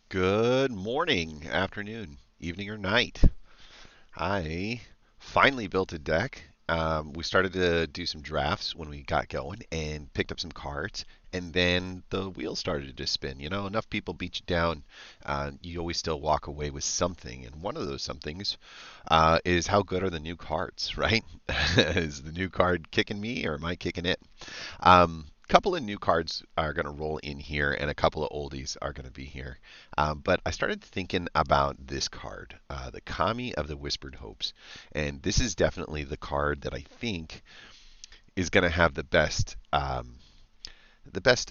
Good morning, afternoon, evening, or night. I finally built a deck. We started to do some drafts when we got going and picked up some cards, and then the wheels started to spin. You know, enough people beat you down, you always still walk away with something, and one of those somethings is how good are the new cards, right? Is the new card kicking me or am I kicking it? Couple of new cards are going to roll in here, and a couple of oldies are going to be here. But I started thinking about this card, the Kami of the Whispered Hopes, and this is definitely the card that I think is going to have the best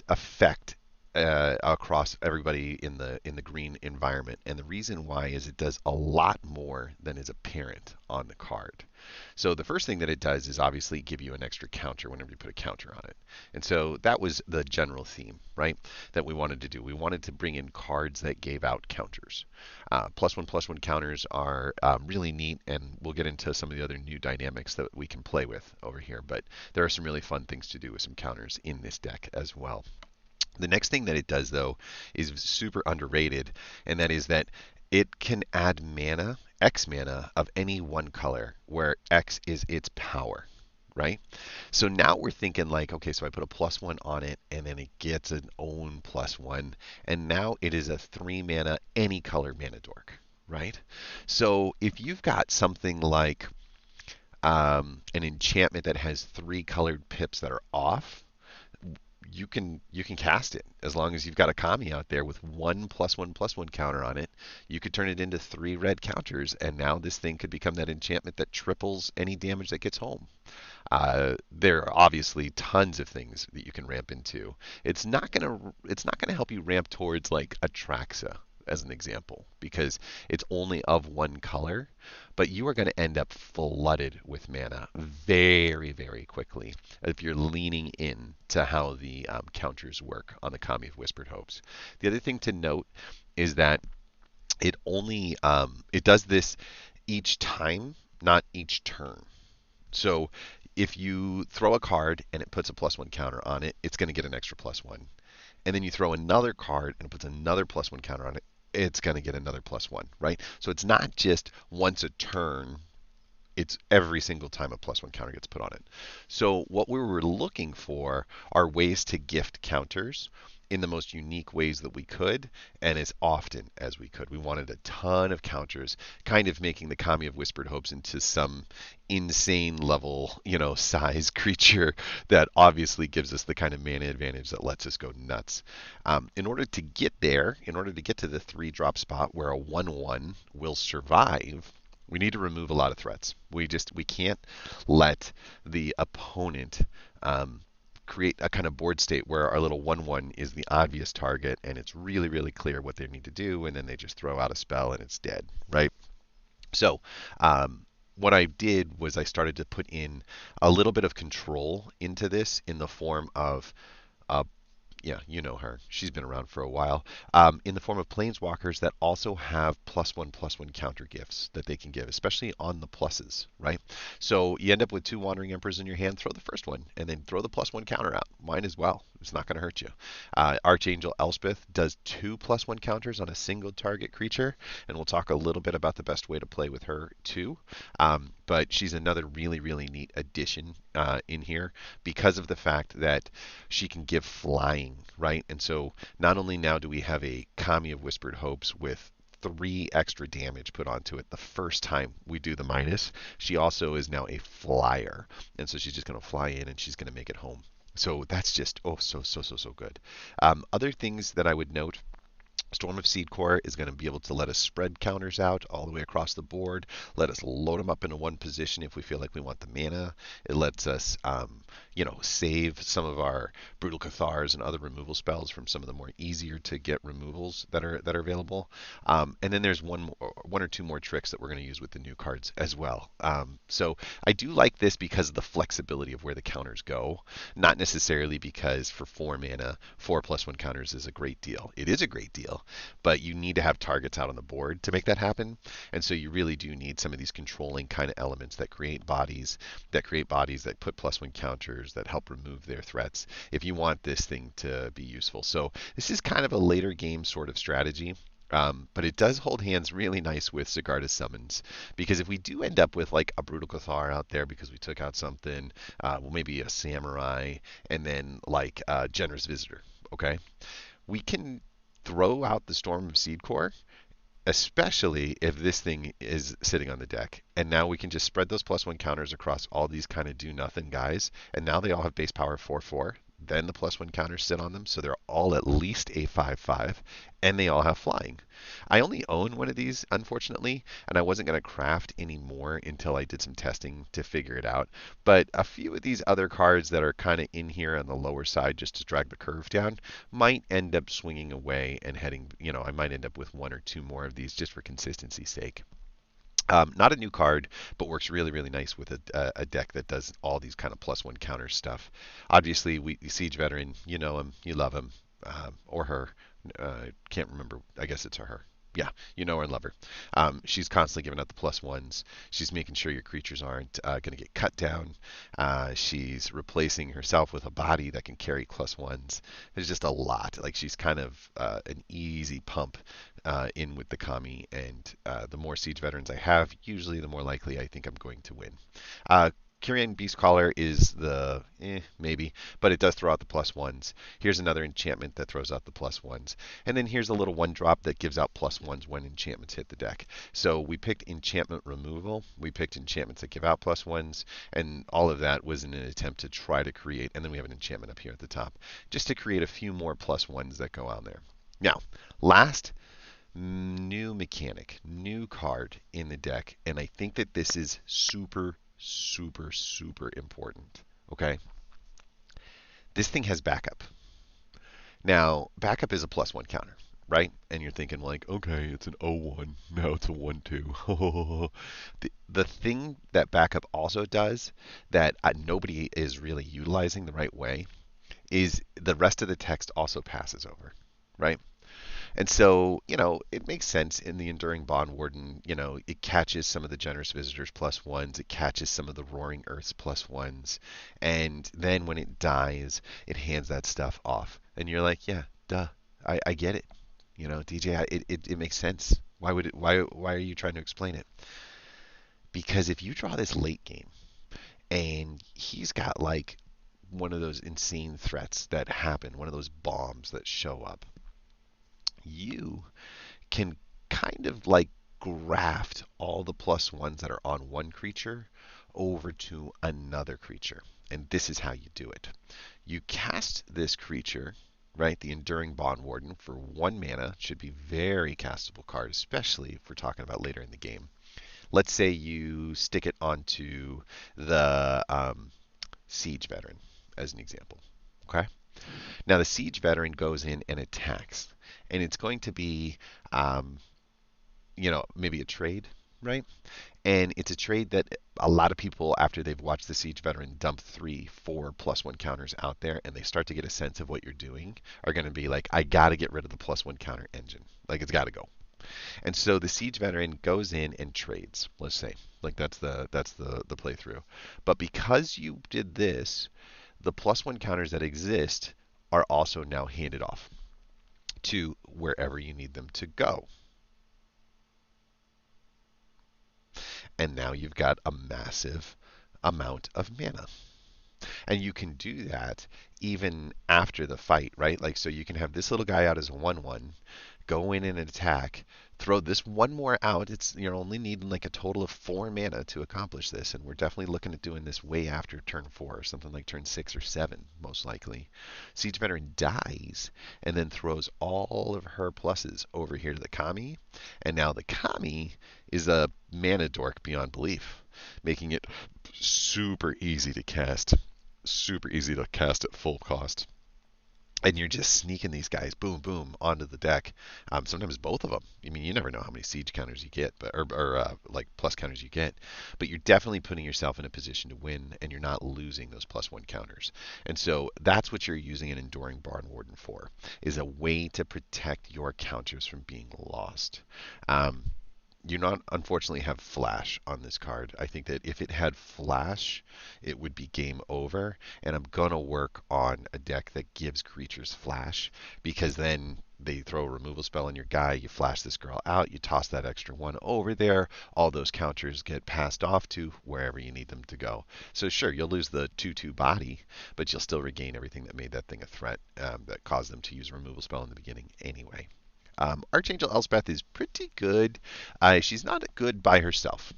effect across everybody in the green environment. And the reason why is it does a lot more than is apparent on the card. So the first thing that it does is obviously give you an extra counter whenever you put a counter on it. And so that was the general theme, right? That we wanted to do. We wanted to bring in cards that gave out counters. Plus one counters are really neat, and we'll get into some of the other new dynamics that we can play with over here. But there are some really fun things to do with some counters in this deck as well. The next thing that it does, though, is super underrated, and that is that it can add mana, X mana, of any one color, where X is its power, right? So now we're thinking like, okay, so I put a +1 on it, and then it gets an own +1, and now it is a 3 mana, any color mana dork, right? So if you've got something like an enchantment that has 3 colored pips that are off, you can cast it as long as you've got a Kami out there with one +1/+1 counter on it. You could turn it into 3 red counters, and now this thing could become that enchantment that triples any damage that gets home. There are obviously tons of things that you can ramp into. It's not gonna help you ramp towards like Atraxa as an example because it's only of one color, but you are going to end up flooded with mana very, very quickly if you're leaning in to how the counters work on the Kami of Whispered Hopes. The other thing to note is that it does this each time, not each turn. So if you throw a card and it puts a +1 counter on it, it's going to get an extra +1. And then you throw another card and it puts another +1 counter on it, it's going to get another +1, right? So it's not just once a turn, it's every single time a +1 counter gets put on it. So what we were looking for are ways to gift counters in the most unique ways that we could and as often as we could. We wanted a ton of counters, kind of making the Kami of Whispered Hopes into some insane level, size creature that obviously gives us the kind of mana advantage that lets us go nuts. In order to get there, in order to get to the 3-drop spot where a 1/1 will survive, we need to remove a lot of threats. We can't let the opponent create a kind of board state where our little 1/1 is the obvious target and it's really, really clear what they need to do, and then they just throw out a spell and it's dead, right? So, what I did was I started to put in a little bit of control into this in the form of a yeah, you know her. She's been around for a while. In the form of planeswalkers that also have +1/+1 counter gifts that they can give, especially on the pluses, right? So you end up with 2 Wandering Emperors in your hand. Throw the first one, and then throw the +1 counter out. Mine as well. It's not going to hurt you. Archangel Elspeth does 2 +1 counters on a single target creature, and we'll talk a little bit about the best way to play with her too. But she's another really, really neat addition in here because of the fact that she can give flying, right? And so not only now do we have a Kami of Whispered Hopes with 3 extra damage put onto it the first time we do the minus, she also is now a flyer. And so she's just going to fly in and she's going to make it home. So that's just, oh, so good. Other things that I would note. Storm of Seed Core is going to be able to let us spread counters out all the way across the board, let us load them up into one position if we feel like we want the mana. It lets us, save some of our Brutal Cathars and other removal spells from some of the more easier to get removals that are available. And then there's one or two more tricks that we're going to use with the new cards as well. So I do like this because of the flexibility of where the counters go, not necessarily because for 4 mana, 4+1 counters is a great deal. It is a great deal, but you need to have targets out on the board to make that happen. And so you really do need some of these controlling kind of elements that create bodies, that put +1 counters, that help remove their threats if you want this thing to be useful. So this is kind of a later game sort of strategy. But it does hold hands really nice with Sigarda's summons because if we do end up with like a Brutal Cathar out there because we took out something, well maybe a Samurai and then like a Generous Visitor, okay, we can throw out the Storm of Seed Core, especially if this thing is sitting on the deck. And now we can just spread those +1 counters across all these kind of do nothing guys. And now they all have base power 4/4. Then the +1 counters sit on them, so they're all at least a 5/5, and they all have flying. I only own one of these, unfortunately, and I wasn't going to craft any more until I did some testing to figure it out. But a few of these other cards that are kind of in here on the lower side just to drag the curve down might end up swinging away and heading, I might end up with one or two more of these just for consistency's sake. Not a new card, but works really, really nice with a deck that does all these kind of +1 counter stuff. Obviously, Siege Veteran, you know him, you love him, or her. Can't remember. I guess it's her. Yeah, you know her and love her. She's constantly giving out the +1s. She's making sure your creatures aren't going to get cut down. She's replacing herself with a body that can carry +1s. There's just a lot. Like she's kind of an easy pump in with the Kami, and the more Siege Veterans I have, usually the more likely I think I'm going to win. Kyrian Beastcaller is the maybe, but it does throw out the +1s. Here's another enchantment that throws out the +1s. And then here's a little one drop that gives out +1s when enchantments hit the deck. So we picked enchantment removal, we picked enchantments that give out +1s, and all of that was in an attempt to try to create, and then we have an enchantment up here at the top, just to create a few more +1s that go on there. Now, last new mechanic, new card in the deck, and I think that this is super, super, super important. Okay? This thing has backup. Now, backup is a +1 counter, right? And you're thinking, like, okay, it's an 0-1, now it's a 1-2. The thing that backup also does that nobody is really utilizing the right way is the rest of the text also passes over, right? And so, it makes sense in the Enduring Bond Warden, it catches some of the Generous Visitors +1s, it catches some of the Roaring Earths +1s, and then when it dies, it hands that stuff off. And you're like, yeah, duh, I get it. DJ, it makes sense. Why are you trying to explain it? Because if you draw this late game and he's got like one of those insane threats that happen, one of those bombs that show up, you can kind of like graft all the +1s that are on one creature over to another creature. And this is how you do it. You cast this creature, right? The Enduring Bond Warden for 1 mana should be very castable card, especially if we're talking about later in the game. Let's say you stick it onto the Siege Veteran as an example. Okay? Now the Siege Veteran goes in and attacks, and it's going to be, maybe a trade, right? And it's a trade that a lot of people, after they've watched the Siege Veteran dump 3, 4 +1 counters out there, and they start to get a sense of what you're doing, are going to be like, I got to get rid of the +1 counter engine. Like it's got to go. And so the Siege Veteran goes in and trades. Let's say, like that's the playthrough. But because you did this, the +1 counters that exist are also now handed off to wherever you need them to go. And now you've got a massive amount of mana. And you can do that even after the fight, right? Like, so you can have this little guy out as a 1/1, go in and attack, throw this one more out. You're only needing like a total of 4 mana to accomplish this, and we're definitely looking at doing this way after turn 4, or something like turn 6 or 7, most likely. Siege Veteran dies, and then throws all of her pluses over here to the Kami, and now the Kami is a mana dork beyond belief, making it super easy to cast. Super easy to cast at full cost. And you're just sneaking these guys, boom, boom, onto the deck. Sometimes both of them. I mean, you never know how many siege counters you get, or like plus counters you get. But you're definitely putting yourself in a position to win, and you're not losing those +1 counters. And so that's what you're using an Enduring Barn Warden for, is a way to protect your counters from being lost. You not unfortunately have flash on this card. I think that if it had flash, it would be game over. And I'm gonna work on a deck that gives creatures flash, because then they throw a removal spell on your guy, you flash this girl out, you toss that extra one over there, all those counters get passed off to wherever you need them to go. So sure, you'll lose the 2/2 body, but you'll still regain everything that made that thing a threat, that caused them to use a removal spell in the beginning anyway. Archangel Elspeth is pretty good. She's not good by herself.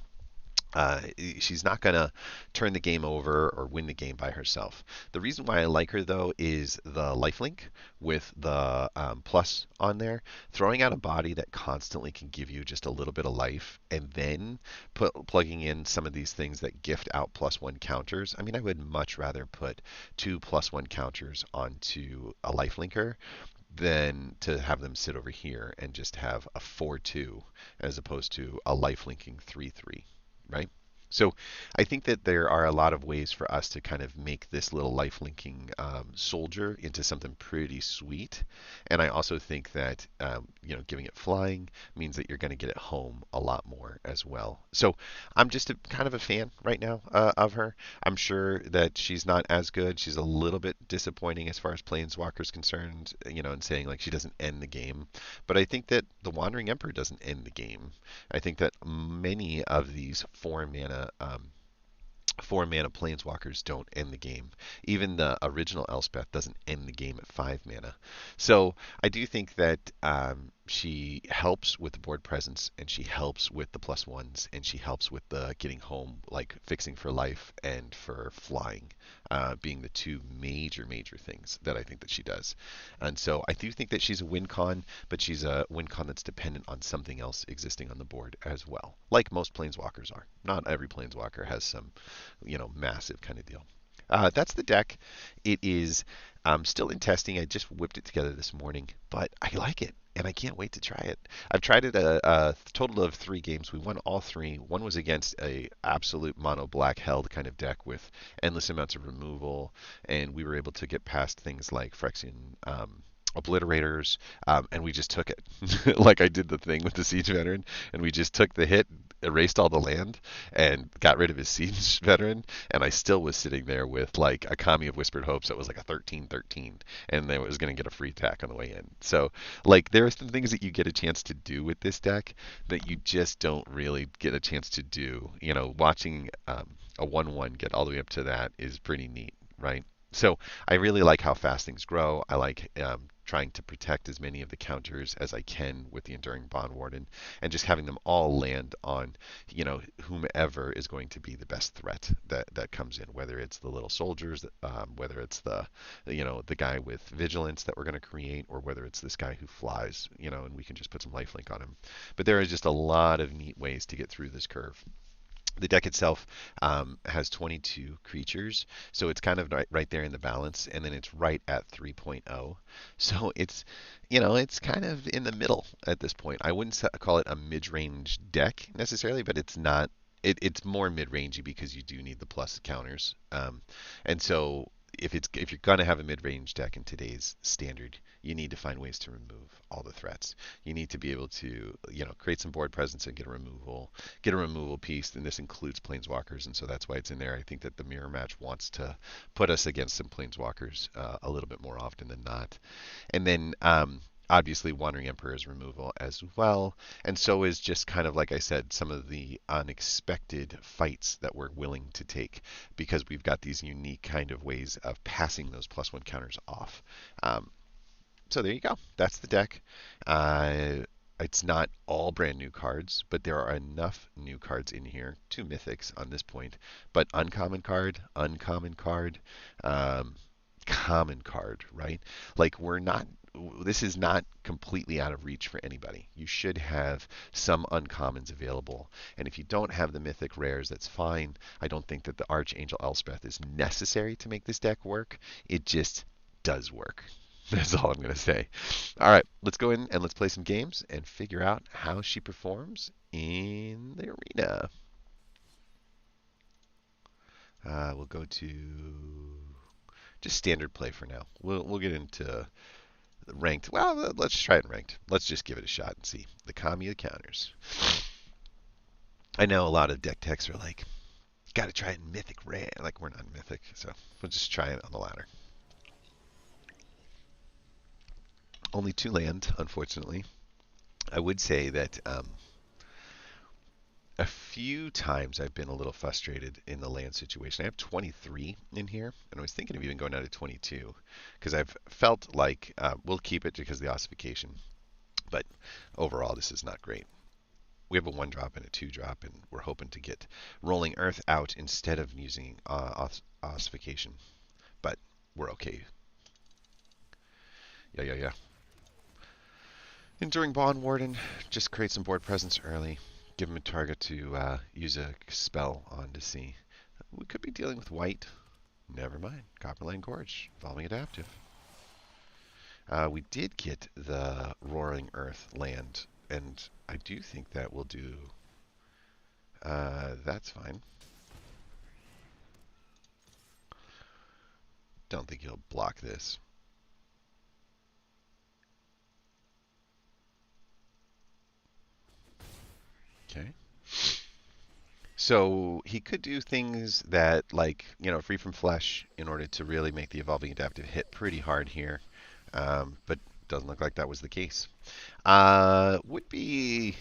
Uh, she's not going to turn the game over or win the game by herself. The reason why I like her, though, is the lifelink with the plus on there. Throwing out a body that constantly can give you just a little bit of life and then plugging in some of these things that gift out +1 counters. I mean, I would much rather put 2 +1 counters onto a lifelinker than to have them sit over here and just have a 4/2 as opposed to a lifelinking 3/3, right? So I think that there are a lot of ways for us to kind of make this little lifelinking soldier into something pretty sweet. And I also think that giving it flying means that you're going to get it home a lot more as well. So I'm just kind of a fan right now of her. I'm sure that she's not as good. She's a little bit disappointing as far as Planeswalker's concerned, and saying like she doesn't end the game. But I think that the Wandering Emperor doesn't end the game. I think that many of these 4 mana planeswalkers don't end the game. Even the original Elspeth doesn't end the game at 5 mana. So I do think that she helps with the board presence, and she helps with the +1s, and she helps with the getting home, like fixing for life and for flying, being the two major things that I think that she does. And so I do think that she's a win con, but she's a win con that's dependent on something else existing on the board as well, like most planeswalkers are. Not every planeswalker has some massive kind of deal. That's the deck. It is still in testing. I just whipped it together this morning, but I like it, and I can't wait to try it. I've tried it a total of 3 games. We won all 3. One was against a absolute mono black held kind of deck with endless amounts of removal, and we were able to get past things like Phyrexian obliterators, and we just took it. Like I did the thing with the siege veteran, and we just took the hit, erased all the land, and got rid of his siege veteran, and I still was sitting there with like a Kami of Whispered Hopes that was like a 13/13, and then it was going to get a free attack on the way in. So like there are some things that you get a chance to do with this deck that you just don't really get a chance to do. Watching a 1/1 get all the way up to that is pretty neat, right? So I really like how fast things grow. I like trying to protect as many of the counters as I can with the Enduring Bond Warden, and just having them all land on, whomever is going to be the best threat that comes in. Whether it's the little soldiers, whether it's the guy with vigilance that we're going to create, or whether it's this guy who flies, and we can just put some lifelink on him. But there is just a lot of neat ways to get through this curve. The deck itself has 22 creatures, so it's kind of right there in the balance, and then it's right at 3.0. So it's kind of in the middle at this point. I wouldn't call it a mid-range deck necessarily, but it's not. It's more mid-rangey because you do need the plus counters, and so if you're gonna have a mid-range deck in today's standard, you need to find ways to remove all the threats. You need to be able to, create some board presence and get a removal piece, and this includes planeswalkers, and so that's why it's in there. I think that the mirror match wants to put us against some planeswalkers a little bit more often than not. And then obviously Wandering Emperor's removal as well, and so is just kind of like I said, some of the unexpected fights that we're willing to take because we've got these unique kind of ways of passing those +1 counters off. So there you go. That's the deck. It's not all brand new cards, but there are enough new cards in here. 2 mythics on this point, but uncommon card, common card, right? Like this is not completely out of reach for anybody. You should have some uncommons available. And if you don't have the mythic rares, that's fine. I don't think that the Archangel Elspeth is necessary to make this deck work. It just does work. That's all I'm going to say. All right, let's go in and let's play some games and figure out how she performs in the arena. We'll go to just standard play for now. We'll get into ranked. Well, let's try it in ranked. Let's just give it a shot and see. The Kami of counters. I know a lot of deck techs are like, got to try it in mythic rare. Like we're not mythic, so we'll just try it on the ladder. Only 2 land, unfortunately. I would say that a few times I've been a little frustrated in the land situation. I have 23 in here, and I was thinking of even going down to 22 because I've felt like we'll keep it because of the ossification, but overall this is not great. We have a 1 drop and a 2 drop, and we're hoping to get Rolling Earth out instead of using ossification, but we're okay. Yeah, yeah, yeah. Enduring Bond Warden, just create some board presence early. Give him a target to use a spell on to see. We could be dealing with white. Never mind. Copperline Gorge, Evolving Adaptive. We did get the Roaring Earth land, and I do think that will do. That's fine. Don't think he'll block this. Okay. So he could do things that, like, free from flesh in order to really make the Evolving Adaptive hit pretty hard here. But doesn't look like that was the case. Would be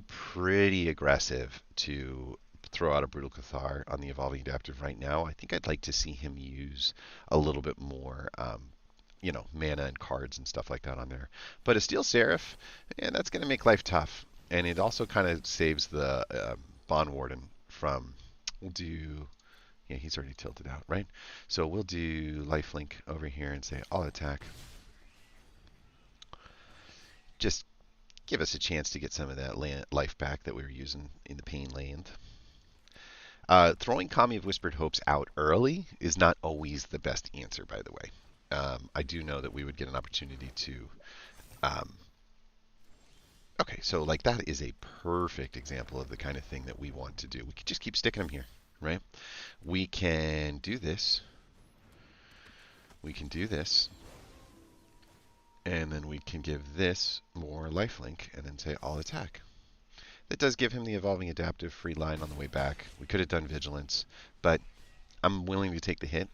pretty aggressive to throw out a Brutal Cathar on the Evolving Adaptive right now. I think I'd like to see him use a little bit more, mana and cards and stuff like that on there. But a Steel Seraph, yeah, that's going to make life tough. And it also kind of saves the Bond Warden from. We'll do. Yeah, he's already tilted out, right? So we'll do Lifelink over here and say all attack. Just give us a chance to get some of that life back that we were using in the pain land. Throwing Kami of Whispered Hopes out early is not always the best answer, by the way. I do know that we would get an opportunity to. Okay, so like that is a perfect example of the kind of thing that we want to do. We could just keep sticking them here, right? We can do this. We can do this. And then we can give this more lifelink and then say all attack. That does give him the Evolving Adaptive free line on the way back. We could have done Vigilance, but I'm willing to take the hit.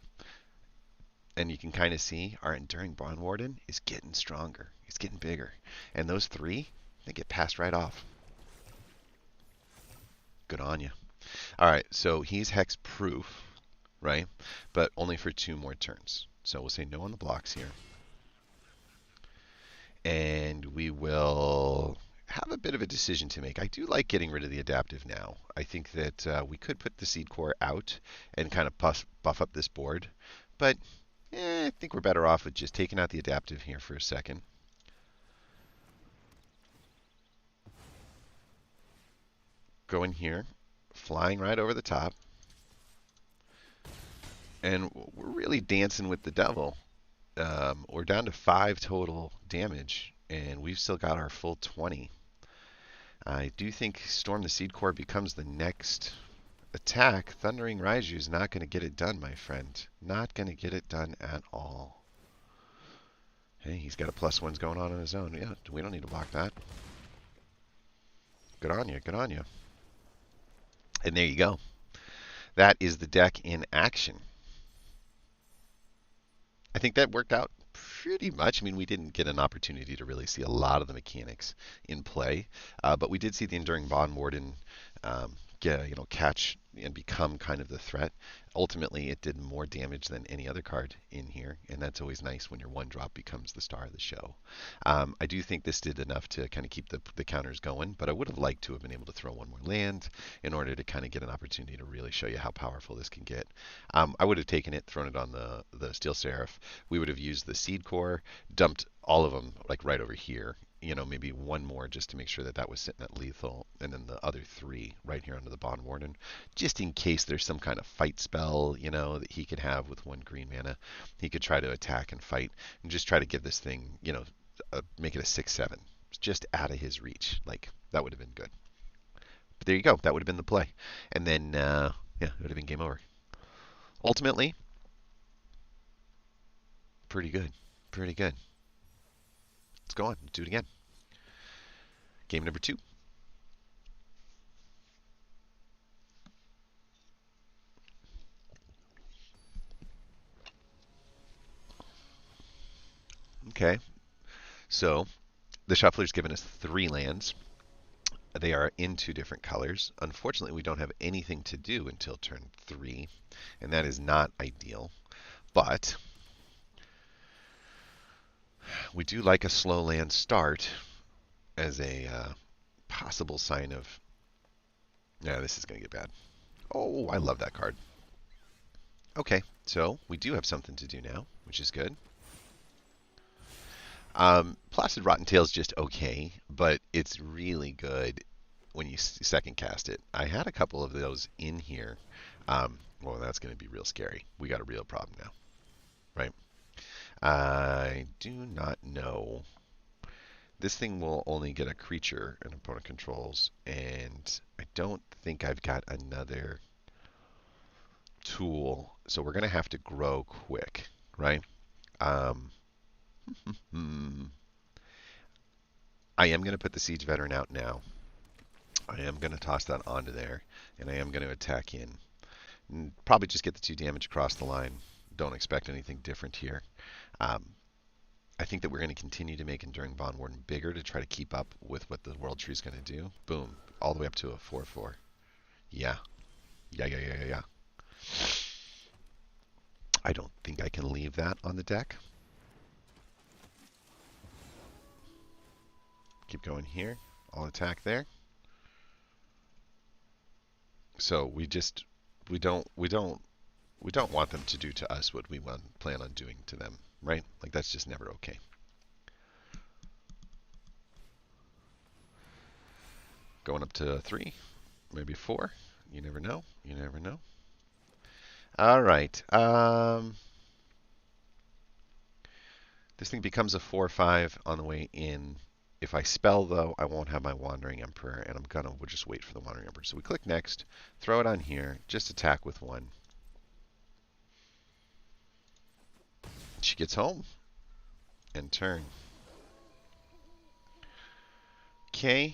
And you can kind of see our Enduring Bond Warden is getting stronger. He's getting bigger. And those 3, they get passed right off. Good on you. All right, so he's hex proof, right? But only for 2 more turns. So we'll say no on the blocks here. And we will have a bit of a decision to make. I do like getting rid of the adaptive now. I think that we could put the seed core out and kind of buff up this board. But I think we're better off with just taking out the adaptive here for a second. Go in here, flying right over the top. And we're really dancing with the devil. We're down to 5 total damage, and we've still got our full 20. I do think Storm the Seed Core becomes the next attack. Thundering Raiju is not going to get it done, my friend. Not going to get it done at all. Hey, he's got a +1s going on his own. Yeah, we don't need to block that. Good on you, good on you. And there you go. That is the deck in action. I think that worked out pretty much. I mean, we didn't get an opportunity to really see a lot of the mechanics in play, but we did see the Enduring Bond Warden catch and become kind of the threat. Ultimately, it did more damage than any other card in here, and that's always nice when your 1-drop becomes the star of the show. I do think this did enough to kind of keep the counters going, but I would have liked to have been able to throw 1 more land in order to kind of get an opportunity to really show you how powerful this can get. I would have taken it, thrown it on the Steel Seraph. We would have used the Seed Core, dumped all of them like right over here. Maybe 1 more just to make sure that was sitting at lethal, and then the other 3 right here under the Bond Warden, just in case there's some kind of fight spell, that he could have with 1 green mana. He could try to attack and fight, and just try to give this thing, make it a 6/7, just out of his reach. Like that would have been good. But there you go. That would have been the play, and then it would have been game over. Ultimately, pretty good, pretty good. Let's go on. Let's do it again. Game number 2. Okay, so the shuffler's given us 3 lands. They are in 2 different colors. Unfortunately, we don't have anything to do until turn 3, and that is not ideal. But we do like a slow land start as a possible sign of, yeah, this is going to get bad. Oh, I love that card. Okay, so we do have something to do now, which is good. Placid Rotten Tail is just okay, but it's really good when you second cast it. I had a couple of those in here. Well, that's going to be real scary. We got a real problem now, right? I do not know. This thing will only get a creature an opponent controls, and I don't think I've got another tool, so we're going to have to grow quick, right? Um, I am going to put the Siege Veteran out now. I am going to toss that onto there, and I am going to attack in. And probably just get the 2 damage across the line. Don't expect anything different here. I think that we're going to continue to make Enduring Von Warden bigger to try to keep up with what the World Tree is going to do. Boom. All the way up to a 4/4. Yeah. Yeah. I don't think I can leave that on the deck. Keep going here. I'll attack there. So we don't want them to do to us what we plan on doing to them, right? Like that's just never okay. Going up to 3, maybe 4. You never know. You never know. All right. This thing becomes a 4/5 on the way in. If I spell, though, I won't have my Wandering Emperor, and we'll just wait for the Wandering Emperor. So we click Next, throw it on here, just attack with 1. She gets home. And turn. Okay,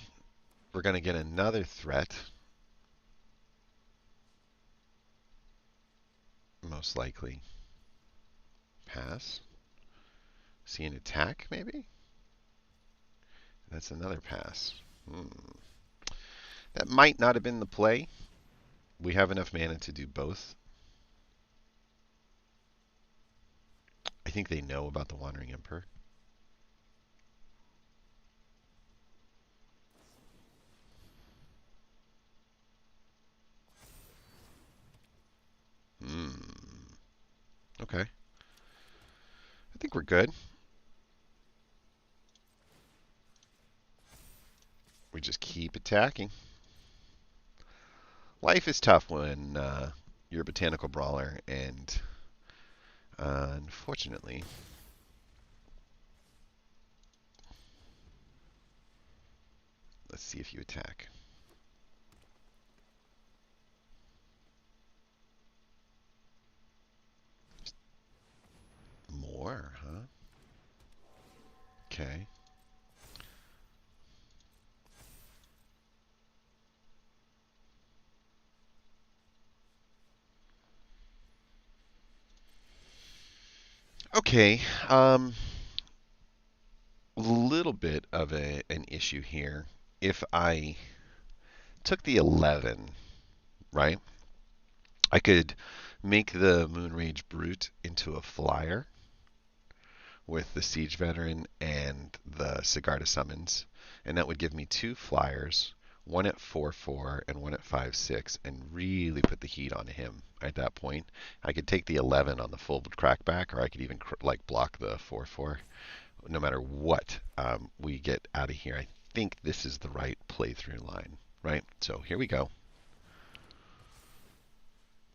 we're going to get another threat. Most likely. Pass. See an attack, maybe? That's another pass. That might not have been the play. We have enough mana to do both. I think they know about the Wandering Emperor. Okay. I think we're good. We just keep attacking. Life is tough when you're a botanical brawler, and unfortunately, let's see if you attack. More, huh? Okay. Okay. A little bit of an issue here. If I took the 11, right? I could make the Moonrage Brute into a flyer with the Siege Veteran and the Sigarda Summons, and that would give me 2 flyers, one at 4/4 and one at 5/6, and really put the heat on him at that point. I could take the 11 on the full crackback, or I could even like block the 4/4. No matter what we get out of here, I think this is the right playthrough line, right? So here we go.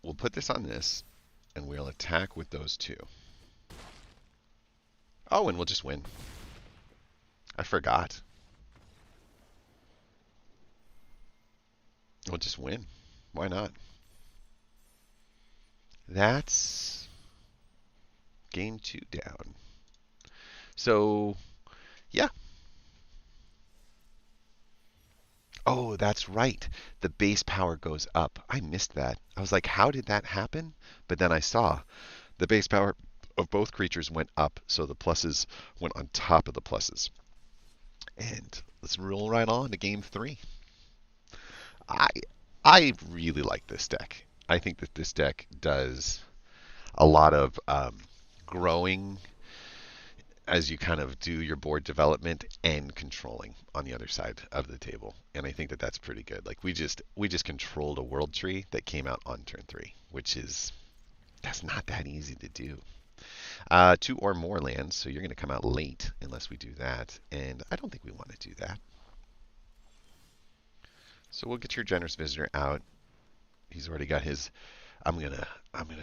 We'll put this on this, and we'll attack with those 2. Oh, and we'll just win. I forgot. We'll just win. Why not? That's game 2 down. So, yeah. Oh, that's right. The base power goes up. I missed that. I was like, how did that happen? But then I saw the base power of both creatures went up, so the pluses went on top of the pluses. And let's roll right on to game three. I I really like this deck. I think that this deck does a lot of growing as you kind of do your board development and controlling on the other side of the table. And I think that that's pretty good. Like we just controlled a world tree that came out on turn three, which is that's not that easy to do. Two or more lands, so you're going to come out late unless we do that, and I don't think we want to do that. So we'll get your generous visitor out. He's already got his. I'm gonna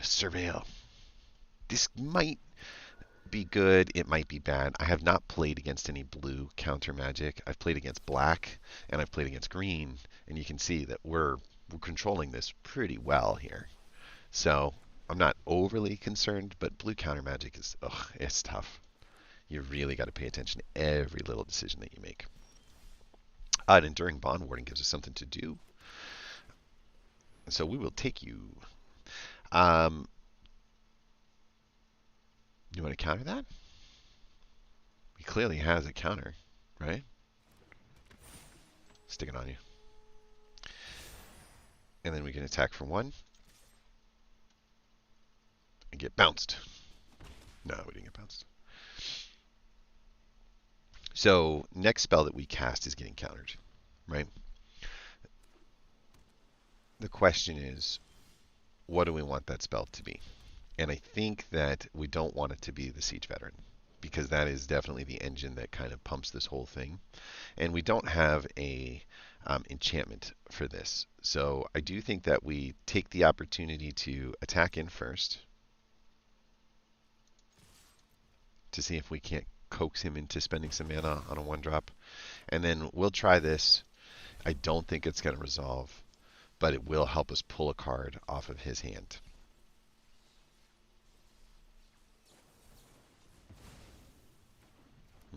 surveil. This might be good. It might be bad. I have not played against any blue counter magic. I've played against black and I've played against green, and you can see that we're controlling this pretty well here. So I'm not overly concerned, but blue counter magic is it's tough. You really got to pay attention to every little decision that you make. An enduring bond warding gives us something to do, so we will take you. Um, you want to counter that? He clearly has a counter, right? Stick it on you. And then we can attack for one. And get bounced. No, we didn't get bounced. So next spell that we cast is getting countered, right? The question is, what do we want that spell to be? And I think that we don't want it to be the Siege Veteran, because that is definitely the engine that kind of pumps this whole thing. And we don't have a enchantment for this. So I do think that we take the opportunity to attack in first to see if we can't coax him into spending some mana on a 1-drop. And then we'll try this. I don't think it's going to resolve, but it will help us pull a card off of his hand.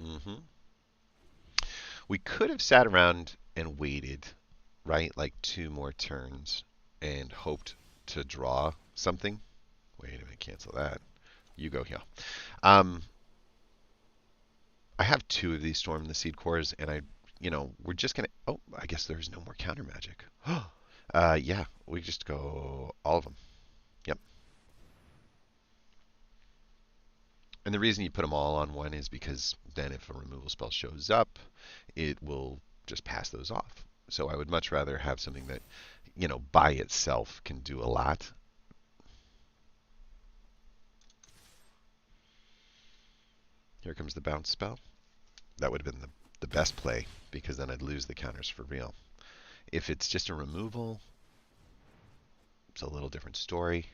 Mm-hmm. We could have sat around and waited, right, like 2 more turns and hoped to draw something. Wait a minute, cancel that. You go here. I have 2 of these Storm the Seed Cores, and we're just gonna. Oh, I guess there's no more counter magic. Yeah, we just go all of them. Yep. And the reason you put them all on one is because then if a removal spell shows up, it will just pass those off. So I would much rather have something that, by itself can do a lot. Here comes the bounce spell. That would have been the best play, because then I'd lose the counters for real. If it's just a removal, it's a little different story,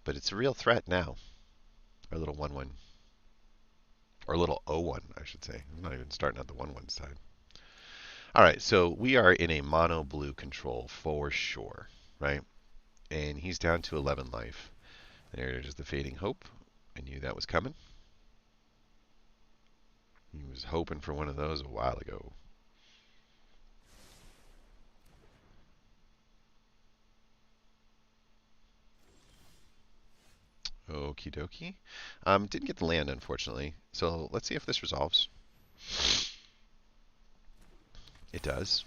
but it's a real threat now. Our little 1/1, or little 0/1, I should say. I'm not even starting at the 1/1 side. All right, so we are in a mono blue control for sure, right? And he's down to 11 life. There's the fading hope. I knew that was coming. He was hoping for one of those a while ago. Okie dokie. Didn't get the land, unfortunately. So let's see if this resolves. It does.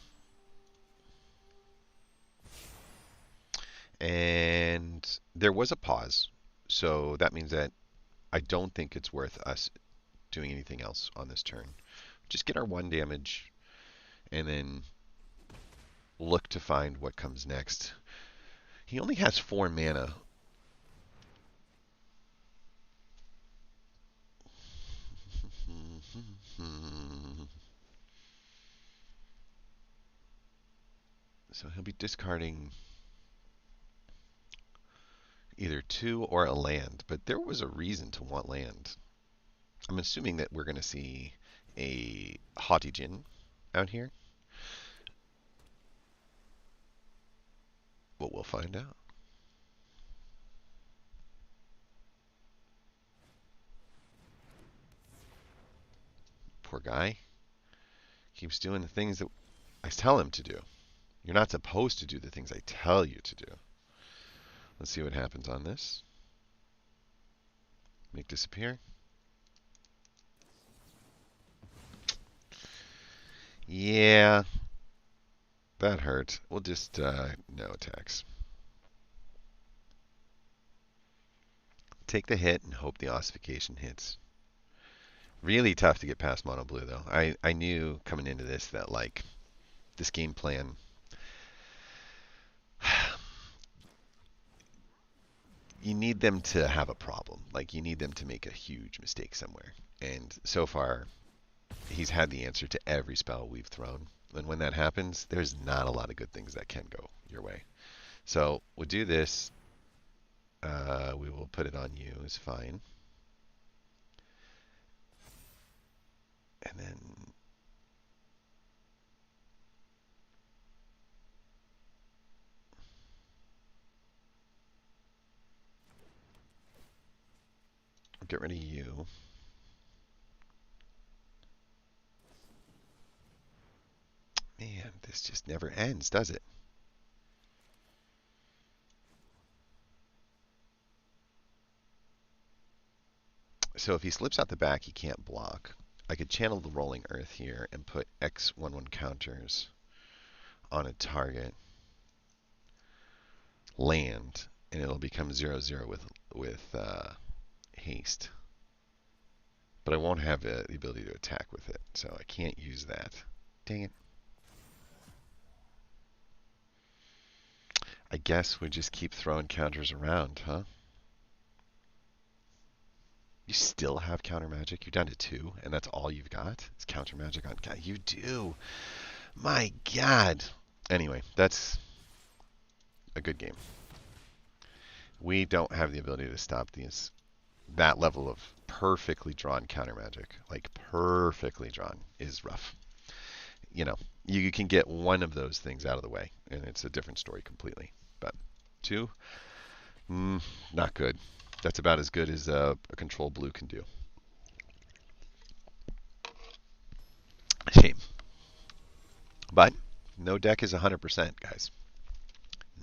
And there was a pause. So that means that I don't think it's worth us doing anything else on this turn. Just get our 1 damage and then look to find what comes next. He only has 4 mana. So he'll be discarding either 2 or a land, but there was a reason to want land. I'm assuming that we're going to see a Haughty Djinn out here. But we'll find out. Poor guy. Keeps doing the things that I tell him to do. You're not supposed to do the things I tell you to do. Let's see what happens on this. Make disappear. Yeah, that hurt. We'll just no attacks. Take the hit and hope the ossification hits. Really tough to get past mono blue though. I knew coming into this that like this game plan you need them to have a problem. Like you need them to make a huge mistake somewhere. And so far he's had the answer to every spell we've thrown. And when that happens, there's not a lot of good things that can go your way. So we'll do this. We will put it on you. It's fine. And then get rid of you. Man, this just never ends, does it? So if he slips out the back, he can't block. I could channel the Rolling Earth here and put X11 counters on a target land, and it'll become 0/0 with haste. But I won't have the ability to attack with it, so I can't use that. Dang it. I guess we just keep throwing counters around, huh? You still have counter magic? You're down to 2, and that's all you've got? It's counter magic on... God, you do! My God! Anyway, that's a good game. We don't have the ability to stop that level of perfectly drawn counter magic. Like, perfectly drawn is rough. You know, you can get one of those things out of the way, and it's a different story completely. But 2, not good. That's about as good as a control blue can do. Shame. But no deck is 100%, guys.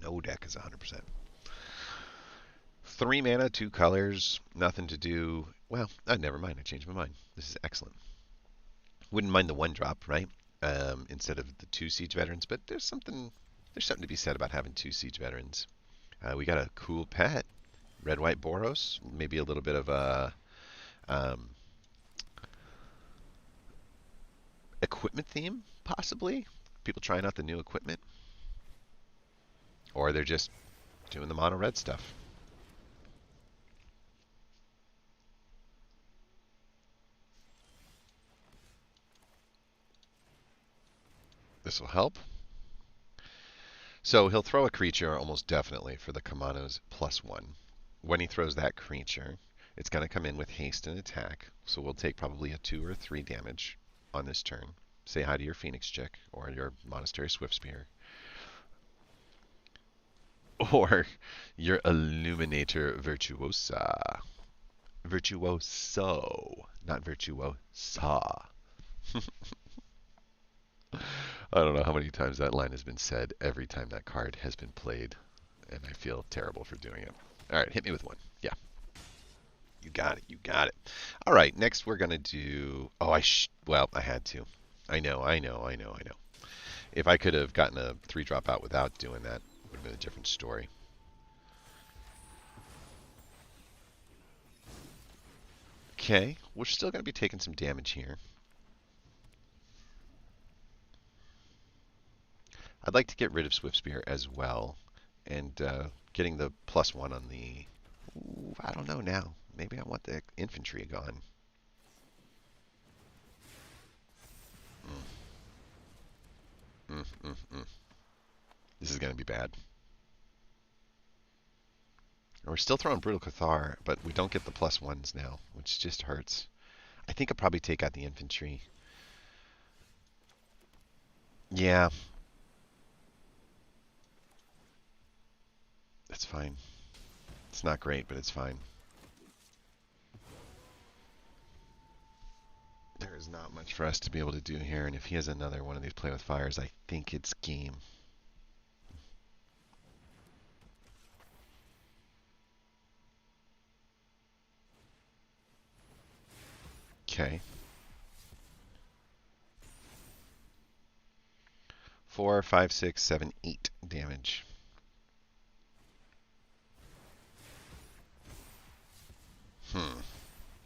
No deck is 100%. 3 mana, 2 colors, nothing to do. Well, never mind. I changed my mind. This is excellent. Wouldn't mind the 1-drop, right? Instead of the 2 siege veterans, but there's something to be said about having 2 siege veterans. We got a cool pet, red white Boros, maybe a little bit of a equipment theme, possibly. People trying out the new equipment, or they're just doing the mono red stuff. This will help. So he'll throw a creature almost definitely for the Kamano's +1. When he throws that creature, it's going to come in with haste and attack. So we'll take probably a 2 or 3 damage on this turn. Say hi to your Phoenix Chick or your Monastery Swiftspear. Or your Illuminator Virtuosa. Virtuoso, not virtuosa. I don't know how many times that line has been said every time that card has been played, and I feel terrible for doing it. All right, hit me with 1. Yeah. You got it. You got it. All right, next we're going to do... Oh, well, I had to. I know. If I could have gotten a 3-drop out without doing that, it would have been a different story. Okay, we're still going to be taking some damage here. I'd like to get rid of Swiftspear as well, and getting the +1 on the... Ooh, I don't know now. Maybe I want the infantry gone. This is going to be bad. We're still throwing Brutal Cathar, but we don't get the +1s now, which just hurts. I think I'll probably take out the infantry. Yeah. That's fine. It's not great, but it's fine. There is not much for us to be able to do here, and if he has another one of these Play with Fires, I think it's game. Okay. 4, 5, 6, 7, 8 damage.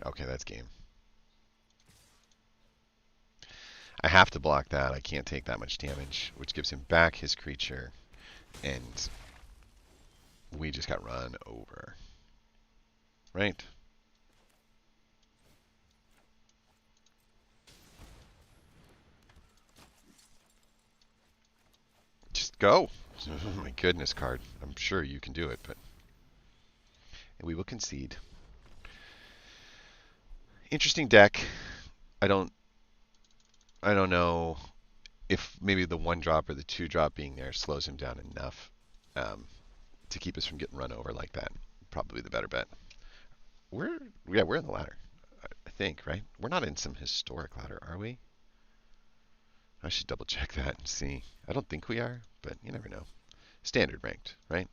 Okay, that's game. I have to block that. I can't take that much damage, which gives him back his creature, and we just got run over. Right? Just go. Oh my goodness, card. I'm sure you can do it, but we will concede. Interesting deck. I don't know if maybe the 1-drop or the 2-drop being there slows him down enough to keep us from getting run over like that. Probably the better bet. We're in the ladder, I think, right? We're not in some historic ladder, are we? I should double check that and see. I don't think we are, but you never know. Standard ranked, right?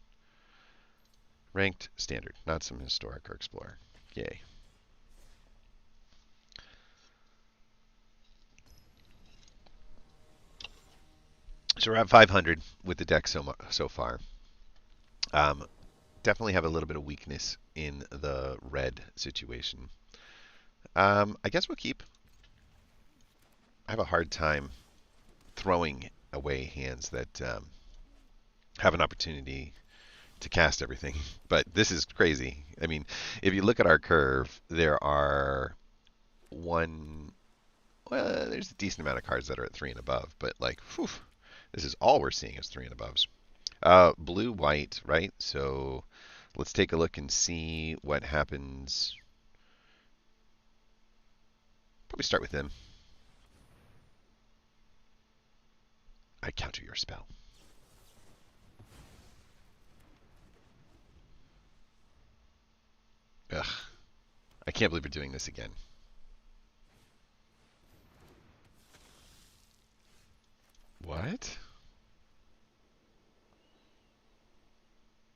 Ranked standard, not some historic or explorer. Yay. So we're at 500 with the deck so far. Definitely have a little bit of weakness in the red situation. I guess we'll keep. I have a hard time throwing away hands that have an opportunity to cast everything. But this is crazy. I mean, if you look at our curve, there are there's a decent amount of cards that are at 3 and above, but like, whew, this is all we're seeing is 3 and aboves. Blue, white, right? So let's take a look and see what happens. Probably start with them. I counter your spell. Ugh. I can't believe we're doing this again. What?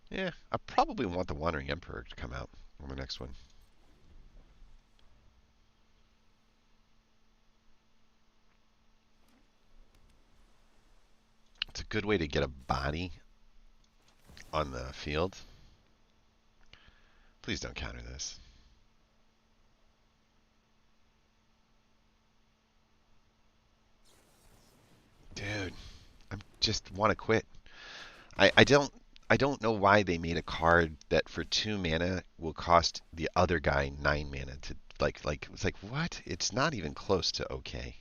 Yeah, I probably want the Wandering Emperor to come out on the next one. It's a good way to get a body on the field. Please don't counter this. Dude, I just want to quit. I don't know why they made a card that for 2 mana will cost the other guy 9 mana to like it's like what? It's not even close to okay.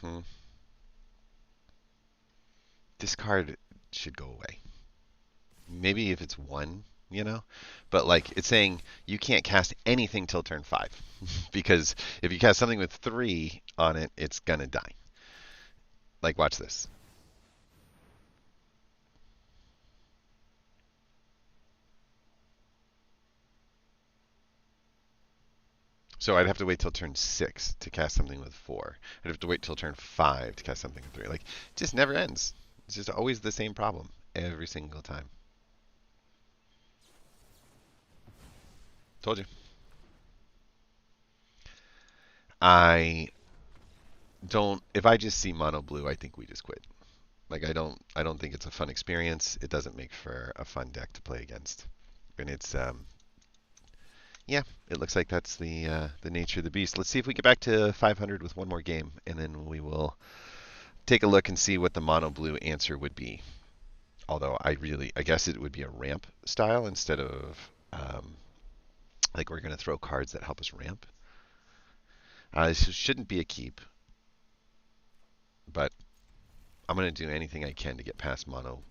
hmm This card should go away. Maybe if it's 1, you know, but like it's saying you can't cast anything till turn 5 because if you cast something with 3 on it, it's gonna die. Like watch this. So I'd have to wait till turn 6 to cast something with 4. I'd have to wait till turn 5 to cast something with 3. Like, it just never ends. It's just always the same problem every single time. Told you. I don't. If I just see mono blue, I think we just quit. Like I don't think it's a fun experience. It doesn't make for a fun deck to play against. And it's yeah, it looks like that's the nature of the beast. Let's see if we get back to 500 with one more game, and then we will take a look and see what the mono blue answer would be. Although I guess it would be a ramp style instead of like we're going to throw cards that help us ramp. This shouldn't be a keep, but I'm going to do anything I can to get past mono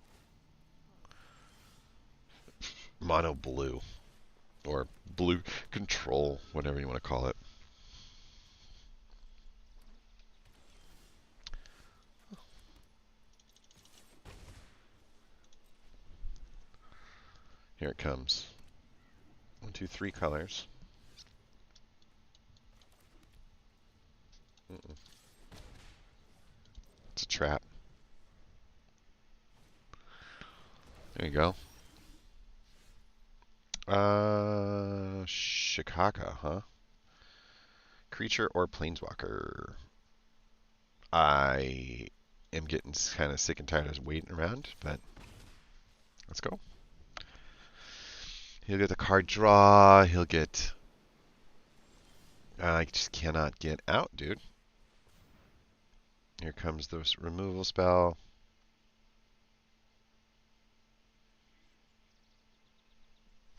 blue or blue control, whatever you want to call it. Here it comes. 1, 2, 3 colors. Mm-mm. trap. There you go. Shikaka, huh? Creature or planeswalker? I am getting kind of sick and tired of waiting around, but let's go. He'll get the card draw. He'll get... I just cannot get out, dude. Here comes the removal spell.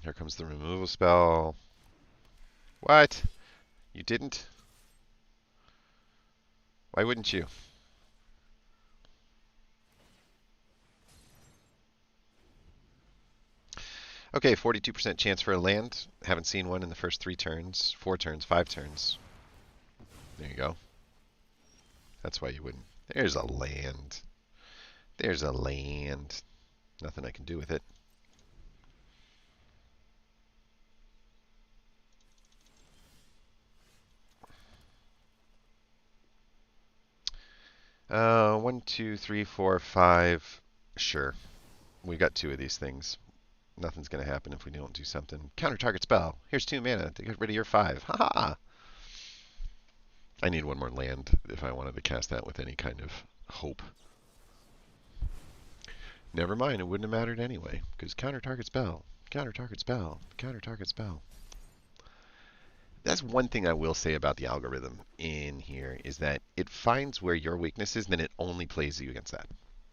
Here comes the removal spell. What? You didn't? Why wouldn't you? Okay, 42% chance for a land. Haven't seen one in the first 3 turns, 4 turns, 5 turns. There you go. That's why you wouldn't. There's a land. There's a land. Nothing I can do with it. One, two, three, four, five. Sure. We got 2 of these things. Nothing's going to happen if we don't do something. Counter target spell. Here's 2 mana to get rid of your 5. Ha ha! I need 1 more land if I wanted to cast that with any kind of hope. Never mind, it wouldn't have mattered anyway, because counter target spell, counter target spell, counter target spell. That's one thing I will say about the algorithm in here is that it finds where your weakness is, and then it only plays you against that.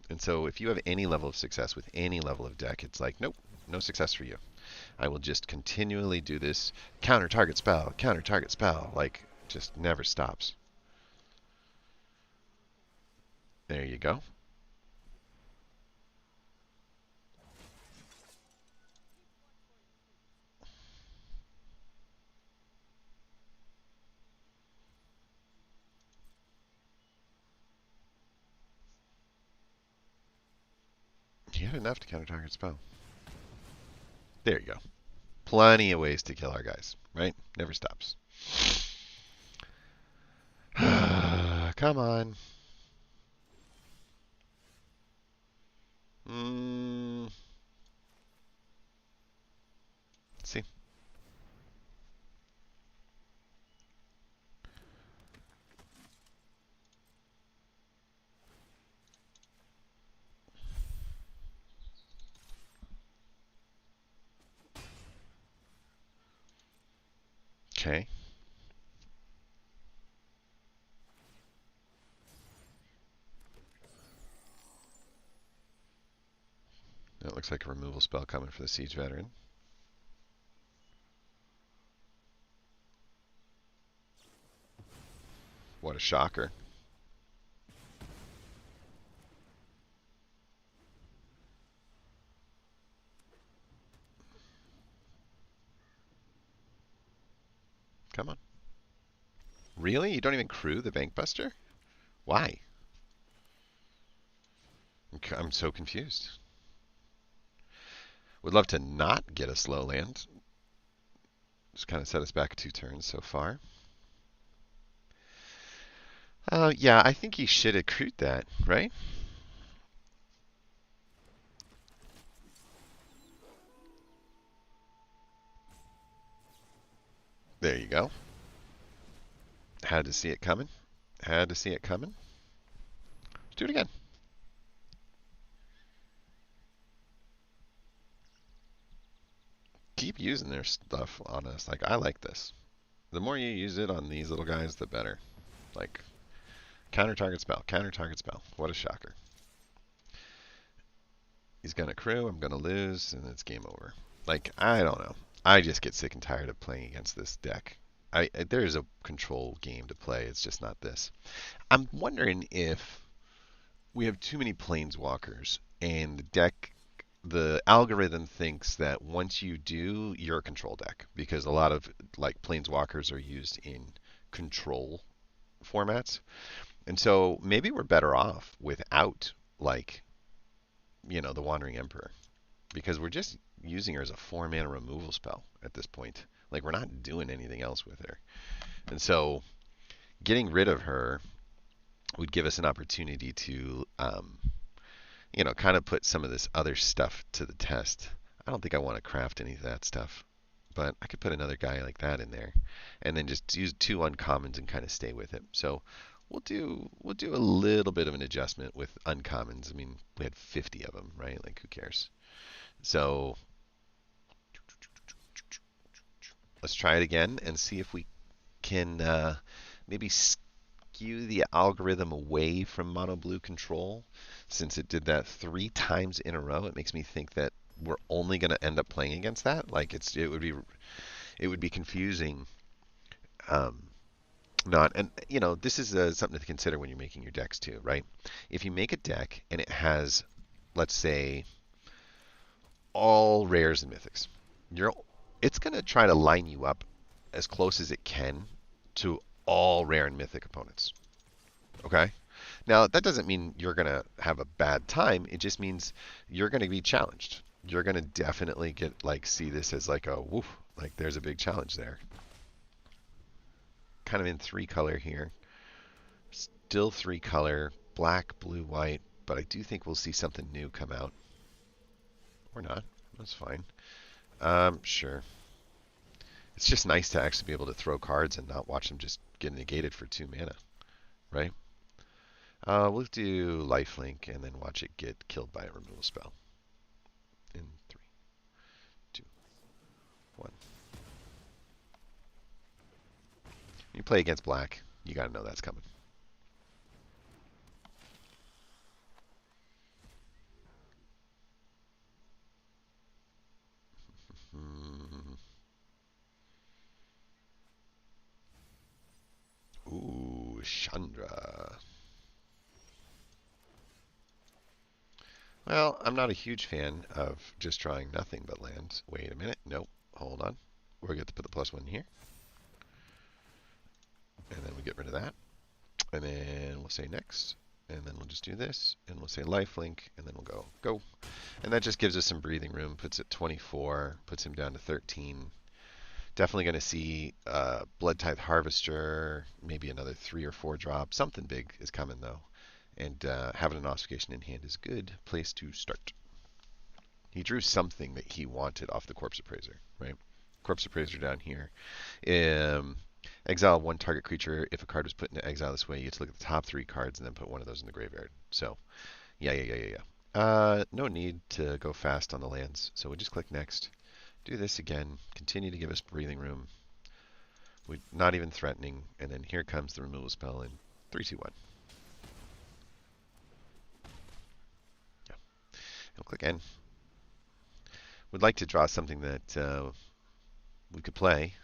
And so if you have any level of success with any level of deck, it's like, nope, no success for you. I will just continually do this counter target spell, like just never stops. There you go. He had enough to counter target spell. There you go. Plenty of ways to kill our guys, right? Never stops. Come on. Let's see. Okay. That looks like a removal spell coming for the Siege Veteran. What a shocker. Come on. Really? You don't even crew the Bankbuster? Why? I'm so confused. Would love to not get a slow land. Just kind of set us back 2 turns so far. Yeah, I think he should have crewed that, right? There you go. Had to see it coming. Had to see it coming. Let's do it again. Keep using their stuff on us. Like, I like this. The more you use it on these little guys, the better. Like, counter target spell, counter target spell. What a shocker. He's going to crew, I'm going to lose, and it's game over. Like, I don't know. I just get sick and tired of playing against this deck. There's a control game to play. It's just not this. I'm wondering if we have too many planeswalkers, and the algorithm thinks that once you do, you're a control deck, because a lot of like planeswalkers are used in control formats. And so maybe we're better off without, like, the Wandering Emperor, because we're just using her as a 4-mana removal spell at this point. Like, we're not doing anything else with her. And so getting rid of her would give us an opportunity to, kind of put some of this other stuff to the test. I don't think I want to craft any of that stuff, but I could put another guy like that in there, and then just use 2 uncommons and kind of stay with it. So we'll do a little bit of an adjustment with uncommons. I mean, we had 50 of them, right? Like, who cares? So let's try it again and see if we can maybe skew the algorithm away from mono blue control. Since it did that 3 times in a row, it makes me think that we're only going to end up playing against that. Like, it would be confusing. Um, not and this is something to consider when you're making your decks too, right? If you make a deck and it has, let's say, all rares and mythics, you're it's going to try to line you up as close as it can to all rare and mythic opponents. Okay? Now, that doesn't mean you're going to have a bad time. It just means you're going to be challenged. You're going to definitely see this as like a woof, like there's a big challenge there. Kind of in 3-color here. Still 3-color, black, blue, white, but I do think we'll see something new come out. Or not. That's fine. Sure. It's just nice to actually be able to throw cards and not watch them just get negated for 2 mana, right? We'll do lifelink and then watch it get killed by a removal spell. In 3, 2, 1. When you play against black, you gotta know that's coming. Ooh, Chandra. Well, I'm not a huge fan of just drawing nothing but lands. Wait a minute. Nope. Hold on. We're going to put the +1 here. And then we get rid of that. And then we'll say next. And then we'll just do this. And we'll say lifelink. And then we'll go. And that just gives us some breathing room. Puts it 24. Puts him down to 13. Definitely going to see Blood Tithe Harvester. Maybe another 3 or 4 drop. Something big is coming, though. And having an Ossification in hand is a good place to start. He drew something that he wanted off the Corpse Appraiser, right? Corpse Appraiser down here. Exile 1 target creature. If a card was put into exile this way, you get to look at the top 3 cards and then put one of those in the graveyard. So, yeah. No need to go fast on the lands. So we'll just click next. Do this again. Continue to give us breathing room. We're not even threatening. And then here comes the removal spell in 3, 2, 1. We'll click N. Would like to draw something that we could play.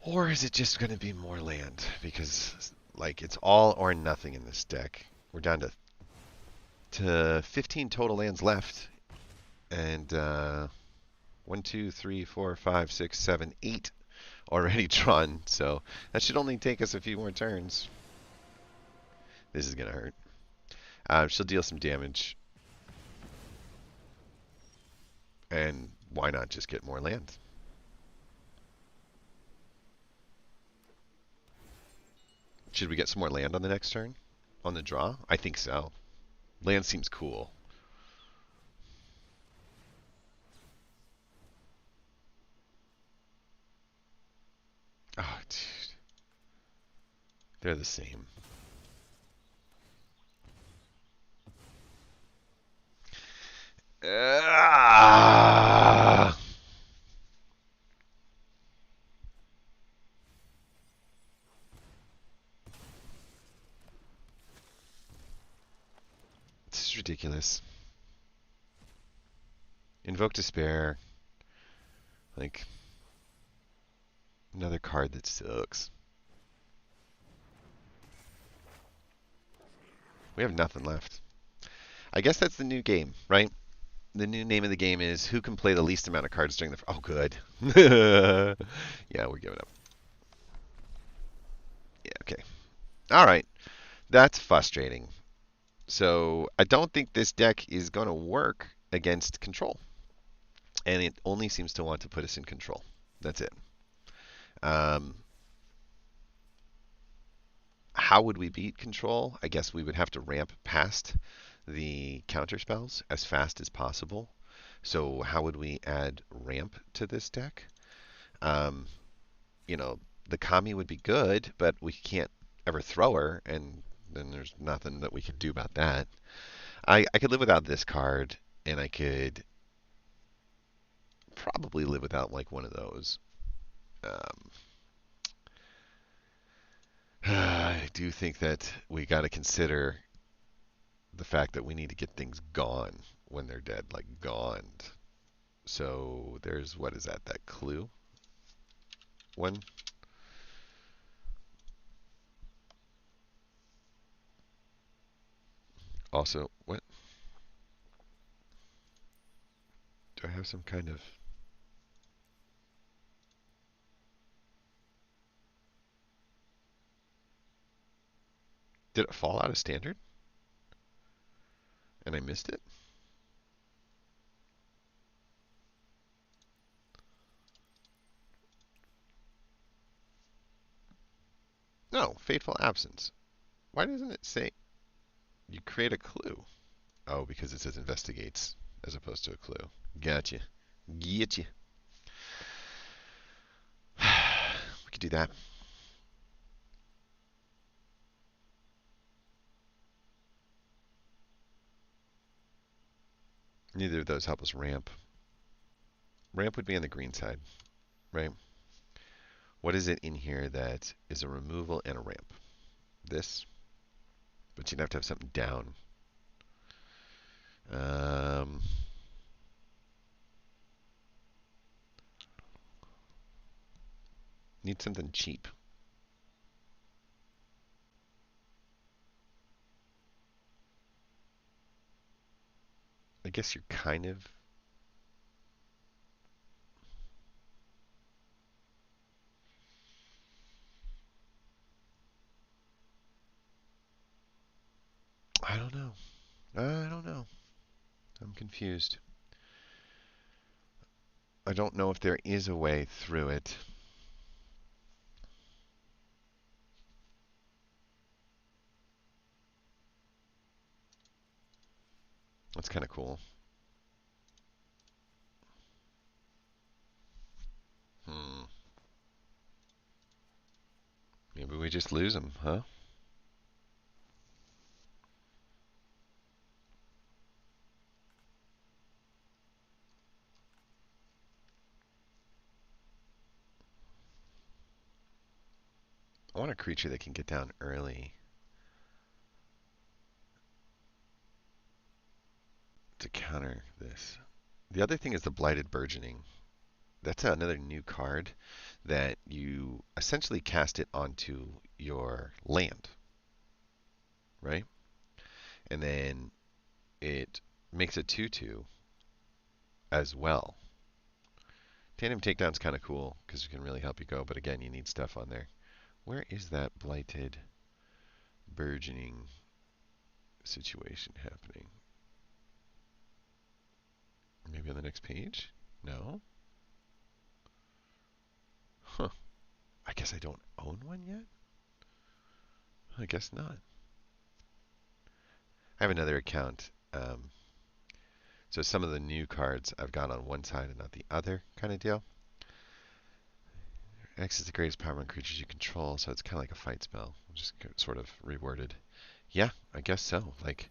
Or is it just going to be more land? Because it's all or nothing in this deck. We're down to 15 total lands left. And 1, 2, 3, 4, 5, 6, 7, 8 already drawn. So that should only take us a few more turns. This is going to hurt. She'll deal some damage. And why not just get more land? Should we get some more land on the next turn? On the draw? I think so. Land seems cool. Oh, dude. They're the same. This is ridiculous. Invoke Despair. Like, another card that sucks. We have nothing left. I guess that's the new game, right? The new name of the game is who can play the least amount of cards during the... Oh, good. Yeah, we're giving up. Yeah, okay. All right. That's frustrating. So I don't think this deck is going to work against control. And it only seems to want to put us in control. That's it. Um, how would we beat control? I guess we would have to ramp past the counter spells as fast as possible. So how would we add ramp to this deck? Um, you know, the Kami would be good, but we can't ever throw her, and then there's nothing that we can do about that. I could live without this card, and I could probably live without like one of those. Um, I do think that we got to consider the fact that we need to get things gone when they're dead, like gone. So there's what is that? That clue one. Also, what do I have some kind of? Did it fall out of standard and I missed it? No, fateful absence. Why doesn't it say you create a clue? Oh, because it says investigates as opposed to a clue. Gotcha. Getcha. We could do that. Neither of those help us ramp. Ramp would be on the green side, right? What is it in here that is a removal and a ramp? This, but you'd have to have something down. Um, need something cheap. I guess you're kind of. I don't know. I don't know. I'm confused. I don't know if there is a way through it. That's kind of cool. Hmm. Maybe we just lose them, huh? I want a creature that can get down early to counter this. The other thing is the Blighted Burgeoning. That's another new card that you essentially cast it onto your land, right? And then it makes a 2/2 as well. Tandem Takedown's kind of cool because it can really help you go, but again, you need stuff on there. Where is that Blighted Burgeoning situation happening? Maybe on the next page? No? Huh. I guess I don't own one yet? I guess not. I have another account. So some of the new cards I've got on one side and not the other kind of deal. X is the greatest power on creatures you control, so it's kind of like a fight spell, just sort of reworded. Yeah, I guess so. Like,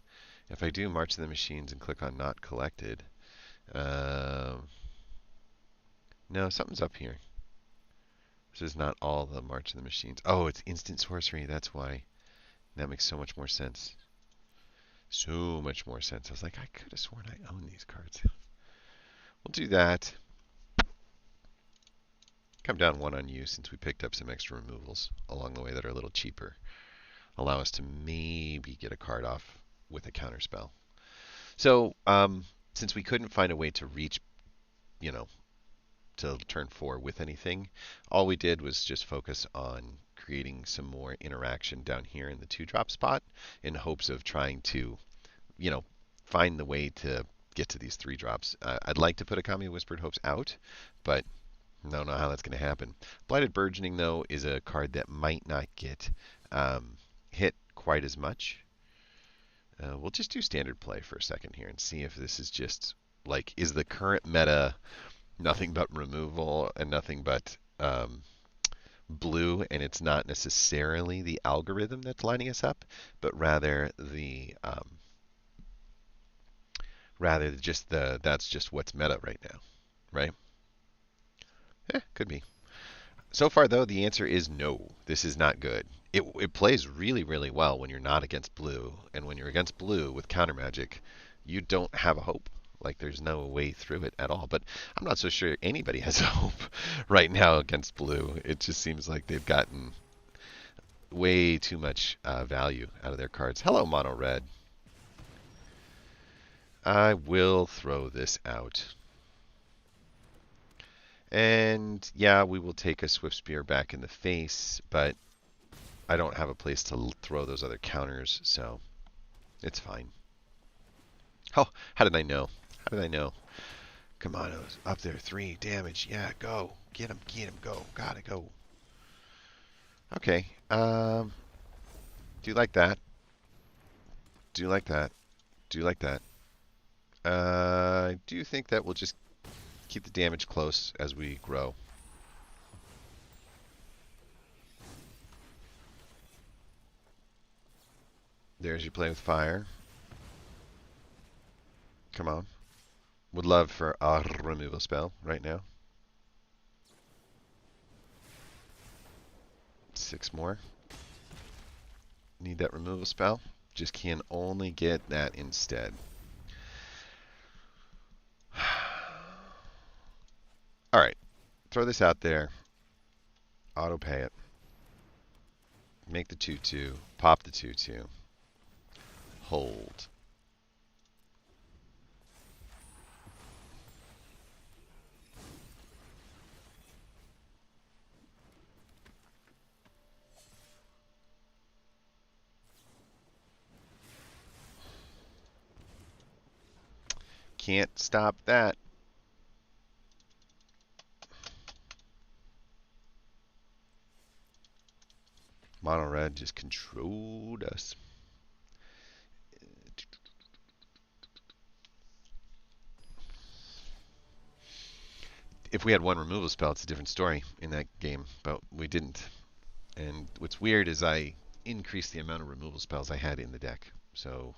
if I do March of the Machines and click on Not Collected, um, no, something's up here. This is not all the March of the Machines. Oh, it's instant sorcery. That's why. That makes so much more sense. So much more sense. I was like, I could have sworn I own these cards. We'll do that. Come down one on you since we picked up some extra removals along the way that are a little cheaper. Allow us to maybe get a card off with a counter spell. So, since we couldn't find a way to reach, you know, to turn 4 with anything, all we did was just focus on creating some more interaction down here in the 2-drop spot in hopes of trying to find the way to get to these 3 drops. I'd like to put a Kami Whispered Hopes out, but don't know how that's going to happen. Blighted Burgeoning, though, is a card that might not get hit quite as much. We'll just do standard play for a second here and see if this is just like, is the current meta nothing but removal and nothing but blue, and it's not necessarily the algorithm that's lining us up, but rather that's just what's meta right now, right? Could be. So far, though, the answer is no. This is not good. It plays really, really well when you're not against blue, and when you're against blue with counter magic, you don't have a hope. Like, there's no way through it at all. But I'm not so sure anybody has a hope right now against blue. It just seems like they've gotten way too much value out of their cards. Hello, Mono Red. I will throw this out. And yeah, we will take a Swift Spear back in the face, but I don't have a place to throw those other counters, so it's fine. Oh, how did I know? How did I know? Come on, up there. 3 damage. Yeah, go. Get him, go. Gotta go. Okay. Do you like that? Do you like that? Do you like that? I do think that we'll just keep the damage close as we grow. There's your play with fire. Come on. Would love for a removal spell right now. 6 more. Need that removal spell. Just can only get that instead. Alright. Throw this out there. Auto pay it. Make the 2/2. Pop the 2/2. Hold. Can't stop that. Mono Red just controlled us. If we had one removal spell, it's a different story in that game, but we didn't. And what's weird is I increased the amount of removal spells I had in the deck. So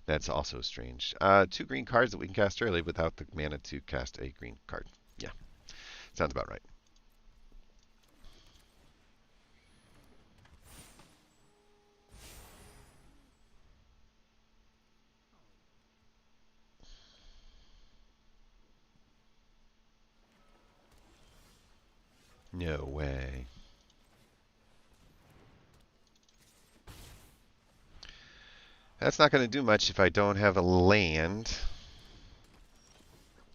that's also strange. 2 green cards that we can cast early without the mana to cast a green card. Yeah, sounds about right. No way. That's not going to do much if I don't have a land.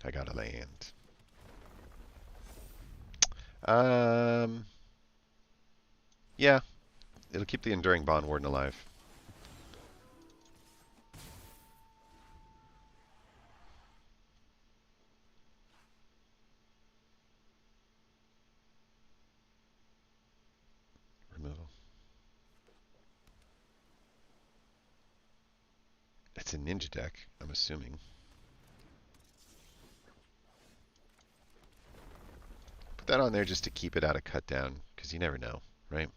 I got a land. Yeah, it'll keep the Enduring Bond Warden alive. Removal. It's a ninja deck, I'm assuming. Put that on there just to keep it out of cut down, because you never know, right?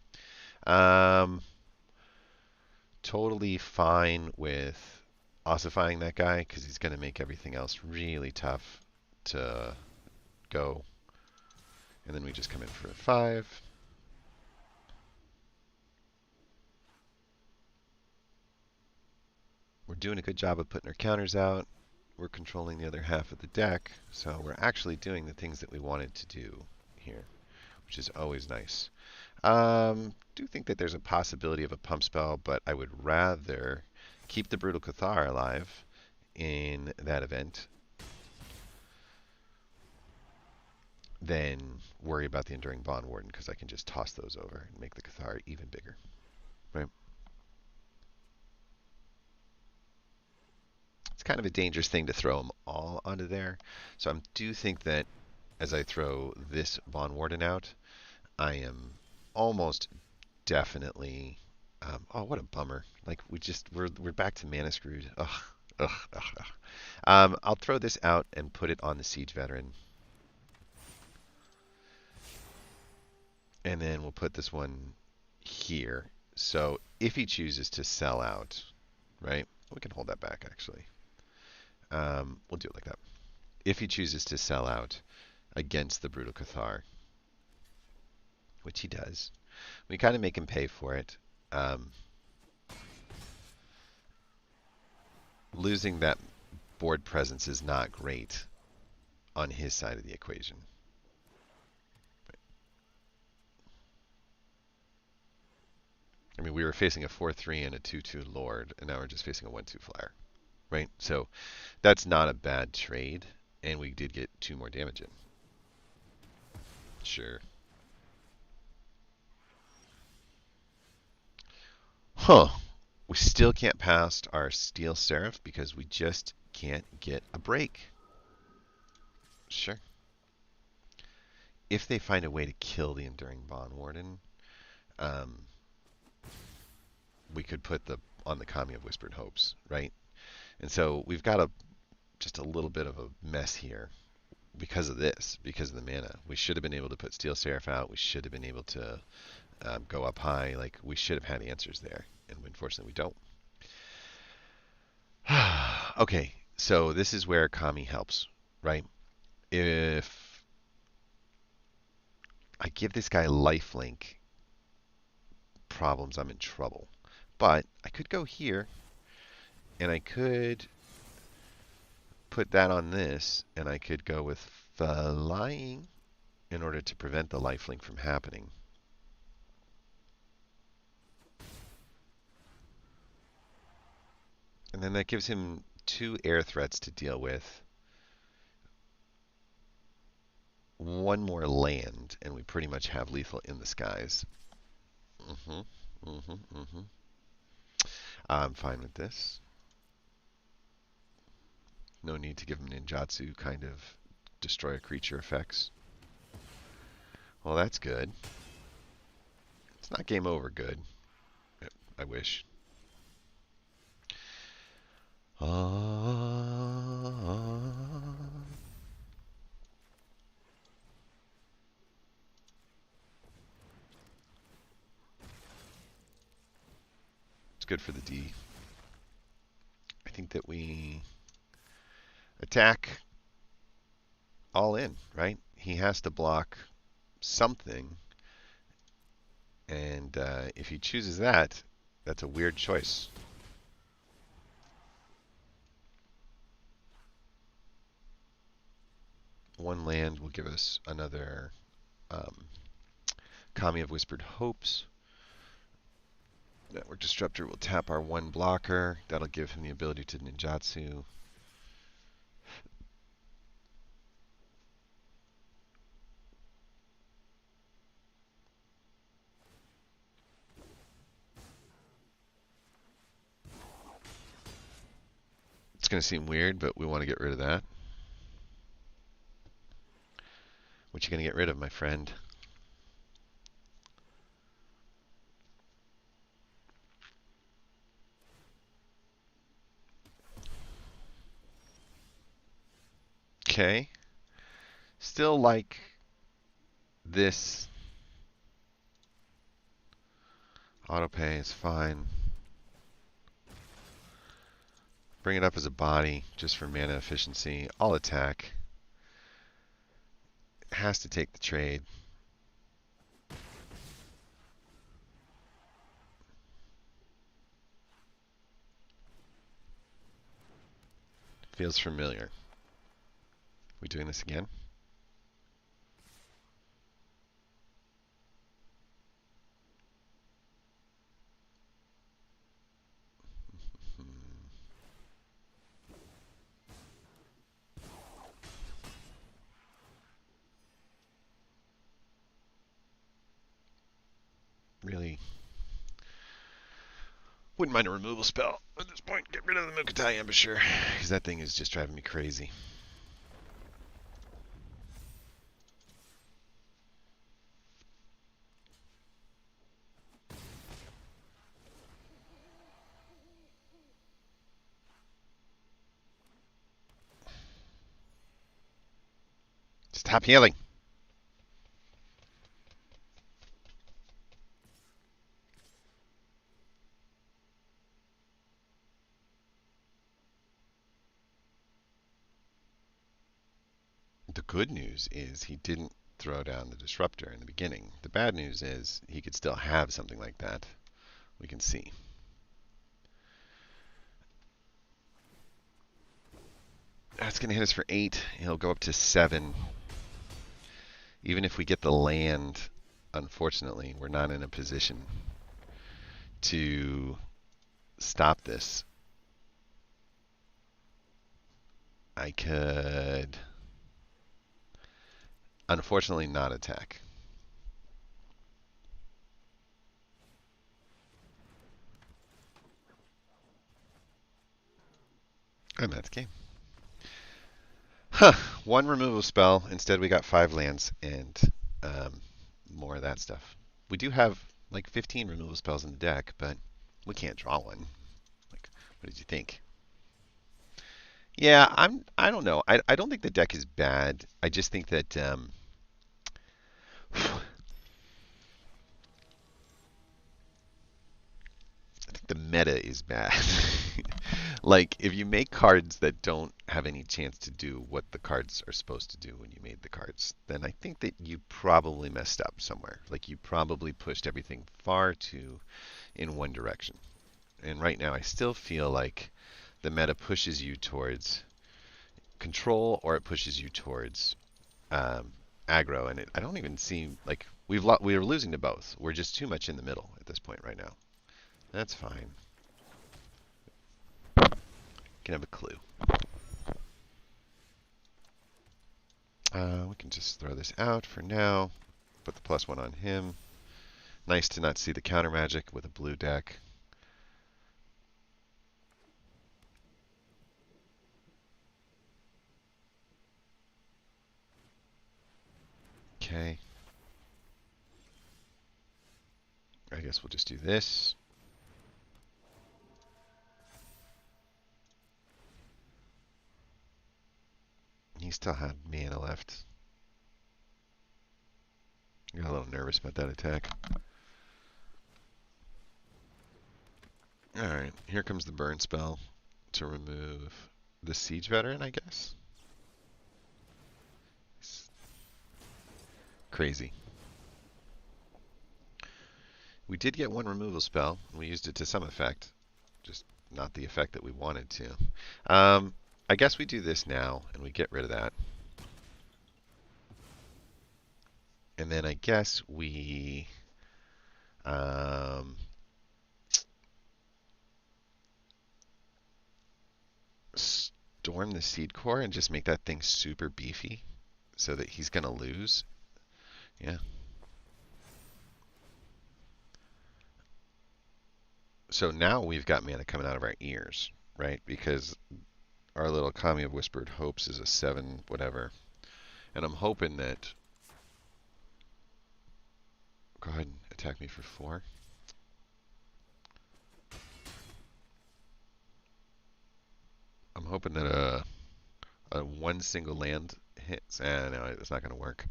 Totally fine with ossifying that guy, because he's going to make everything else really tough to go. And then we just come in for a 5. We're doing a good job of putting our counters out. We're controlling the other half of the deck, so we're actually doing the things that we wanted to do here, which is always nice. Do think that there's a possibility of a pump spell, but I would rather keep the Brutal Cathar alive in that event than worry about the Enduring Bond Warden, because I can just toss those over and make the Cathar even bigger. Right? kind of a dangerous thing to throw them all onto there. So I do think that as I throw this Bond Warden out, I am almost definitely. Oh, what a bummer! Like we're back to mana screwed. Ugh, ugh, ugh, ugh. I'll throw this out and put it on the Siege Veteran, and then we'll put this one here. So if he chooses to sell out, right? We can hold that back actually. We'll do it like that. If he chooses to sell out against the Brutal Cathar, which he does, we kind of make him pay for it. Losing that board presence is not great on his side of the equation. I mean, we were facing a 4/3 and a 2/2 Lord, and now we're just facing a 1/2 Flyer, right? So that's not a bad trade, and we did get 2 more damage in. Sure. Huh. We still can't pass our Steel Seraph because we just can't get a break. Sure. If they find a way to kill the Enduring Bond Warden, we could put the on the Kami of Whispered Hopes, right? And so we've got just a little bit of a mess here because of this, because of the mana. We should have been able to put Steel Seraph out. We should have been able to go up high. Like, we should have had answers there, and unfortunately we don't. Okay, so this is where Kami helps, right? If I give this guy lifelink problems, I'm in trouble. But I could go here, and I could put that on this, and I could go with flying in order to prevent the lifelink from happening. And then that gives him 2 air threats to deal with. 1 more land, and we pretty much have lethal in the skies. I'm fine with this. No need to give him ninjutsu kind of destroy a creature effects. Well, that's good. It's not game over good. I wish. It's good for the D. I think that we attack all in, right? He has to block something. And if he chooses that, that's a weird choice. One land will give us another Kami of Whispered Hopes. Network Disruptor will tap our 1 blocker. That'll give him the ability to ninjutsu. It's going to seem weird, but we want to get rid of that. What you going to get rid of, my friend? Okay. Still like this. Autopay is fine. Bring it up as a body just for mana efficiency. I'll attack. Has to take the trade. Feels familiar. We doing this again? Really? Wouldn't mind a removal spell at this point. Get rid of the Mukotai Embouchure, because that thing is just driving me crazy. Stop healing. The good news is he didn't throw down the Disruptor in the beginning. The bad news is he could still have something like that. We can see. That's going to hit us for 8. He'll go up to 7. Even if we get the land, unfortunately, we're not in a position to stop this. I could, unfortunately, not attack. And that's game. Huh. One removal spell. Instead, we got 5 lands and more of that stuff. We do have like 15 removal spells in the deck, but we can't draw one. Like, what did you think? Yeah, I don't know. I don't think the deck is bad. I just think that I think the meta is bad. Like, if you make cards that don't have any chance to do what the cards are supposed to do when you made the cards, then I think that you probably messed up somewhere. Like, you probably pushed everything far too in one direction. And right now, I still feel like the meta pushes you towards control or it pushes you towards aggro. And I don't even see, like, we're losing to both. We're just too much in the middle at this point right now. That's fine. Can have a clue. We can just throw this out for now. Put the +1 on him. Nice to not see the counter magic with a blue deck. Okay. I guess we'll just do this. He still had mana left. I got a little nervous about that attack. Alright, here comes the burn spell to remove the siege veteran, I guess. Crazy. We did get one removal spell, and we used it to some effect. Just not the effect that we wanted to. I guess we do this now, and we get rid of that. And then I guess we storm the seed core and just make that thing super beefy so that he's going to lose. Yeah. So now we've got mana coming out of our ears, right? Because our little Kami of Whispered Hopes is a 7 whatever. And I'm hoping that... Go ahead and attack me for 4. I'm hoping that a one single land hits. No, it's not going to work.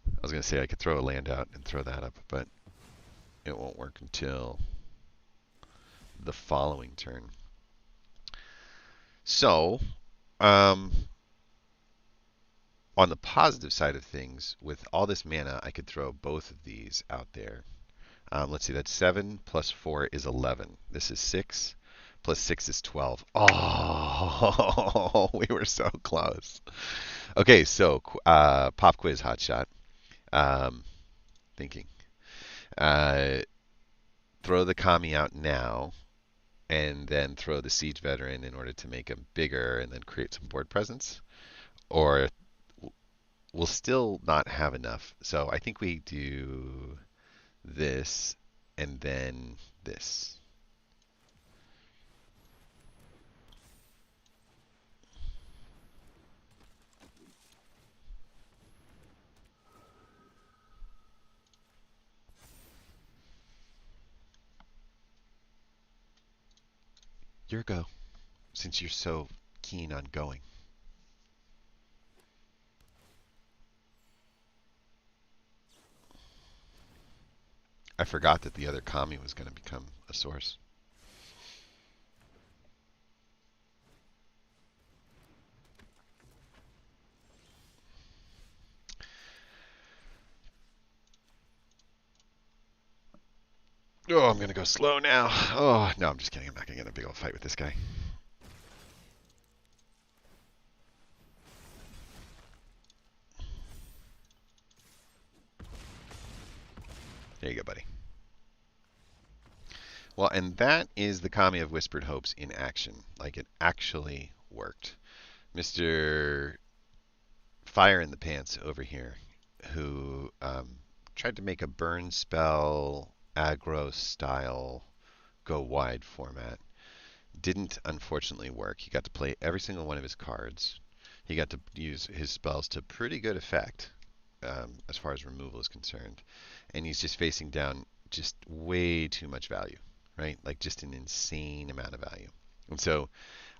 I was going to say I could throw a land out and throw that up, but it won't work until the following turn. So, on the positive side of things, with all this mana, I could throw both of these out there. Let's see, that's 7 plus 4 is 11. This is 6 plus 6 is 12. Oh, we were so close. Okay, so pop quiz hotshot. Thinking. Throw the Kami out now, and then throw the Siege Veteran in order to make him bigger and then create some board presence. Or we'll still not have enough. So I think we do this and then this. Your go, since you're so keen on going. I forgot that the other kami was going to become a source. Oh, I'm going to go slow now. Oh, no, I'm just kidding. I'm not going to get in a big old fight with this guy. There you go, buddy. Well, and that is the Kami of Whispered Hopes in action. Like, it actually worked. Mr. Fire in the Pants over here, who tried to make a burn spell aggro style go wide format, didn't unfortunately work. He got to play every single one of his cards. He got to use his spells to pretty good effect as far as removal is concerned. And he's just facing down just way too much value, right? Like just an insane amount of value. And so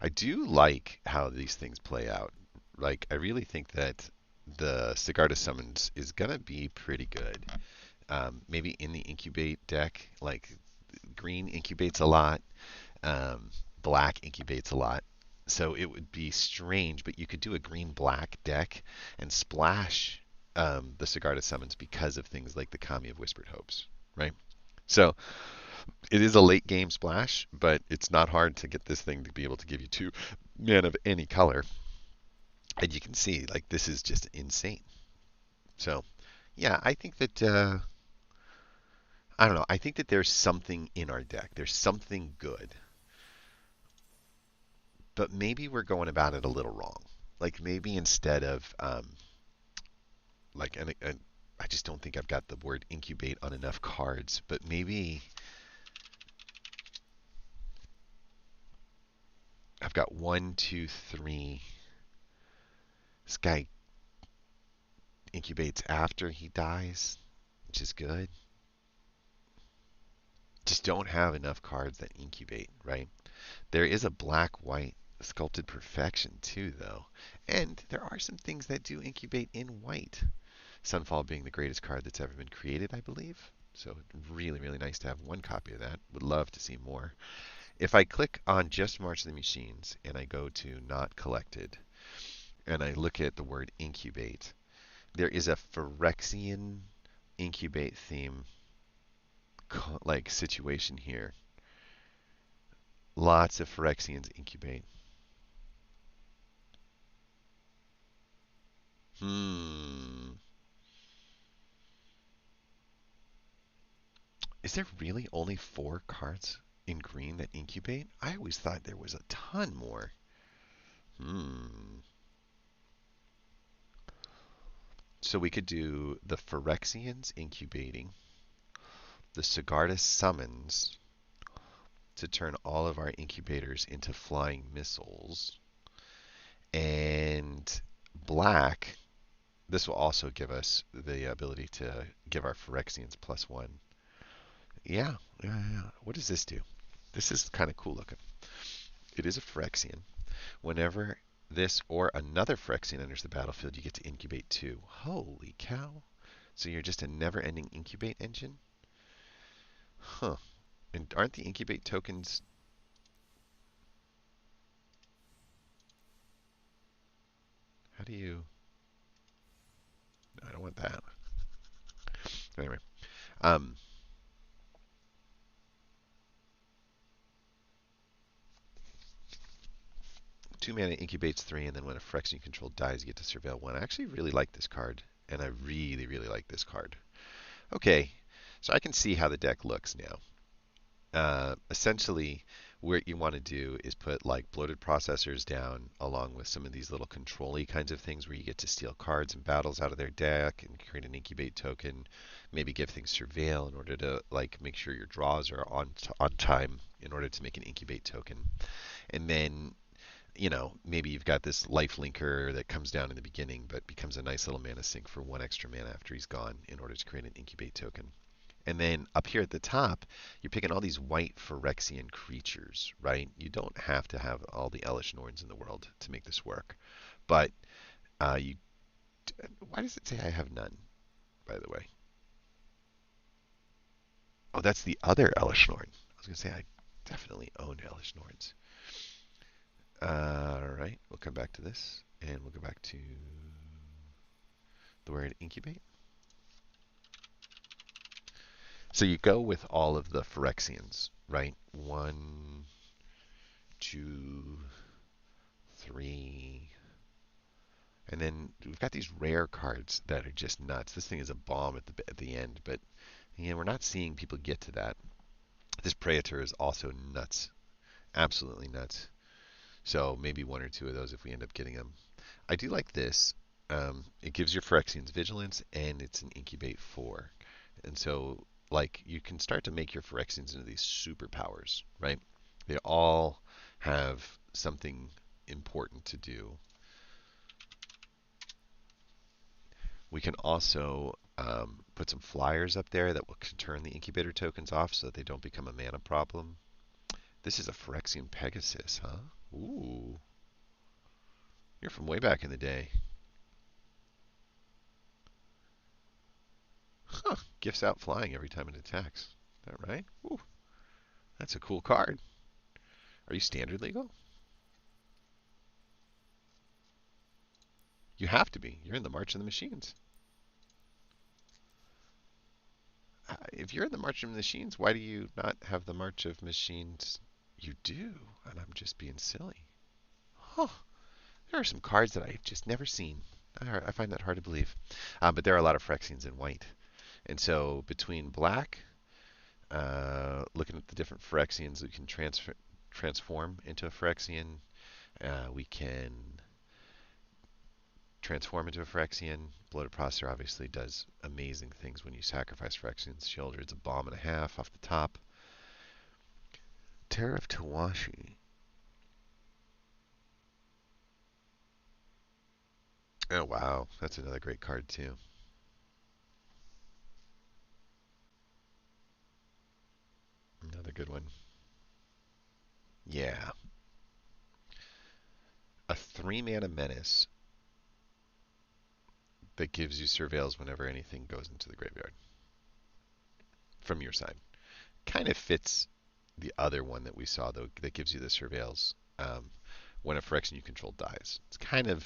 I do like how these things play out. Like, I really think that the Sigarda Summons is going to be pretty good. Maybe in the Incubate deck, like green incubates a lot, black incubates a lot. So it would be strange, but you could do a green-black deck and splash the Sigarda Summons because of things like the Kami of Whispered Hopes, right? So it is a late game splash, but it's not hard to get this thing to be able to give you 2 mana of any color. And you can see, like, this is just insane. So, yeah, I think that, I don't know, I think that there's something in our deck. There's something good. But maybe we're going about it a little wrong. Like, maybe instead of, like, I just don't think I've got the word incubate on enough cards, but maybe I've got 1, 2, 3. This guy incubates after he dies, which is good. Just don't have enough cards that incubate, right? There is a black-white sculpted perfection too, though. And there are some things that do incubate in white. Sunfall being the greatest card that's ever been created, I believe. So really, really nice to have one copy of that. Would love to see more. If I click on just March of the Machines and I go to Not Collected and I look at the word incubate, there is a Phyrexian incubate theme like situation here. Lots of Phyrexians incubate. Hmm. Is there really only 4 cards in green that incubate? I always thought there was a ton more. Hmm. So we could do the Phyrexians incubating, the Sigarda summons to turn all of our incubators into flying missiles, and black. This will also give us the ability to give our Phyrexians +1. Yeah. What does this do? This is kind of cool looking. It is a Phyrexian. Whenever this or another Phyrexian enters the battlefield, you get to incubate 2. Holy cow. So you're just a never-ending incubate engine? Huh. And aren't the incubate tokens... How do you... I don't want that. Anyway. Um, 2 mana incubates 3, and then when a Phyrexian control dies, you get to surveil 1. I actually really like this card, and I really, really like this card. Okay, so I can see how the deck looks now. Essentially, what you want to do is put like bloated processors down along with some of these little control-y kinds of things where you get to steal cards and battles out of their deck and create an incubate token, maybe give things surveil in order to like make sure your draws are on time in order to make an incubate token. And then, you know, maybe you've got this life linker that comes down in the beginning but becomes a nice little mana sink for 1 extra mana after he's gone in order to create an incubate token. And then up here at the top, you're picking all these white Phyrexian creatures, right? You don't have to have all the Elesh Norns in the world to make this work. But you, why does it say I have none, by the way? Oh, that's the other Elesh Norn. I was going to say I definitely own Elesh Norns. All right, we'll come back to this, and we'll go back to the word incubate. So you go with all of the Phyrexians, right? 1, 2, 3, and then we've got these rare cards that are just nuts. This thing is a bomb at the end, but yeah, we're not seeing people get to that. This Praetor is also nuts, absolutely nuts. So maybe one or two of those if we end up getting them. I do like this. It gives your Phyrexians vigilance, and it's an incubate 4. And so, like, you can start to make your Phyrexians into these superpowers, right? They all have something important to do. We can also put some flyers up there that will turn the incubator tokens off so that they don't become a mana problem. This is a Phyrexian Pegasus, huh? Ooh. You're from way back in the day. Huh. Gifts out flying every time it attacks. Is that right? Ooh. That's a cool card. Are you standard legal? You have to be. You're in the March of the Machines. If you're in the March of Machines, why do you not have the March of Machines? You do, and I'm just being silly. Huh. There are some cards that I've just never seen. I find that hard to believe. But there are a lot of Phyrexians in white. And so between black, looking at the different Phyrexians we can transform into a Phyrexian, we can transform into a Phyrexian. Bloated Processor obviously does amazing things when you sacrifice Phyrexians. Sheoldred's a bomb and a half off the top. Terror of Tawashi. Oh, wow. That's another great card, too. Another good one. Yeah. A 3-mana menace that gives you surveils whenever anything goes into the graveyard from your side. Kind of fits the other one that we saw, though, that gives you the surveils when a Phyrexian you control dies. It's kind of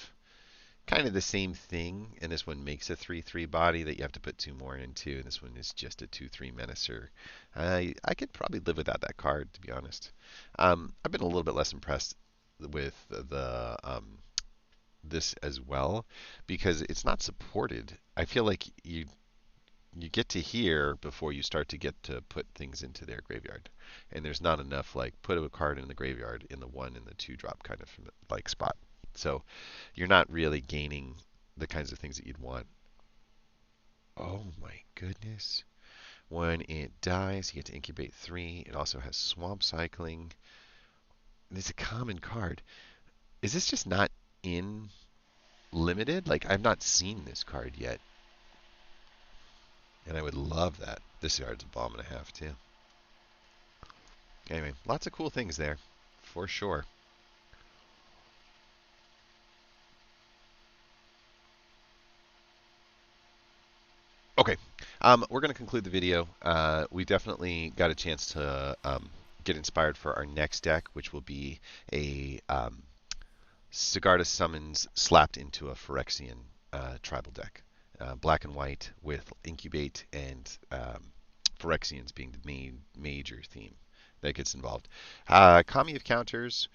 the same thing, and this one makes a 3/3 body that you have to put 2 more into, and this one is just a 2/3 menacer. I could probably live without that card, to be honest. I've been a little bit less impressed with the this as well because it's not supported. I feel like you get to here before you start to get to put things into their graveyard, and there's not enough like put a card in the graveyard in the 1 and the 2 drop kind of like spot. So you're not really gaining the kinds of things that you'd want. Oh my goodness. When it dies, you get to incubate 3. It also has swamp cycling. It's a common card. Is this just not in limited? Like, I've not seen this card yet. And I would love that. This card's a bomb and a half, too. Anyway, lots of cool things there, for sure. Okay, we're going to conclude the video. We definitely got a chance to get inspired for our next deck, which will be a Sigarda Summons slapped into a Phyrexian tribal deck. Black and white with Incubate and Phyrexians being the main major theme that gets involved. Kami of counters,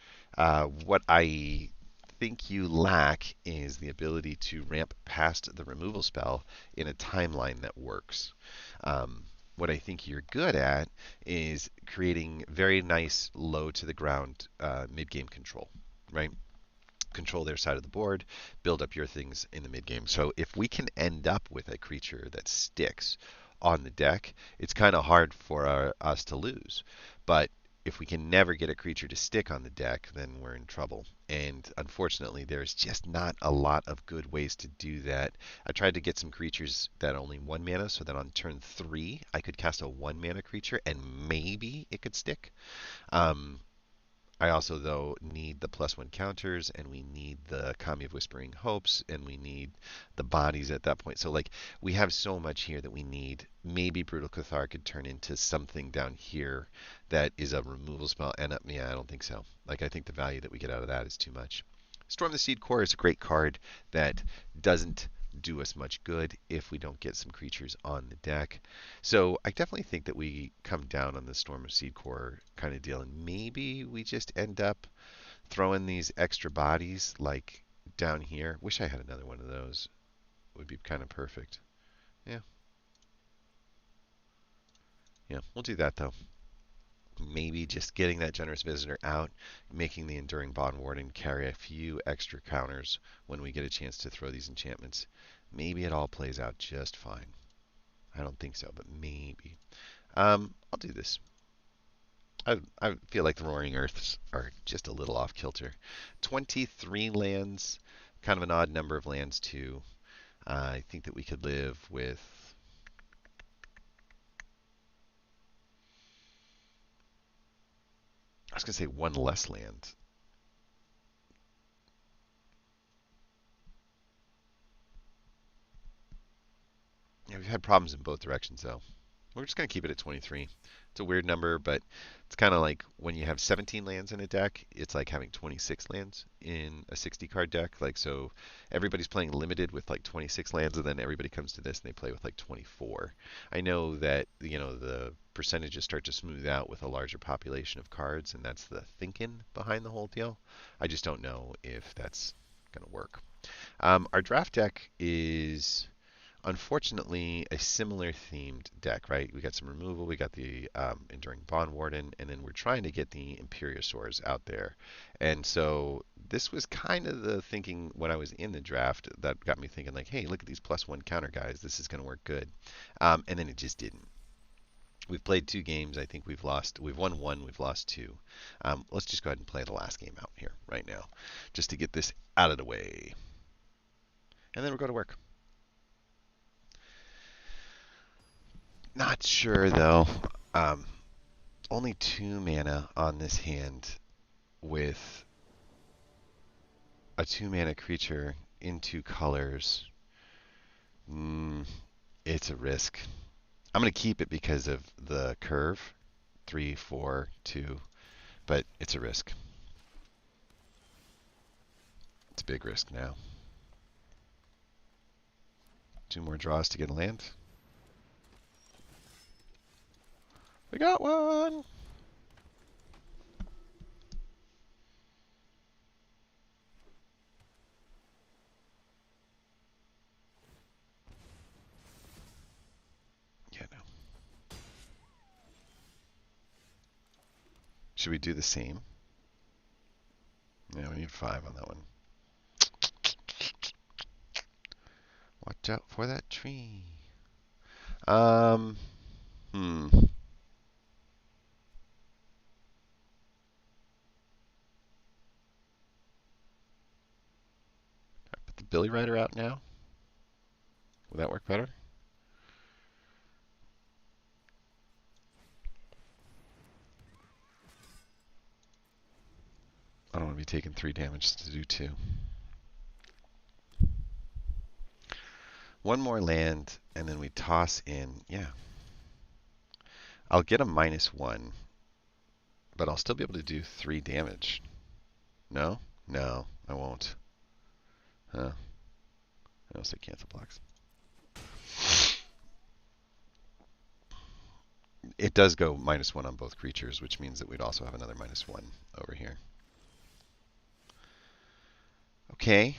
what I think you lack is the ability to ramp past the removal spell in a timeline that works. What I think you're good at is creating very nice low to the ground mid-game control, right? Control their side of the board, build up your things in the mid game. So if we can end up with a creature that sticks on the deck, it's kind of hard for us to lose. But if we can never get a creature to stick on the deck, then we're in trouble. And unfortunately, there's just not a lot of good ways to do that. I tried to get some creatures that only 1 mana, so that on turn 3 I could cast a 1 mana creature and maybe it could stick. Um, I also, though, need the +1 counters, and we need the Kami of Whispering Hopes, and we need the bodies at that point. So, like, we have so much here that we need. Maybe Brutal Cathar could turn into something down here that is a removal spell. And yeah, I don't think so. Like, I think the value that we get out of that is too much. Storm the Seed Core is a great card that doesn't do us much good if we don't get some creatures on the deck. So I definitely think that we come down on the Storm of Seed Core kind of deal, and maybe we just end up throwing these extra bodies like down here. Wish I had another one of those. Would be kind of perfect. Yeah, yeah, we'll do that though. Maybe just getting that Generous Visitor out, making the Enduring Bond Warden carry a few extra counters when we get a chance to throw these enchantments. Maybe it all plays out just fine. I don't think so, but maybe. I'll do this. I feel like the Roaring Earths are just a little off kilter. 23 lands, kind of an odd number of lands too. I think that we could live with. I was going to say one less land. Yeah, we've had problems in both directions though. We're just going to keep it at 23. It's a weird number, but it's kind of like when you have 17 lands in a deck, it's like having 26 lands in a 60 card deck. Like, so everybody's playing limited with like 26 lands, and then everybody comes to this and they play with like 24. I know that, the percentages start to smooth out with a larger population of cards, and that's the thinking behind the whole deal. I just don't know if that's going to work. Our draft deck is unfortunately a similar themed deck, right? We got some removal, we got the Enduring Bond Warden, and then we're trying to get the Imperiosaurs out there. And so this was kind of the thinking when I was in the draft that got me thinking like, hey, look at these +1 counter guys. This is going to work good. And then it just didn't. We've played 2 games. I think we've won 1, we've lost 2. Let's just go ahead and play the last game out here right now, just to get this out of the way. And then we'll go to work. Not sure though. Only 2 mana on this hand with a 2 mana creature in 2 colors. It's a risk. I'm going to keep it because of the curve. 3, 4, 2. But it's a risk. It's a big risk now. 2 more draws to get a land. We got one! Yeah, no. Should we do the same? Yeah, we need 5 on that one. Watch out for that tree. Put the Billy Rider out now. Would that work better? I don't want to be taking 3 damage to do 2. 1 more land, and then we toss in. Yeah. I'll get a -1, but I'll still be able to do 3 damage. No? No, I won't. Huh. I'll say cancel blocks. It does go -1 on both creatures, which means that we'd also have another -1 over here. Okay.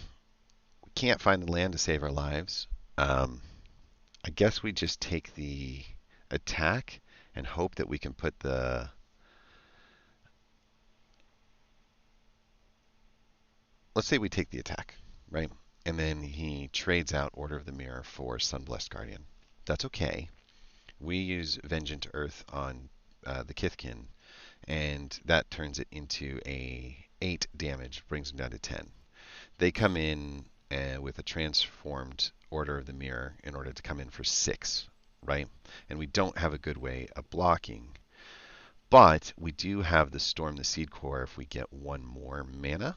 We can't find the land to save our lives. I guess we just take the attack and hope that we can put the... Let's say we take the attack, right? And then he trades out Order of the Mirror for Sunblessed Guardian. That's okay. We use Vengeance Earth on the Kithkin, and that turns it into a 8 damage, brings them down to 10. They come in with a transformed Order of the Mirror in order to come in for 6, right? And we don't have a good way of blocking. But we do have the Storm the Seed Core if we get one more mana.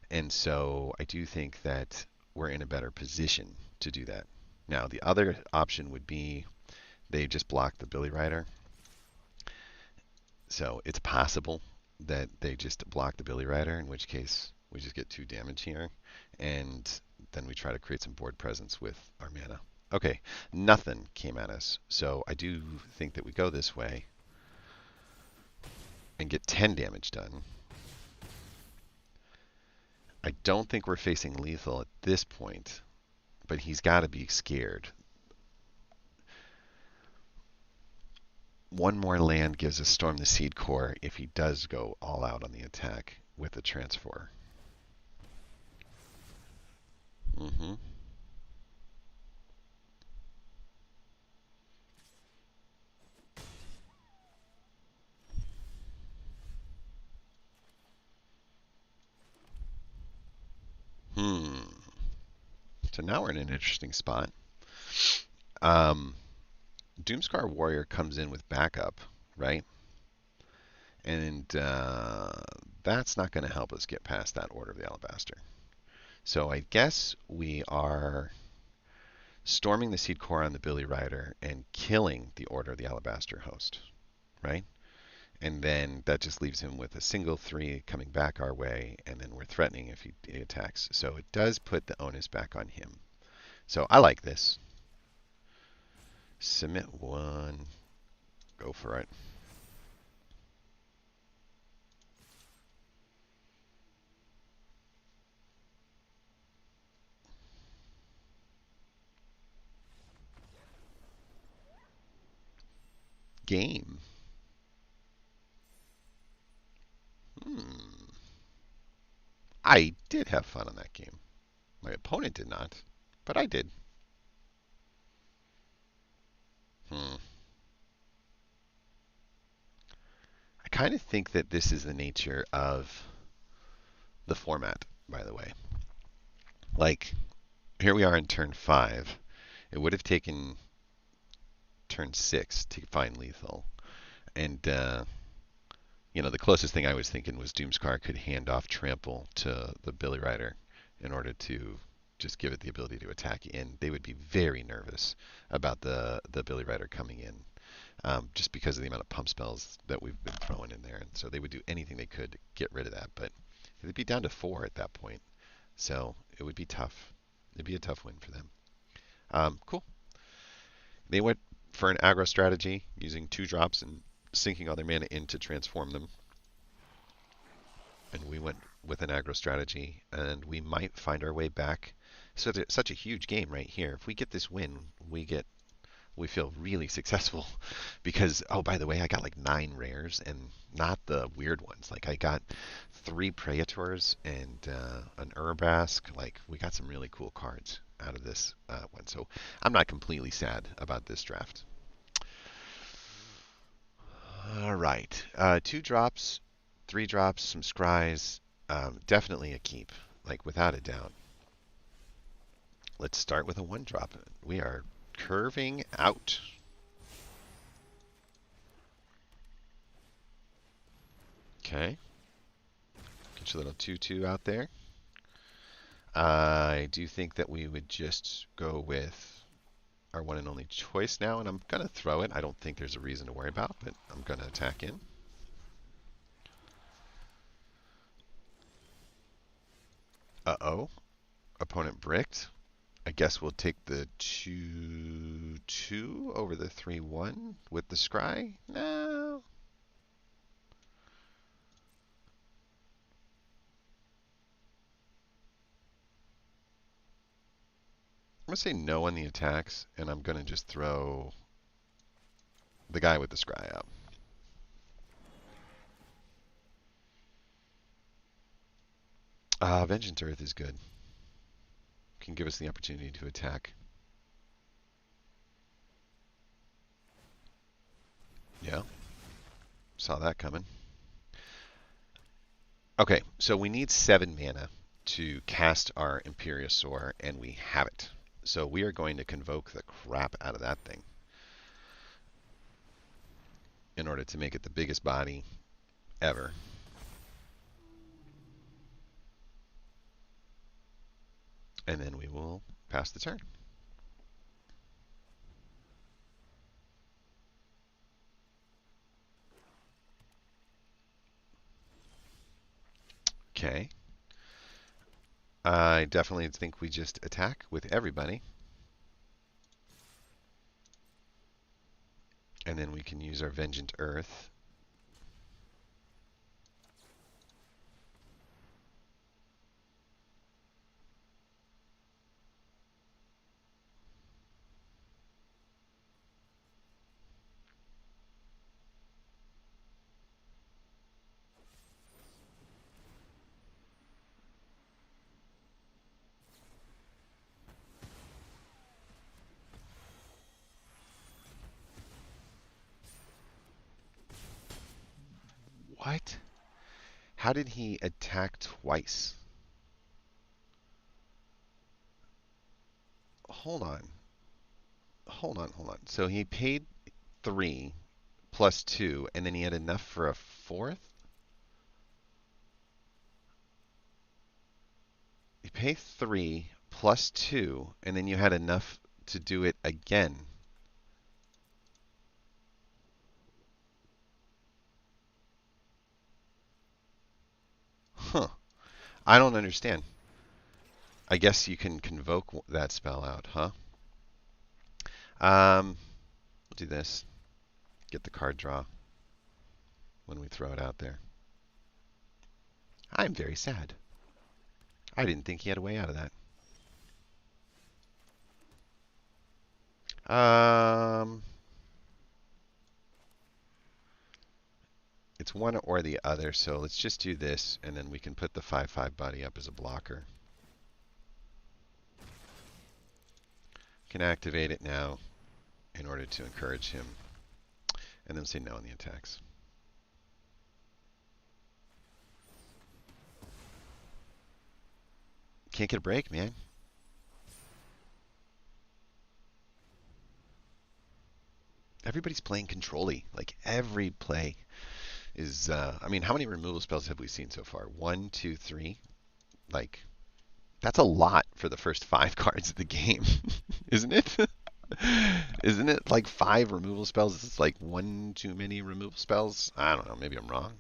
And so I do think that we're in a better position to do that. Now, the other option would be they just block the Billy Rider. So it's possible that they just block the Billy Rider, in which case we just get 2 damage here. And then we try to create some board presence with our mana. Okay, nothing came at us. So I do think that we go this way and get 10 damage done. I don't think we're facing lethal at this point, but he's got to be scared. One more land gives us Storm the Seed Core if he does go all out on the attack with the transfer. Mm-hmm. So now we're in an interesting spot. Doomscar Warrior comes in with backup, right? And that's not going to help us get past that Order of the Alabaster. So I guess we are storming the Seed Core on the Billy Rider and killing the Order of the Alabaster host, right? And then that just leaves him with a single 3 coming back our way, and then we're threatening if he attacks. So it does put the onus back on him. So I like this. Submit 1. Go for it. Game. I did have fun on that game. My opponent did not, but I did. I kind of think that this is the nature of the format, by the way. Like, here we are in turn 5. It would have taken turn 6 to find lethal. And, the closest thing I was thinking was Doomscar could hand off Trample to the Billy Rider in order to just give it the ability to attack in. They would be very nervous about the Billy Rider coming in, just because of the amount of pump spells that we've been throwing in there. And so they would do anything they could to get rid of that. But it'd be down to 4 at that point. So it would be tough. It'd be a tough win for them. Cool. They went for an aggro strategy using 2 drops and sinking all their mana in to transform them. And we went with an aggro strategy, and we might find our way back. So it's such a huge game right here. If we get this win, we feel really successful because, oh, by the way, I got like 9 rares and not the weird ones. Like I got 3 Praetors and an Urbask. Like we got some really cool cards out of this one. So I'm not completely sad about this draft. All right. 2 drops, 3 drops, some scries. Definitely a keep, like without a doubt. Let's start with a 1 drop. We are curving out. Okay. Get your little 2/2 out there. I do think that we would just go with our one and only choice now, and I'm going to throw it. I don't think there's a reason to worry about, but I'm going to attack in. Uh-oh. Opponent bricked. I guess we'll take the 2/2 over the 3/1 with the scry. No. I'm going to say no on the attacks, and I'm going to just throw the guy with the scry out. Vengeance Earth is good. Can give us the opportunity to attack. Yeah. Saw that coming. Okay, so we need 7 mana to cast our Imperiosaur, and we have it. So we are going to convoke the crap out of that thing in order to make it the biggest body ever. And then we will pass the turn. Okay. I definitely think we just attack with everybody. And then we can use our Vengeant Earth. What? How did he attack twice? Hold on. Hold on. So he paid 3 plus 2, and then he had enough for a fourth? You pay 3 plus 2, and then you had enough to do it again. Huh. I don't understand. I guess you can convoke that spell out, huh? We'll do this. Get the card draw when we throw it out there. I'm very sad. I didn't think he had a way out of that. It's one or the other, so let's just do this, and then we can put the 5/5 body up as a blocker. Can activate it now in order to encourage him, and then say no on the attacks. Can't get a break, man. Everybody's playing control-y. Like, every play is... I mean, how many removal spells have we seen so far? 1, 2, 3? Like, that's a lot for the first 5 cards of the game, isn't it? Isn't it like 5 removal spells? It's like 1 too many removal spells? I don't know. Maybe I'm wrong.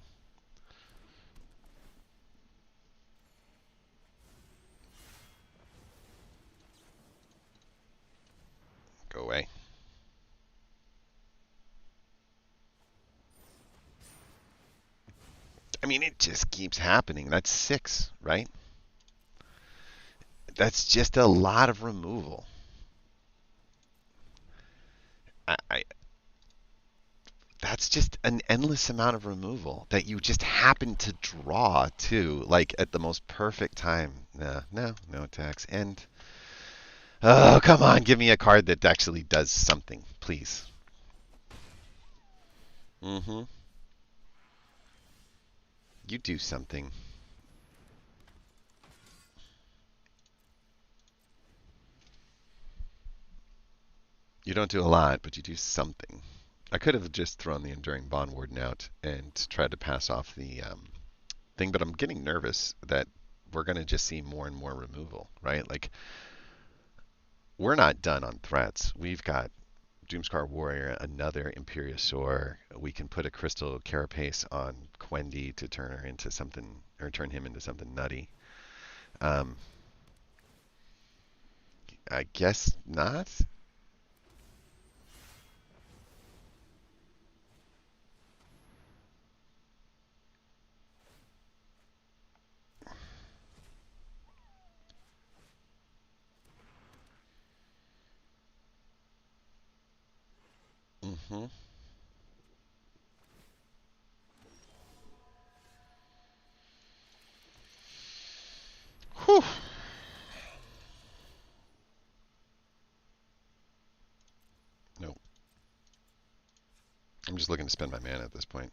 Go away. I mean, it just keeps happening. That's 6, right? That's just a lot of removal. I that's just an endless amount of removal that you just happen to draw too, like at the most perfect time. No attacks. And oh, come on, give me a card that actually does something, please. Mm-hmm. You do something. You don't do a lot, but you do something. I could have just thrown the Enduring Bond Warden out and tried to pass off the thing, but I'm getting nervous that we're going to just see more and more removal, right? Like, we're not done on threats. We've got Doomscar Warrior, another Imperiosaur. We can put a Crystal Carapace on Quendi to turn her into something, or turn him into something nutty. Um, I guess not. Mm-hmm. Whew. No, I'm just looking to spend my mana at this point.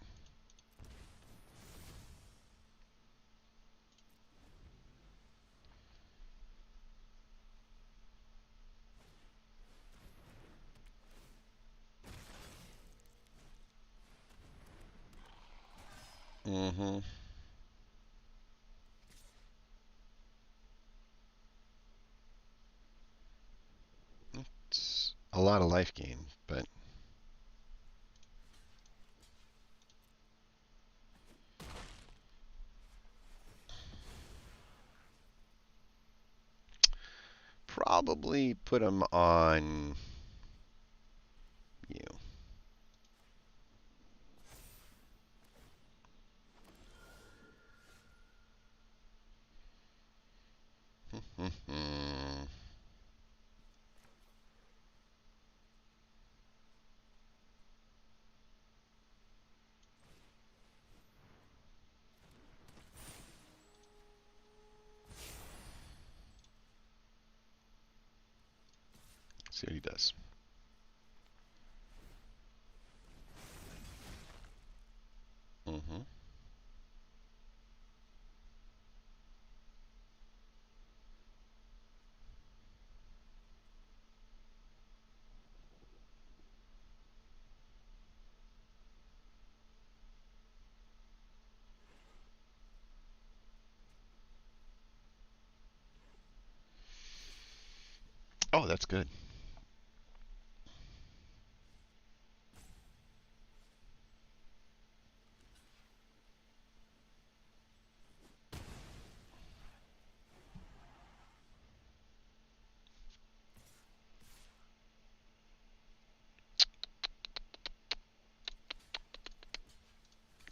Mm-hmm. It's a lot of life gain, but probably put them on you. See what he does. Mm-hmm. Oh, that's good.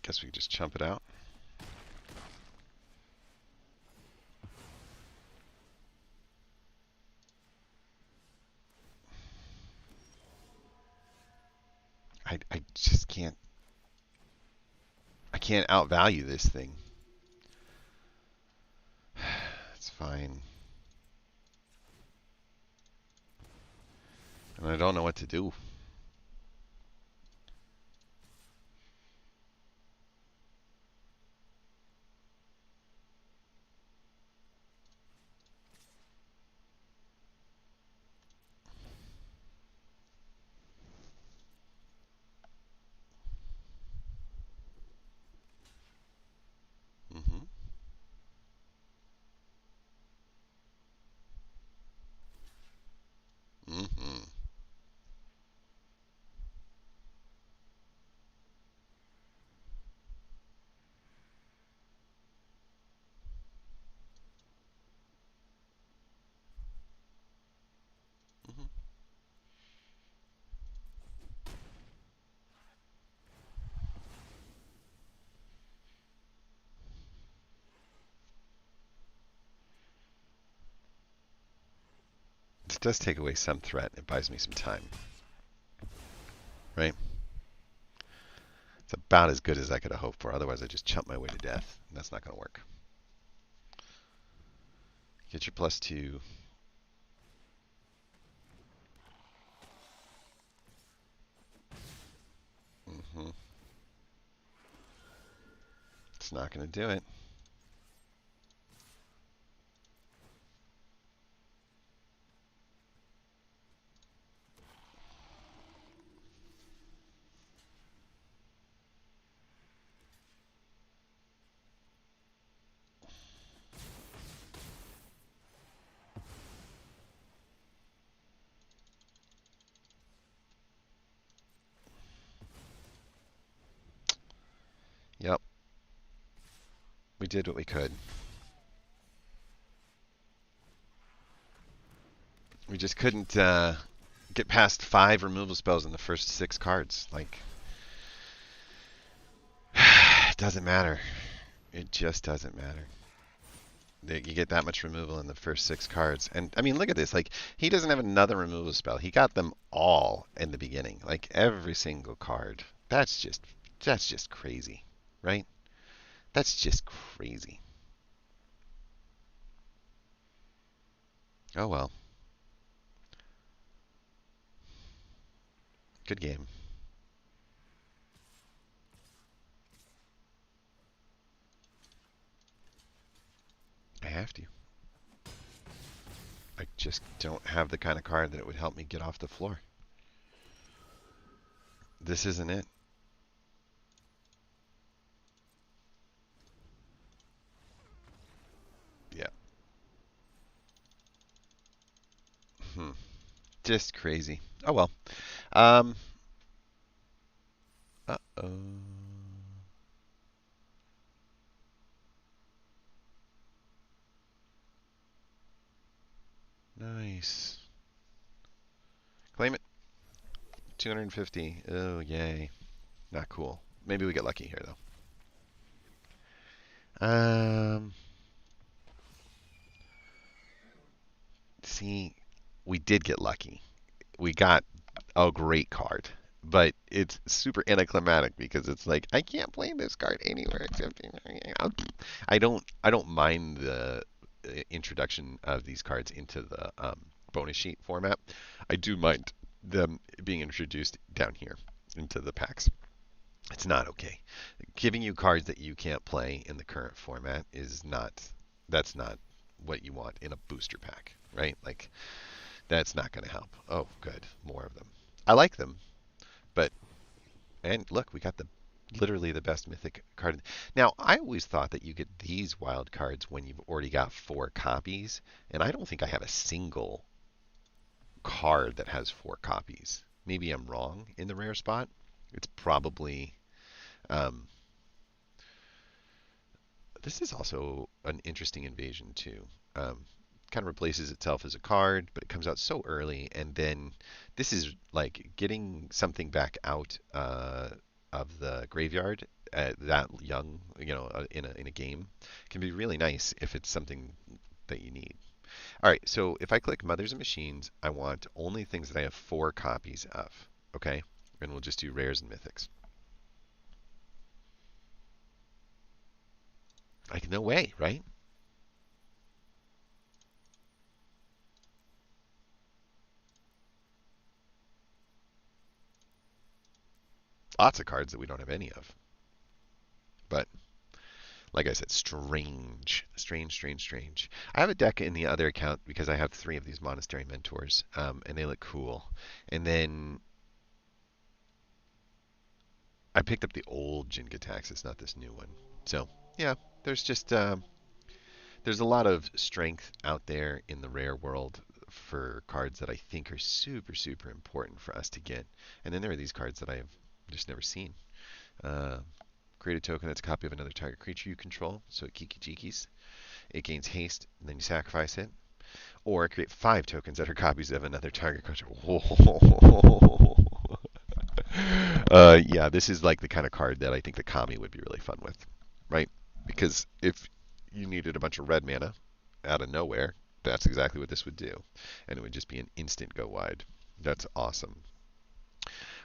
Guess we can just chump it out. I just can't. I can't outvalue this thing. It's fine. And I don't know what to do. Mm-hmm. Mm-hmm. Mm-hmm. This does take away some threat. It buys me some time, right? It's about as good as I could have hoped for. Otherwise, I just chump my way to death. And that's not going to work. Get your +2. Mm-hmm. It's not going to do it. Yep. We did what we could. We just couldn't get past 5 removal spells in the first 6 cards. Like, it doesn't matter. It just doesn't matter. You get that much removal in the first 6 cards. And, I mean, look at this. Like, he doesn't have another removal spell. He got them all in the beginning. Like, every single card. That's just crazy. Right? That's just crazy. Oh, well. Good game. I have to. I just don't have the kind of card that it would help me get off the floor. This isn't it. Hmm. Just crazy. Oh well. Um. Uh-oh. Nice. Claim it. 250. Oh, yay. Not cool. Maybe we get lucky here, though. See, we did get lucky. We got a great card, but it's super anticlimactic because it's like I can't play this card anywhere except in. I don't mind the introduction of these cards into the bonus sheet format. I do mind them being introduced down here into the packs. It's not okay. Giving you cards that you can't play in the current format is not. That's not what you want in a booster pack, right? Like that's not going to help. Oh, good, more of them. I like them, but and look, we got the literally the best mythic card. Now, I always thought that you get these wild cards when you've already got 4 copies, and I don't think I have a single card that has 4 copies. Maybe I'm wrong in the rare spot. It's probably um, this is also an interesting invasion too. Kind of replaces itself as a card, but it comes out so early, and then this is like getting something back out of the graveyard that young, in a game can be really nice if it's something that you need. All right, so if I click Mothers and Machines, I want only things that I have 4 copies of. Okay, and we'll just do rares and mythics. Like no way, right? Lots of cards that we don't have any of. But like I said, strange, strange, strange, strange. I have a deck in the other account because I have 3 of these Monastery Mentors, and they look cool. And then I picked up the old Jin-Gitaxias, not this new one. So yeah, there's just there's a lot of strength out there in the rare world for cards that I think are super, super important for us to get. And then there are these cards that I have just never seen. Uh, Create a token that's a copy of another target creature you control, so it kiki jikis. It gains haste, and then you sacrifice it. Or create 5 tokens that are copies of another target creature. Whoa. Yeah, this is like the kind of card that I think the Kami would be really fun with, right? Because if you needed a bunch of red mana out of nowhere, that's exactly what this would do. And it would just be an instant go wide. That's awesome.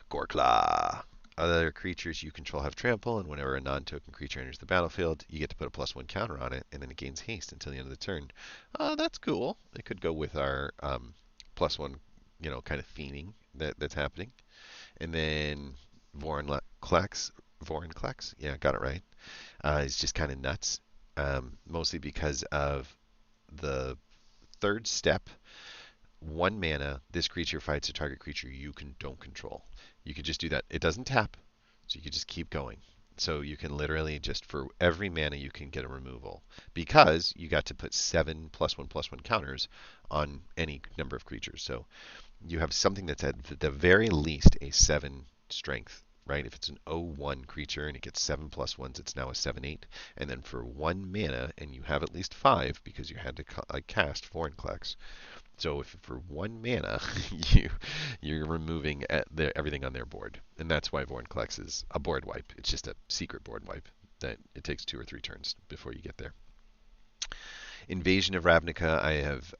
Gorkla. Other creatures you control have trample, and whenever a non-token creature enters the battlefield, you get to put a +1 counter on it, and then it gains haste until the end of the turn. That's cool. It could go with our +1, kind of theming that's happening. And then Vorinclex, yeah, got it right. Is just kind of nuts, mostly because of the third step. 1 mana, this creature fights a target creature don't control. You could just do that. It doesn't tap, so you could just keep going. So you can literally just for every mana you can get a removal because you got to put 7 +1/+1 counters on any number of creatures. So you have something that's at the very least a 7 strength, right? If it's an 0/1 creature and it gets 7+1s, it's now a 7/8. And then for 1 mana, and you have at least 5 because you had to cast Vorinclex. So if for 1 mana you're removing everything on their board, and that's why Vorinclex is a board wipe. It's just a secret board wipe that it takes 2 or 3 turns before you get there. Invasion of Ravnica, I have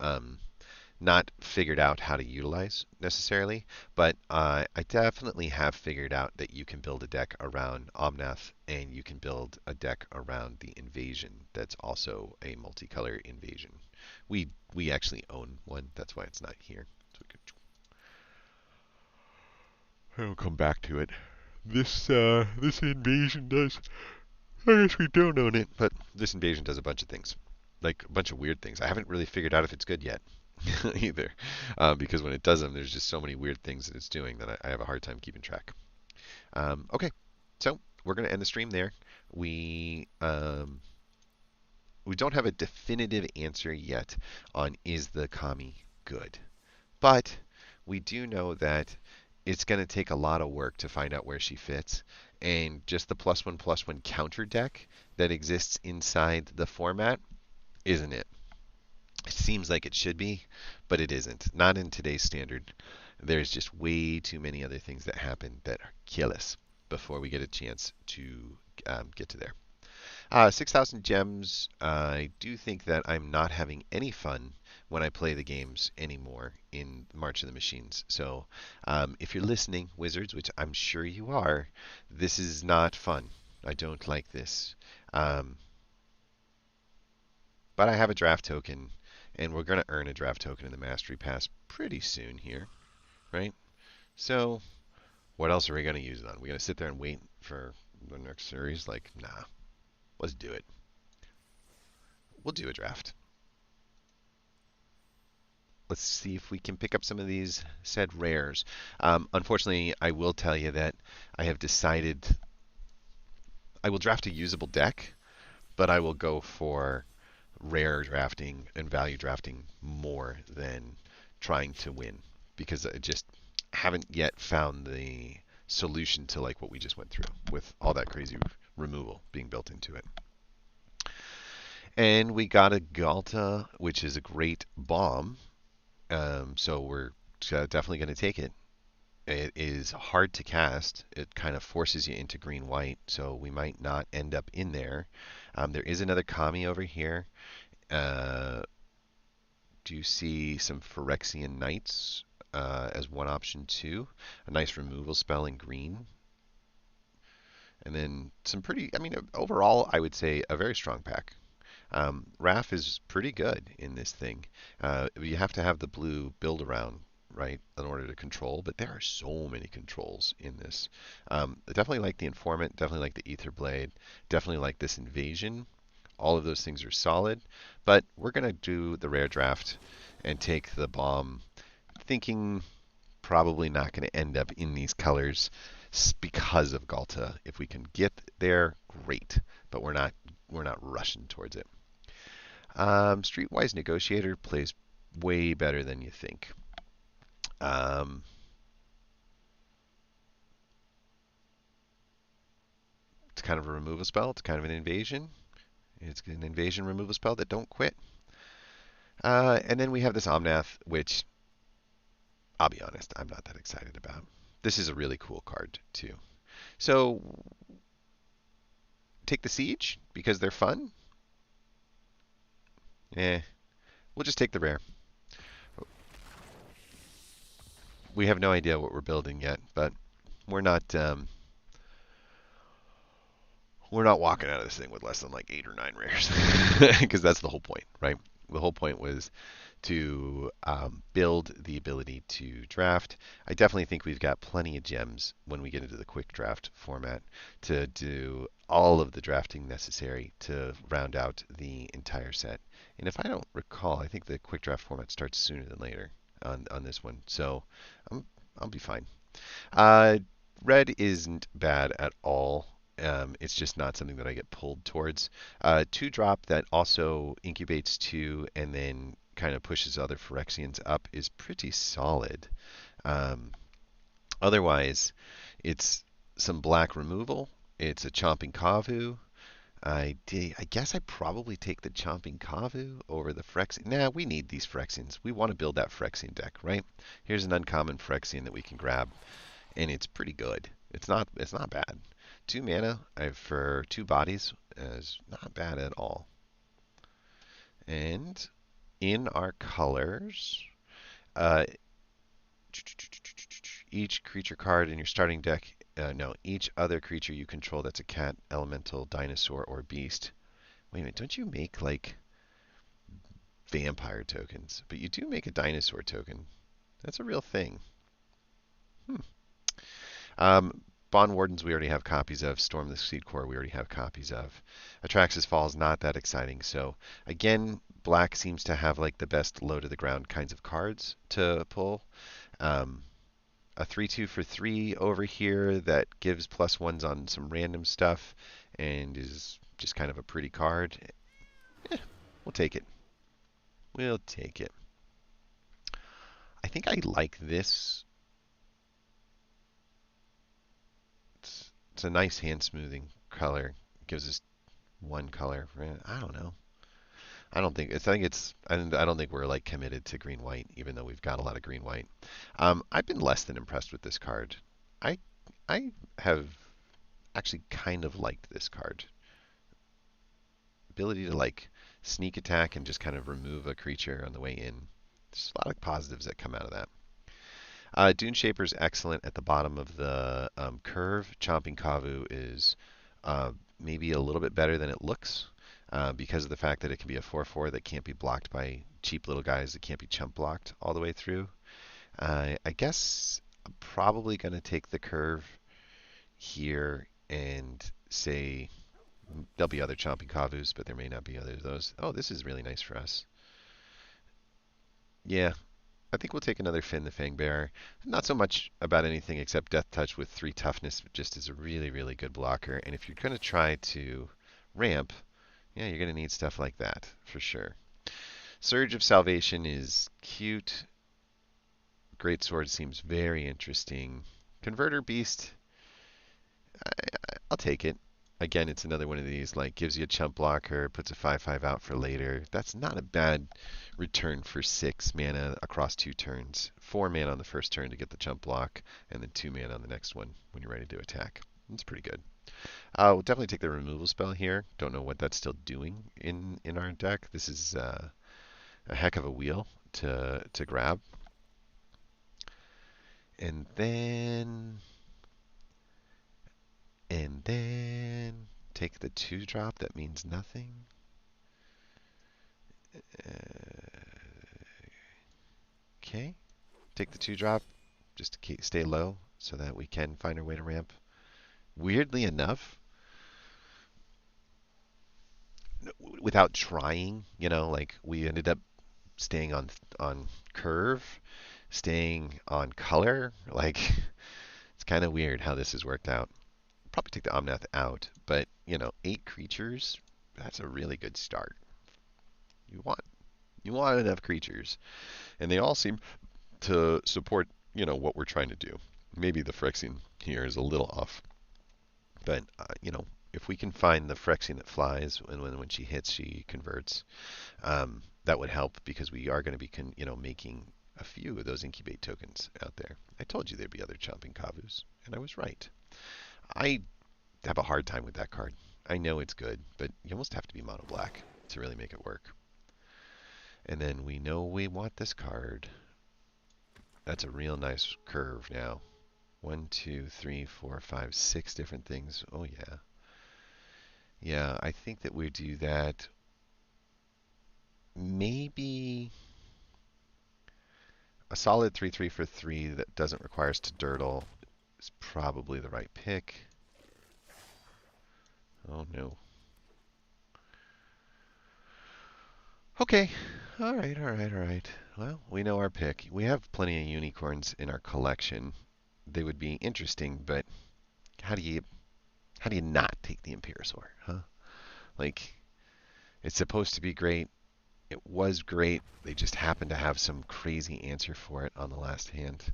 not figured out how to utilize necessarily, but I definitely have figured out that you can build a deck around Omnath, and you can build a deck around the invasion that's also a multicolor invasion. We actually own one, that's why it's not here. So I'll come back to it. This invasion does. I guess we don't own it, but this invasion does a bunch of things, like a bunch of weird things. I haven't really figured out if it's good yet. Either, because when it does them, there's just so many weird things that it's doing that I have a hard time keeping track. Okay, so we're going to end the stream there. We don't have a definitive answer yet on is the Kami good, But we do know that it's going to take a lot of work to find out where she fits. And just the +1/+1 counter deck that exists inside the format isn't it. It seems like it should be, but it isn't. Not in today's standard. There's just way too many other things that happen that kill us before we get a chance to get to there. 6,000 gems. I do think that I'm not having any fun when I play the games anymore in March of the Machines. So if you're listening, Wizards, which I'm sure you are, this is not fun. I don't like this. Um, but I have a draft token, and we're going to earn a draft token in the Mastery Pass pretty soon here, right? So what else are we going to use it on? We going to sit there and wait for the next series? Like, nah, let's do it. We'll do a draft. Let's see if we can pick up some of these said rares. Unfortunately, I will tell you that I have decided I will draft a usable deck, but I will go for rare drafting and value drafting more than trying to win because I just haven't yet found the solution to like what we just went through with all that crazy removal being built into it. And we got a Galta, which is a great bomb. So we're definitely going to take it. It is hard to cast. It kind of forces you into green-white, so we might not end up in there. There is another Kami over here. Do you see some Phyrexian Knights as one option too? A nice removal spell in green. And then some pretty, I mean, overall, I would say a very strong pack. RAF is pretty good in this thing. You have to have the blue build around, right, in order to control, but there are so many controls in this. Definitely like the Informant, definitely like the Ether Blade, definitely like this Invasion. All of those things are solid, but we're going to do the rare draft and take the bomb, thinking probably not going to end up in these colors because of Galta. If we can get there, great, but we're not rushing towards it. Streetwise Negotiator plays way better than you think. Um, it's kind of a removal spell. It's kind of an invasion. It's an invasion removal spell that don't quit. And then we have this Omnath, which I'll be honest, I'm not that excited about. This is a really cool card too. So take the Siege because they're fun. Eh, we'll just take the rare. We have no idea what we're building yet, but we're not we're not walking out of this thing with less than like 8 or 9 rares because that's the whole point, right? The whole point was to build the ability to draft. I definitely think we've got plenty of gems when we get into the quick draft format to do all of the drafting necessary to round out the entire set. And if I don't recall, I think the quick draft format starts sooner than later on this one, so I'll be fine. Uh, Red isn't bad at all. It's just not something that I get pulled towards. 2-drop that also incubates 2 and then kind of pushes other Phyrexians up is pretty solid. Um, Otherwise, it's some black removal. It's a Chomping Kavu. I guess I probably take the Chomping Kavu over the Phyrexian. Nah, we need these Phyrexians. We want to build that Phyrexian deck, right? Here's an uncommon Phyrexian that we can grab, and it's pretty good. It's not bad. 2 mana for 2 bodies is not bad at all. And in our colors, uh, each creature card in your starting deck, no, each other creature you control that's a cat, elemental, dinosaur, or beast. Wait a minute, don't you make like vampire tokens? But you do make a dinosaur token. That's a real thing. Hmm. Bond Wardens we already have copies of. Storm the Seed Core we already have copies of. Atraxas Falls not that exciting. So again, black seems to have like the best low to the ground kinds of cards to pull. A 3/2 for 3 over here that gives +1s on some random stuff and is just kind of a pretty card. We'll take it. We'll take it. I think I like this. It's a nice hand smoothing color. Gives us one color. I don't know. I don't think it's. I think it's. I don't think we're like committed to green white, even though we've got a lot of green white. I've been less than impressed with this card. I I have actually kind of liked this card. Ability to like sneak attack and just kind of remove a creature on the way in. There's a lot of positives that come out of that. Dune Shaper is excellent at the bottom of the curve. Chomping Kavu is maybe a little bit better than it looks because of the fact that it can be a 4/4 that can't be blocked by cheap little guys that can't be chump blocked all the way through. I guess I'm probably going to take the curve here and say there'll be other Chomping Kavus, but there may not be other of those. Oh, this is really nice for us. Yeah, I think we'll take another Finn the Fangbearer. Not so much about anything except Death Touch with 3 toughness, just is a really, really good blocker. And if you're going to try to ramp, yeah, you're going to need stuff like that for sure. Surge of Salvation is cute. Great Sword seems very interesting. Converter Beast, I'll take it. Again, it's another one of these, like, gives you a chump blocker, puts a 5/5 out for later. That's not a bad return for 6 mana across 2 turns. 4 mana on the first turn to get the chump block, and then 2 mana on the next one when you're ready to attack. That's pretty good. We'll definitely take the removal spell here. Don't know what that's still doing in our deck. This is a heck of a wheel to grab. And then take the 2-drop. That means nothing. Okay. Take the 2-drop just to stay low so that we can find our way to ramp. Weirdly enough, without trying, like we ended up staying on curve, staying on color. Like it's kind of weird how this has worked out. Probably take the Omnath out, but 8 creatures, that's a really good start. You want enough creatures, and they all seem to support what we're trying to do. Maybe the Phyrexian here is a little off, but if we can find the Phyrexian that flies, and when she hits, she converts, that would help because we are going to be making a few of those incubate tokens out there. I told you there'd be other chomping Kavus, and I was right. I have a hard time with that card. I know it's good, but you almost have to be mono black to really make it work. And then we know we want this card. That's a real nice curve now. 1, 2, 3, 4, 5, 6 different things. Oh yeah. Yeah, I think that we do that. Maybe a solid 3/3 for 3 that doesn't require us to dirtle is probably the right pick. Oh no. Okay. All right, all right, all right. Well, we know our pick. We have plenty of unicorns in our collection. They would be interesting, but how do you not take the Imperosaur, huh? Like, it's supposed to be great. It was great. They just happened to have some crazy answer for it on the last hand.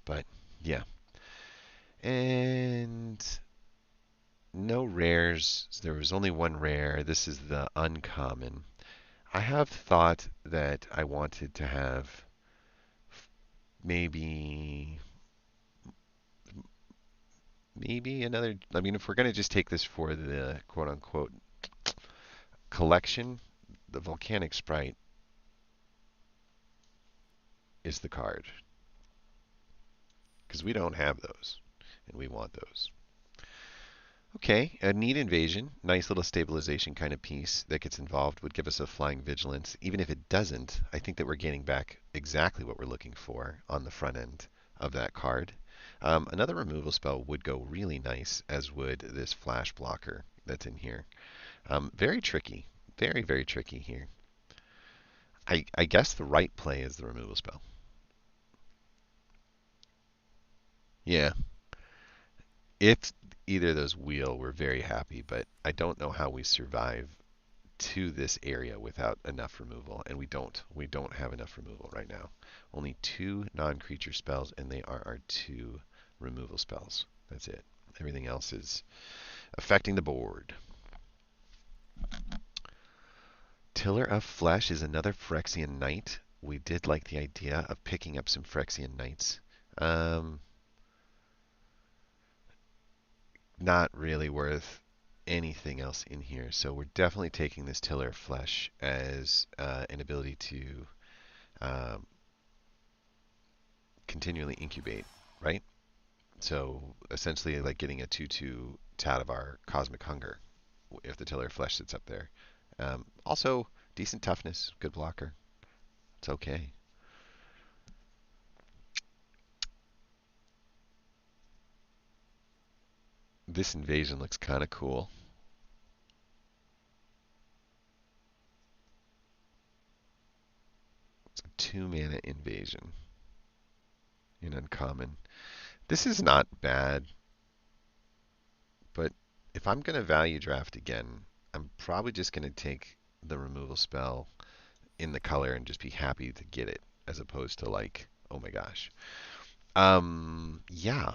But yeah. And no rares. There was only one rare. This is the uncommon. I have thought that I wanted to have maybe another. I mean, if we're going to just take this for the quote unquote collection, the Volcanic Sprite is the card. Because we don't have those, and we want those. Okay, a Neat Invasion, nice little stabilization kind of piece that gets involved would give us a Flying Vigilance. Even if it doesn't, I think that we're getting back exactly what we're looking for on the front end of that card. Another removal spell would go really nice, as would this Flash Blocker that's in here. Very tricky, very, very tricky here. I guess the right play is the removal spell. Yeah, if either of those wheel, we're very happy, but I don't know how we survive to this area without enough removal, and we don't. We don't have enough removal right now. Only 2 non-creature spells, and they are our 2 removal spells. That's it. Everything else is affecting the board. Tiller of Flesh is another Phyrexian Knight. We did like the idea of picking up some Phyrexian Knights. Not really worth anything else in here. So we're definitely taking this Tiller of Flesh as an ability to um, continually incubate, right? So essentially like getting a 2/2 tat of our Cosmic Hunger if the Tiller of Flesh sits up there. Also, decent toughness, good blocker. It's okay. This invasion looks kind of cool. It's a 2-mana invasion in uncommon. This is not bad, but if I'm going to value draft again, I'm probably just going to take the removal spell in the color and just be happy to get it, as opposed to like, oh my gosh. Yeah,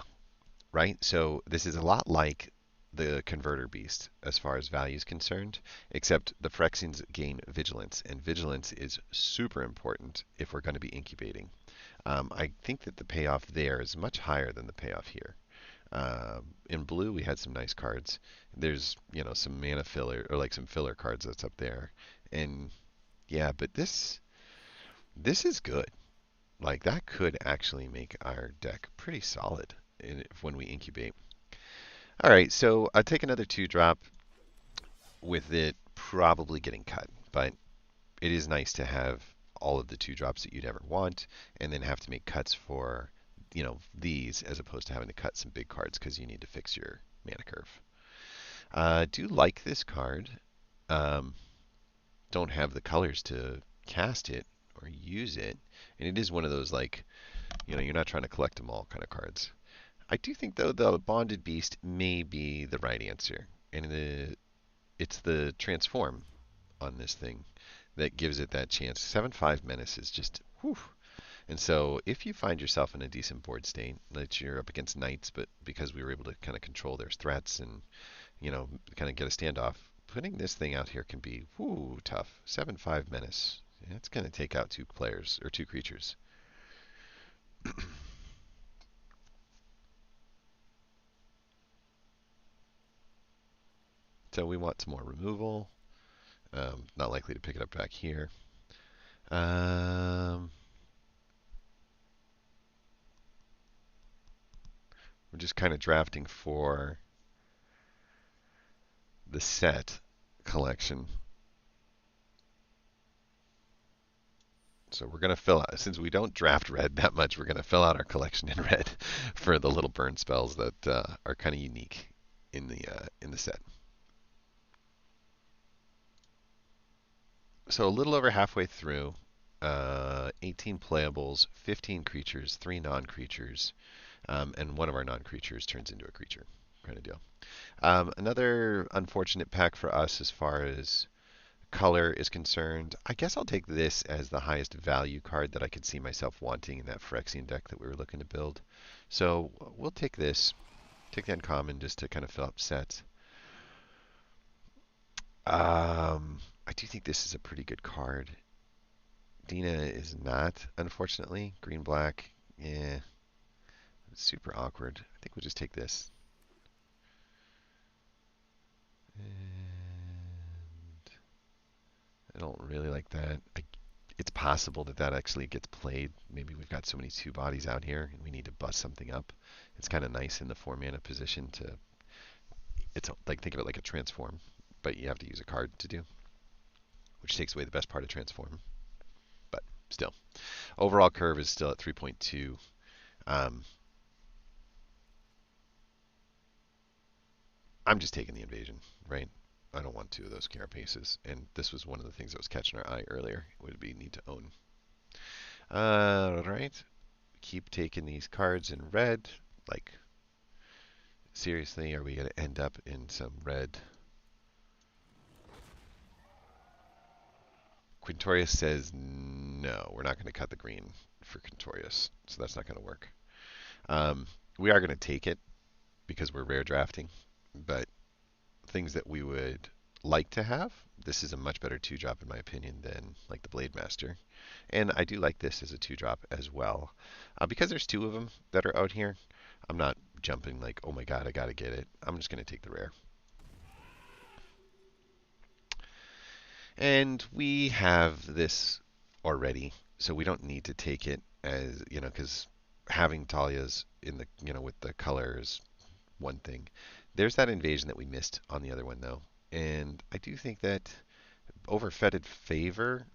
right? So this is a lot like the Converter Beast as far as value is concerned, except the Phyrexians gain Vigilance, and Vigilance is super important if we're going to be incubating. I think that the payoff there is much higher than the payoff here. In blue, we had some nice cards. There's, some mana filler or like some filler cards that's up there, and yeah, but this is good. Like that could actually make our deck pretty solid when we incubate. All right, so I'll take another 2-drop with it probably getting cut, but it is nice to have all of the 2-drops that you'd ever want, and then have to make cuts for, these as opposed to having to cut some big cards because you need to fix your mana curve. Do like this card. Um, don't have the colors to cast it or use it, and it is one of those like, you're not trying to collect them all kind of cards. I do think though the Bonded Beast may be the right answer, and it's the transform on this thing that gives it that chance. 7/5 menace is just whew. And so if you find yourself in a decent board state, that you're up against knights, but because we were able to kind of control their threats and kind of get a standoff, putting this thing out here can be whoo tough. 7/5 menace. It's going to take out 2 players or 2 creatures. So we want some more removal. Not likely to pick it up back here. We're just kind of drafting for the set collection. So we're going to fill out, since we don't draft red that much, we're going to fill out our collection in red for the little burn spells that are kind of unique in the set. So a little over halfway through, 18 playables, 15 creatures, 3 non-creatures, and one of our non-creatures turns into a creature, kind of deal. Another unfortunate pack for us as far as color is concerned. I guess I'll take this as the highest value card that I could see myself wanting in that Phyrexian deck that we were looking to build. So we'll take this, take the uncommon just to kind of fill up sets. I do think this is a pretty good card. Dina is not, unfortunately. Green black, yeah, super awkward. I think we'll just take this. And I don't really like that. It's possible that that actually gets played. Maybe we've got so many 2 bodies out here and we need to bust something up. It's kind of nice in the 4-mana position to. It's like, think of it like a transform, but you have to use a card to do, which takes away the best part of transform. But still, overall curve is still at 3.2. I'm just taking the invasion, right? I don't want 2 of those carapaces, and this was one of the things that was catching our eye earlier. Would be need to own. All right, keep taking these cards in red. Like, seriously, are we going to end up in some red? Quintorius says no, we're not going to cut the green for Quintorius, so that's not going to work. Um, we are going to take it because we're rare drafting, but things that we would like to have, this is a much better 2-drop in my opinion than like the Blade Master. And I do like this as a 2-drop as well. Because there's 2 of them that are out here, I'm not jumping like, oh my god, I got to get it. I'm just going to take the rare. And we have this already, so we don't need to take it as, because having Talia's in the, with the colors one thing. There's that invasion that we missed on the other one, though. And I do think that overfetted favor,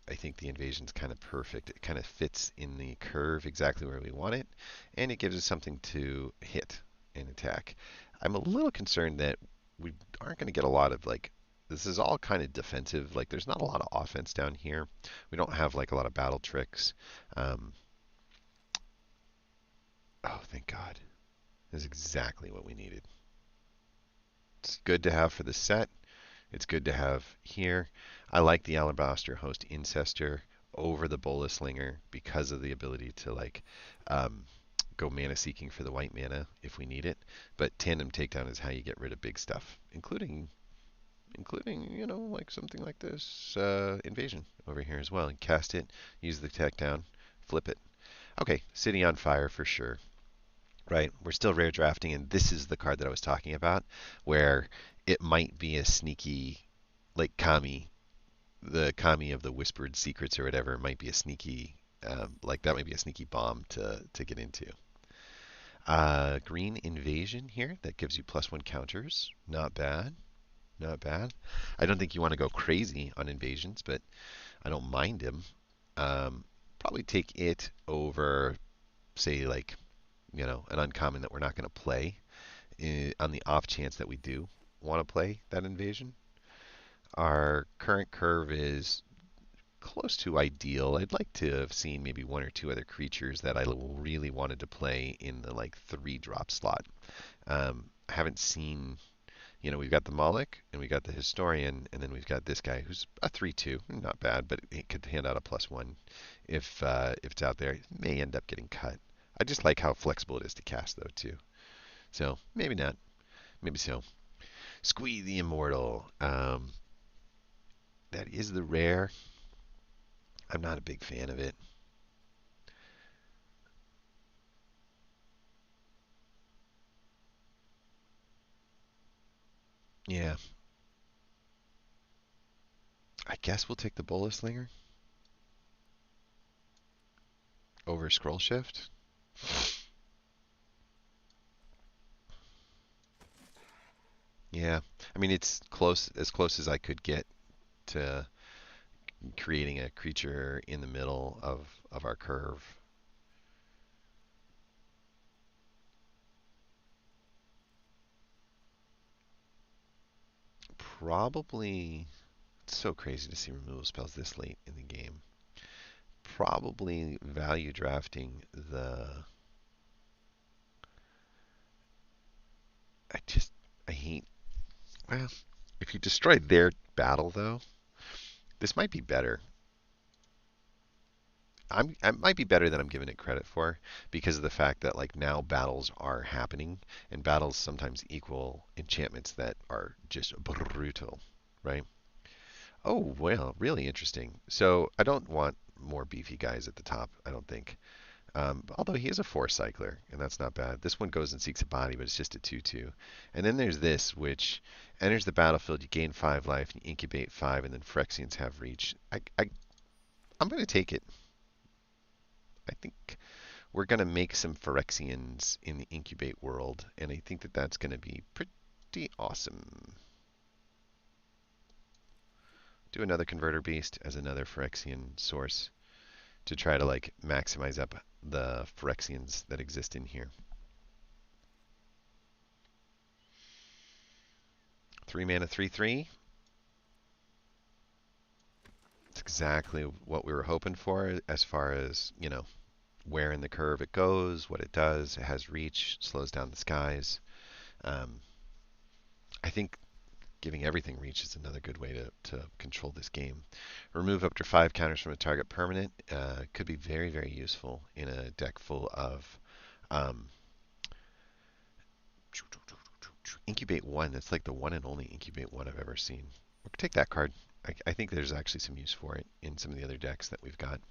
I think the invasion's kind of perfect. It kind of fits in the curve exactly where we want it, and it gives us something to hit and attack. I'm a little concerned that we aren't going to get a lot of like. This is all kind of defensive. Like, there's not a lot of offense down here. We don't have like a lot of battle tricks. Um, oh, thank God. This is exactly what we needed. It's good to have for the set. It's good to have here. I like the Alabaster Host Incestor over the Bolas Slinger because of the ability to like go mana seeking for the white mana if we need it. But Tandem Takedown is how you get rid of big stuff, including like something like this invasion over here as well. And cast it, use the takedown, flip it. Okay, City on Fire for sure. Right, we're still rare drafting, and this is the card that I was talking about, where it might be a sneaky, like Kami, the Kami of the Whispered Secrets or whatever, might be a sneaky, like that might be a sneaky bomb to get into. Green Invasion here, that gives you +1 counters. Not bad, not bad. I don't think you want to go crazy on invasions, but I don't mind him. Probably take it over, say, like, an uncommon that we're not going to play on the off chance that we do want to play that invasion. Our current curve is close to ideal. I'd like to have seen maybe 1 or 2 other creatures that I really wanted to play in the like 3-drop slot. I haven't seen, we've got the Moloch and we got the Historian, and then we've got this guy who's a 3/2, not bad, but it could hand out a +1 if it's out there. It may end up getting cut. I just like how flexible it is to cast though too. So maybe not, maybe so. Squee the Immortal. That is the rare. I'm not a big fan of it. Yeah, I guess we'll take the Bolas Slinger over Scroll Shift. Yeah, I mean it's close as I could get to creating a creature in the middle of our curve. Probably, it's so crazy to see removal spells this late in the game. Probably value drafting the. I just I hate. Well, if you destroy their battle though, this might be better. I might be better than I'm giving it credit for because of the fact that like now battles are happening, and battles sometimes equal enchantments that are just brutal, right? Oh, well, really interesting. So I don't want more beefy guys at the top, I don't think. Although he is a 4 cycler, and that's not bad. This one goes and seeks a body, but it's just a 2/2. And then there's this, which enters the battlefield, you gain 5 life, you incubate 5, and then Phyrexians have reach. I'm going to take it. I think we're going to make some Phyrexians in the incubate world, and I think that that's going to be pretty awesome. Do another converter beast as another Phyrexian source to try to like maximize up the Phyrexians that exist in here. 3 mana, 3/3. It's exactly what we were hoping for as far as, where in the curve it goes, what it does. It has reach, slows down the skies. Um, I think giving everything reach is another good way to control this game. Remove up to 5 counters from a target permanent. Could be very, very useful in a deck full of um, Incubate 1. That's like the one and only Incubate 1 I've ever seen. We'll take that card. I think there's actually some use for it in some of the other decks that we've got.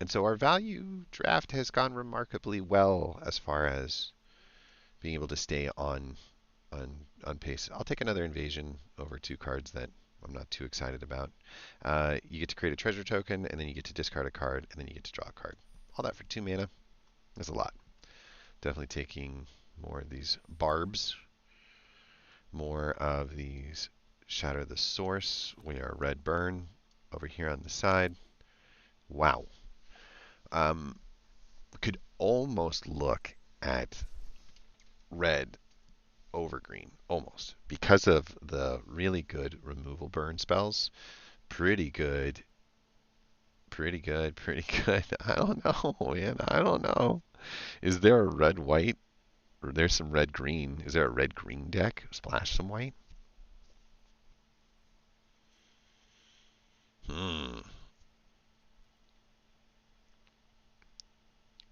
And so our value draft has gone remarkably well as far as being able to stay on pace. I'll take another invasion over 2 cards that I'm not too excited about. You get to create a treasure token, and then you get to discard a card, and then you get to draw a card. All that for 2 mana. That's a lot. Definitely taking more of these barbs, more of these shatter the source. We are red burn over here on the side. Wow. Could almost look at red over green, almost, because of the really good removal burn spells. Pretty good. Pretty good. Pretty good. I don't know, man. I don't know. Is there a red white? Or there's some red green. Is there a red green deck? Splash some white? Hmm.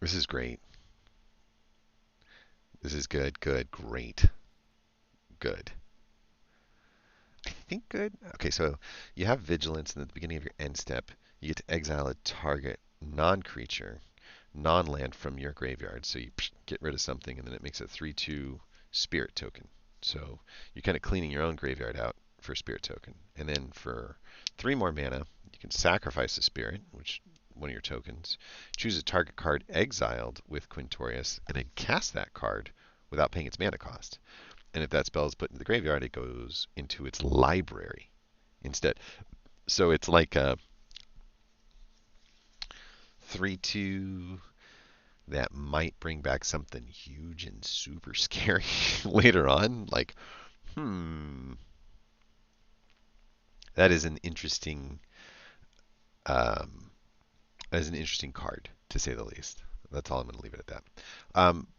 This is great. This is good. Good. Great. Good. I think good. Okay, so you have vigilance, and at the beginning of your end step, you get to exile a target non-creature, non-land from your graveyard. So you get rid of something, and then it makes a 3/2 spirit token. So you're kind of cleaning your own graveyard out for a spirit token. And then for 3 more mana, you can sacrifice a spirit, which one of your tokens. Choose a target card exiled with Quintorius, and then cast that card without paying its mana cost. And if that spell is put into the graveyard, it goes into its library instead. So it's like a 3/2 that might bring back something huge and super scary later on. Like, that is an interesting, um, that is an interesting card to say the least. That's all I'm going to leave it at that.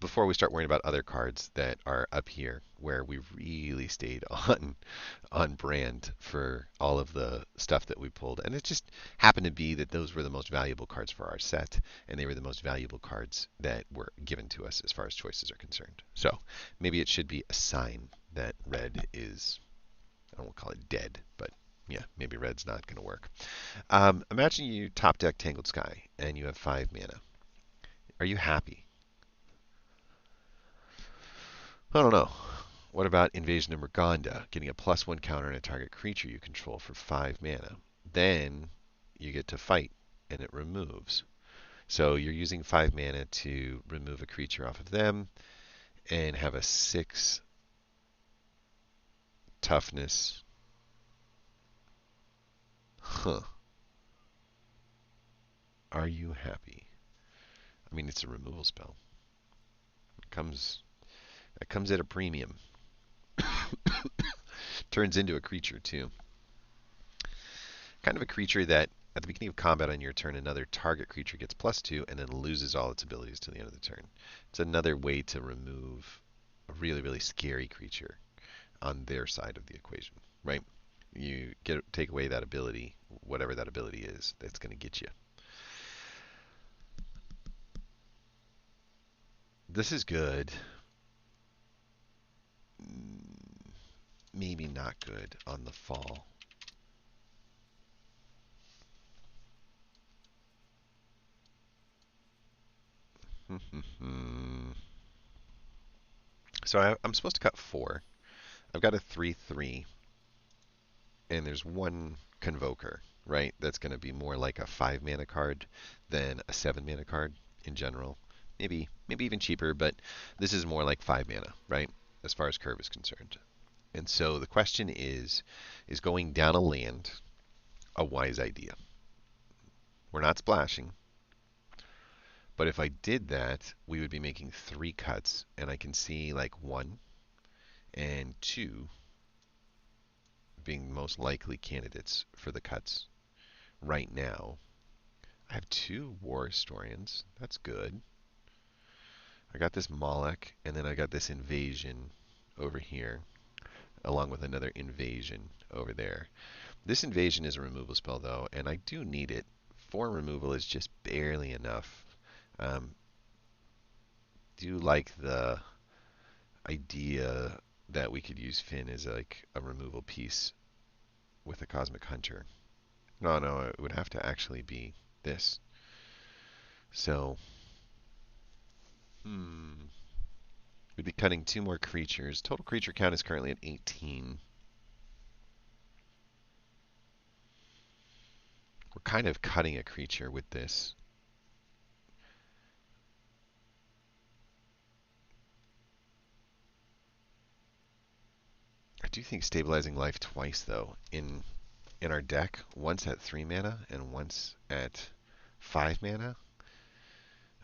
Before we start worrying about other cards that are up here, where we really stayed on brand for all of the stuff that we pulled, and it just happened to be that those were the most valuable cards for our set, and they were the most valuable cards that were given to us as far as choices are concerned. So maybe it should be a sign that red is, I won't call it dead, but yeah, maybe red's not going to work. Imagine you top deck Tangled Sky, and you have 5 mana. Are you happy? I don't know. What about Invasion of Murganda, getting a +1 counter on a target creature you control for 5 mana? Then you get to fight, and it removes. So you're using 5 mana to remove a creature off of them, and have a 6 toughness. Huh. Are you happy? I mean, it's a removal spell. It comes at a premium. Turns into a creature too. Kind of a creature that at the beginning of combat on your turn, another target creature gets +2 and then loses all its abilities to the end of the turn. It's another way to remove a really, really scary creature on their side of the equation, right? You take away that ability, whatever that ability is, that's going to get you. This is good. Maybe not good on the fall. So I'm supposed to cut 4. I've got a 3/3, and there's one Convoker, right? That's going to be more like a 5 mana card than a 7 mana card in general. Maybe even cheaper, but this is more like 5 mana, right? As far as curve is concerned. And so the question is going down a land a wise idea? We're not splashing, but if I did that, we would be making 3 cuts, and I can see like 1 and 2 being most likely candidates for the cuts right now. I have 2 War Historians. That's good. I got this Moloch, and then I got this Invasion over here. along with another invasion over there. This invasion is a removal spell, though, and I do need it. 4 removal is just barely enough. Um, do like the idea that we could use Finn as like a removal piece with a Cosmic Hunter. No, no, it would have to actually be this. So, we'd be cutting 2 more creatures. Total creature count is currently at 18. We're kind of cutting a creature with this. I do think stabilizing life twice, though, in our deck, once at 3 mana and once at 5 mana,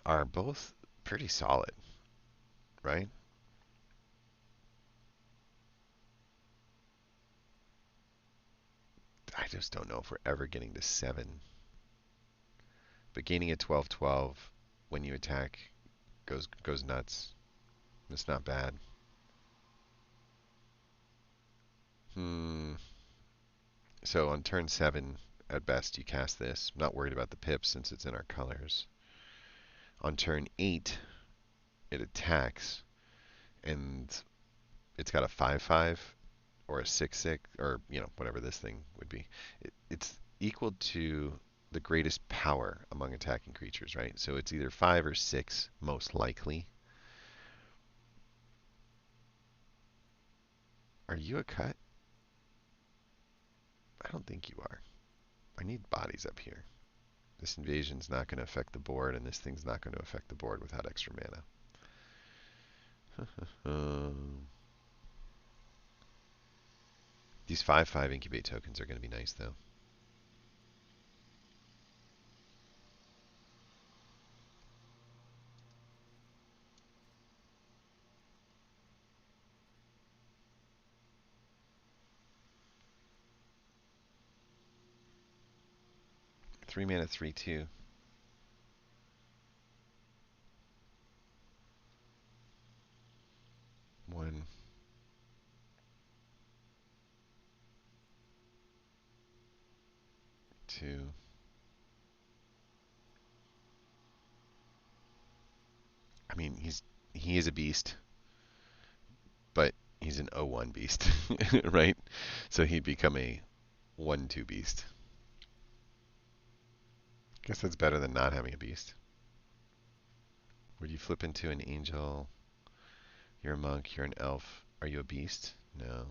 are both pretty solid, right? I just don't know if we're ever getting to 7. But gaining a 12/12 when you attack goes nuts. It's not bad. Hmm. So on turn 7, at best, you cast this. I'm not worried about the pips since it's in our colors. On turn 8, it attacks, and it's got a 5/5 or a 6/6, or whatever this thing would be. It's equal to the greatest power among attacking creatures, right? So it's either 5 or 6, most likely. Are you a cut? I don't think you are. I need bodies up here. This invasion's not going to affect the board, and this thing's not going to affect the board without extra mana. These 5/5 incubate tokens are going to be nice, though. Three mana, 3/2. 1, 2. I mean, he is a beast, but he's an 0/1 beast, right? So he'd become a 1/2 beast. Guess that's better than not having a beast. Would you flip into an angel? You're a monk. You're an elf. Are you a beast? No.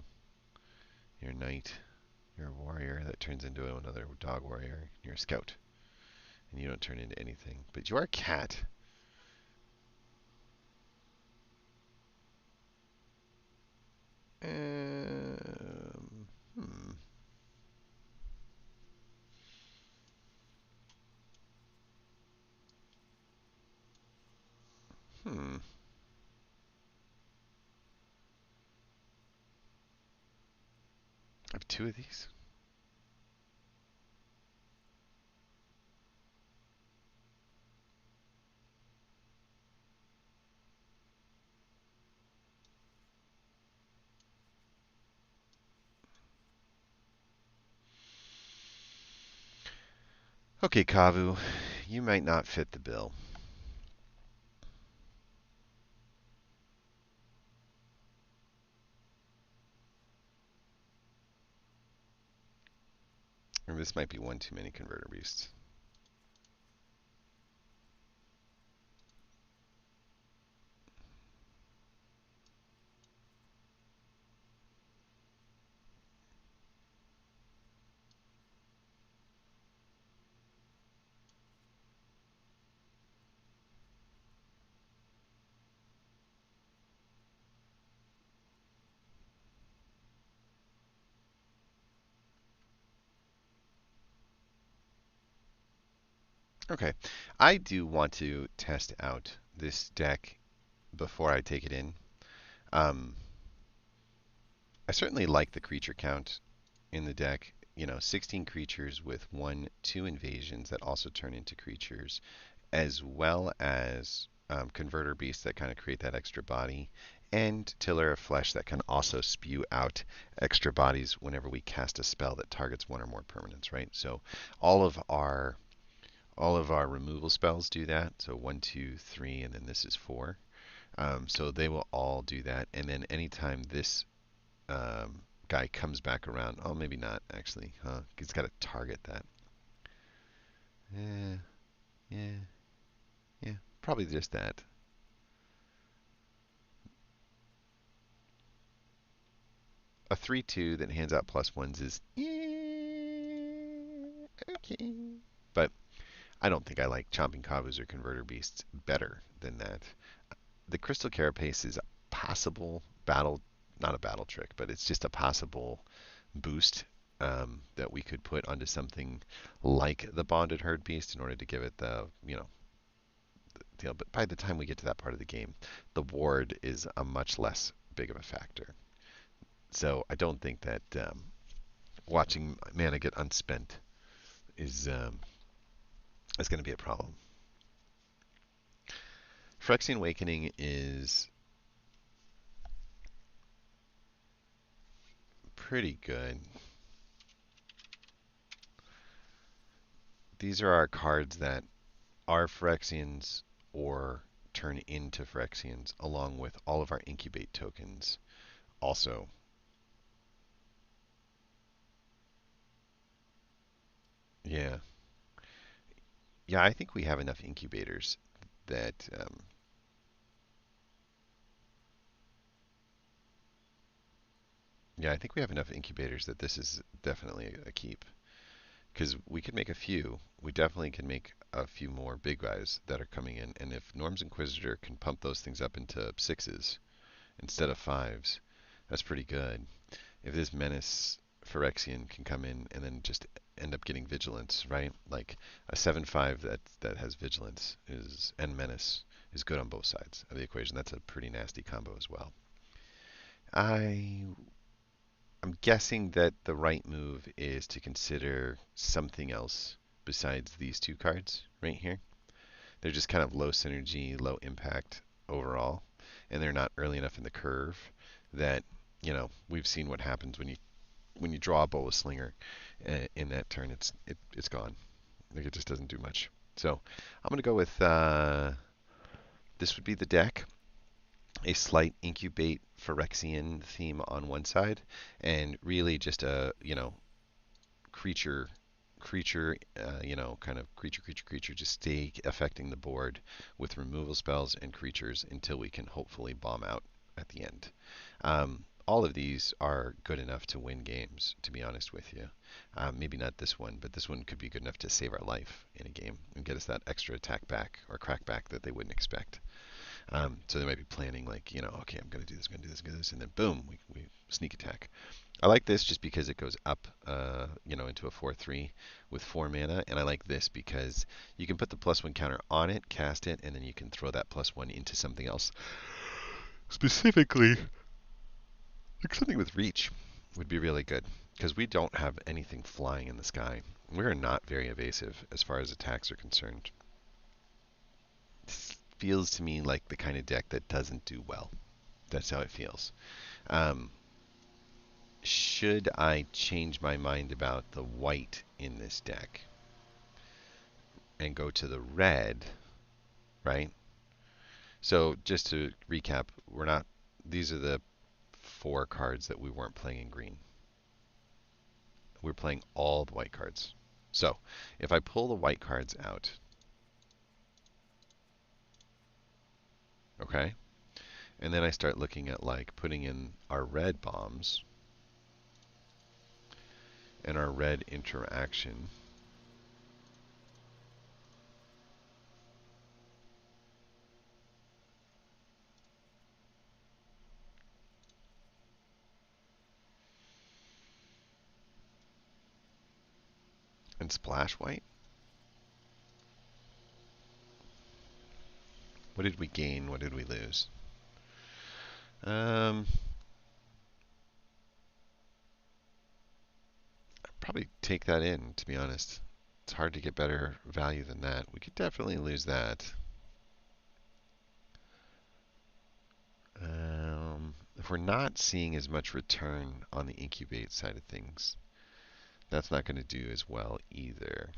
You're a knight. You're a warrior that turns into another dog warrior. You're a scout. And you don't turn into anything. But you are a cat. Hmm. Hmm. I have 2 of these. Okay, Kavu. You might not fit the bill. Or this might be one too many converter beasts. Okay. I do want to test out this deck before I take it in. Um, I certainly like the creature count in the deck. 16 creatures with 1, 2 invasions that also turn into creatures, as well as converter beasts that kind of create that extra body, and Tiller of Flesh that can also spew out extra bodies whenever we cast a spell that targets one or more permanents, right? So all of our removal spells do that. So 1, 2, 3, and then this is 4. So they will all do that. And then anytime this guy comes back around, oh, maybe not actually, huh? He's got to target that. Yeah, yeah, yeah. Probably just that. A 3/2 that hands out +1s is okay. But I don't think I like Chomping Kavus or Converter Beasts better than that. The Crystal Carapace is a possible battle, not a battle trick, but it's just a possible boost that we could put onto something like the Bonded Herd Beast in order to give it the, deal. But by the time we get to that part of the game, the ward is a much less big of a factor. So I don't think that watching mana get unspent is going to be a problem. Phyrexian Awakening is pretty good. These are our cards that are Phyrexians or turn into Phyrexians, along with all of our Incubate tokens. Also, yeah, yeah, I think we have enough Incubators that, yeah, I think we have enough Incubators that this is definitely a keep. Because we could make a few. We definitely can make a few more big guys that are coming in. And if Norm's Inquisitor can pump those things up into 6s instead of 5s, that's pretty good. If this Menace Phyrexian can come in and then just end up getting Vigilance, right? Like a 7/5 that has Vigilance and Menace is good on both sides of the equation. That's a pretty nasty combo as well. I I'm guessing that the right move is to consider something else besides these two cards right here. They're just kind of low synergy, low impact overall, and they're not early enough in the curve that, we've seen what happens when you draw a Bola Slinger in that turn. It's gone. Like it just doesn't do much. So I'm gonna go with this would be the deck. A slight incubate Phyrexian theme on one side, and really just a creature kind of creature just stay affecting the board with removal spells and creatures until we can hopefully bomb out at the end. All of these are good enough to win games, to be honest with you. Maybe not this one, but this one could be good enough to save our life in a game and get us that extra attack back or crack back that they wouldn't expect. So they might be planning like, okay, I'm going to do this, I'm going to do this, I'm going to do this, and then boom, we sneak attack. I like this just because it goes up, into a 4/3 with 4 mana, and I like this because you can put the +1 counter on it, cast it, and then you can throw that +1 into something else. Specifically, like something with reach would be really good because we don't have anything flying in the sky. We're not very evasive as far as attacks are concerned. This feels to me like the kind of deck that doesn't do well. That's how it feels. Um, should I change my mind about the white in this deck and go to the red, right? So just to recap, these are the 4 cards that we weren't playing in green. We're playing all the white cards. So if I pull the white cards out, okay, and then I start looking at like putting in our red bombs and our red interaction. And splash white. What did we gain? What did we lose? Um, Probably take that in, to be honest. It's hard to get better value than that. We could definitely lose that. we're not seeing as much return on the incubate side of things, that's not going to do as well either.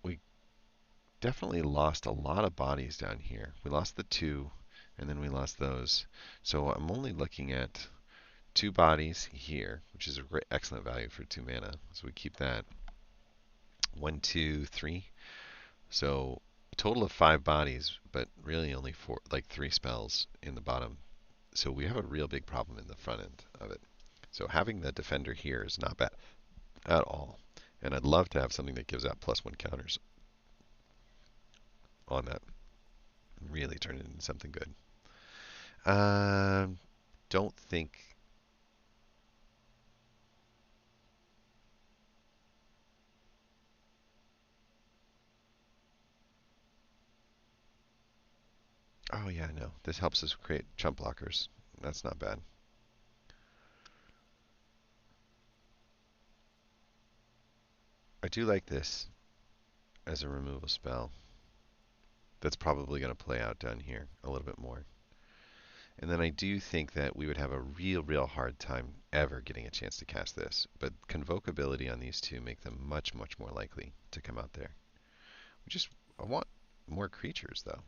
We definitely lost a lot of bodies down here. We lost the 2, and then we lost those. So I'm only looking at 2 bodies here, which is a great, excellent value for 2 mana. So we keep that. 1, 2, 3. So a total of 5 bodies, but really only 4, like 3 spells in the bottom. So we have a real big problem in the front end of it. So having the defender here is not bad at all. And I'd love to have something that gives out +1 counters on that. Really turn it into something good. Don't think. Oh yeah, no. This helps us create chump blockers. That's not bad. I do like this as a removal spell. That's probably going to play out down here a little bit more. And then I do think that we would have a real hard time ever getting a chance to cast this. But convocability on these two make them much more likely to come out there. I want more creatures though,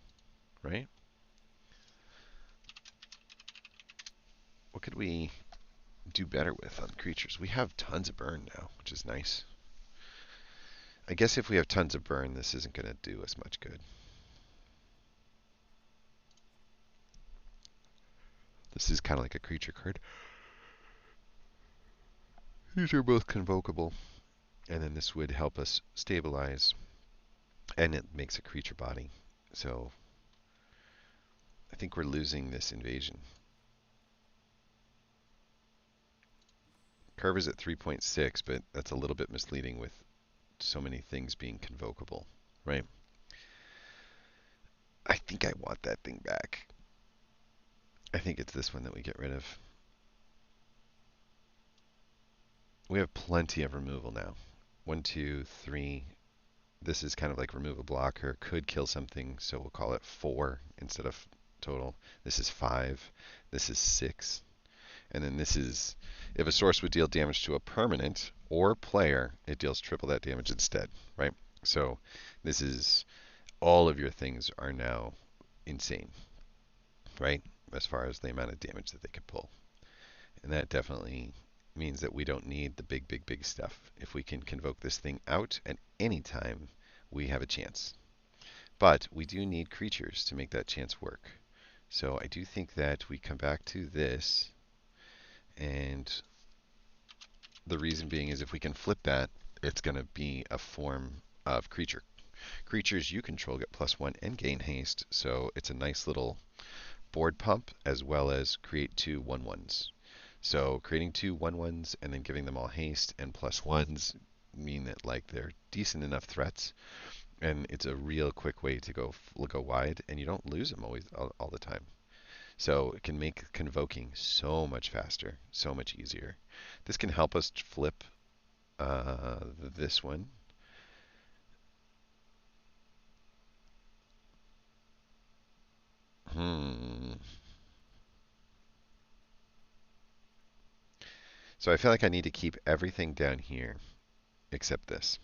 right? What could we do better with on creatures? We have tons of burn now, which is nice. I guess if we have tons of burn, this isn't going to do us much good. This is kind of like a creature card. These are both convocable. And then this would help us stabilize. And it makes a creature body. So I think we're losing this invasion. Curve is at 3.6, but that's a little bit misleading with so many things being convocable, right? I think I want that thing back. I think it's this one that we get rid of. We have plenty of removal now. 1, 2, 3. This is kind of like remove a blocker. Could kill something, so we'll call it 4 instead of total. This is 5. This is 6. And then this is, if a source would deal damage to a permanent or player, it deals triple that damage instead, right? So this is, all of your things are now insane, right? As far as the amount of damage that they can pull. And that definitely means that we don't need the big stuff. If we can convoke this thing out at any time, we have a chance. But we do need creatures to make that chance work. So I do think that we come back to this, and the reason being is if we can flip that, it's going to be a form of creature. Creatures you control get +1 and gain haste, so it's a nice little board pump as well as create 2 1/1s. So creating 2 1/1s and then giving them all haste and +1s mean that like they're decent enough threats, and it's a real quick way to go wide, and you don't lose them always all the time. So it can make convoking so much faster, so much easier. This can help us flip this one. So I feel like I need to keep everything down here except this.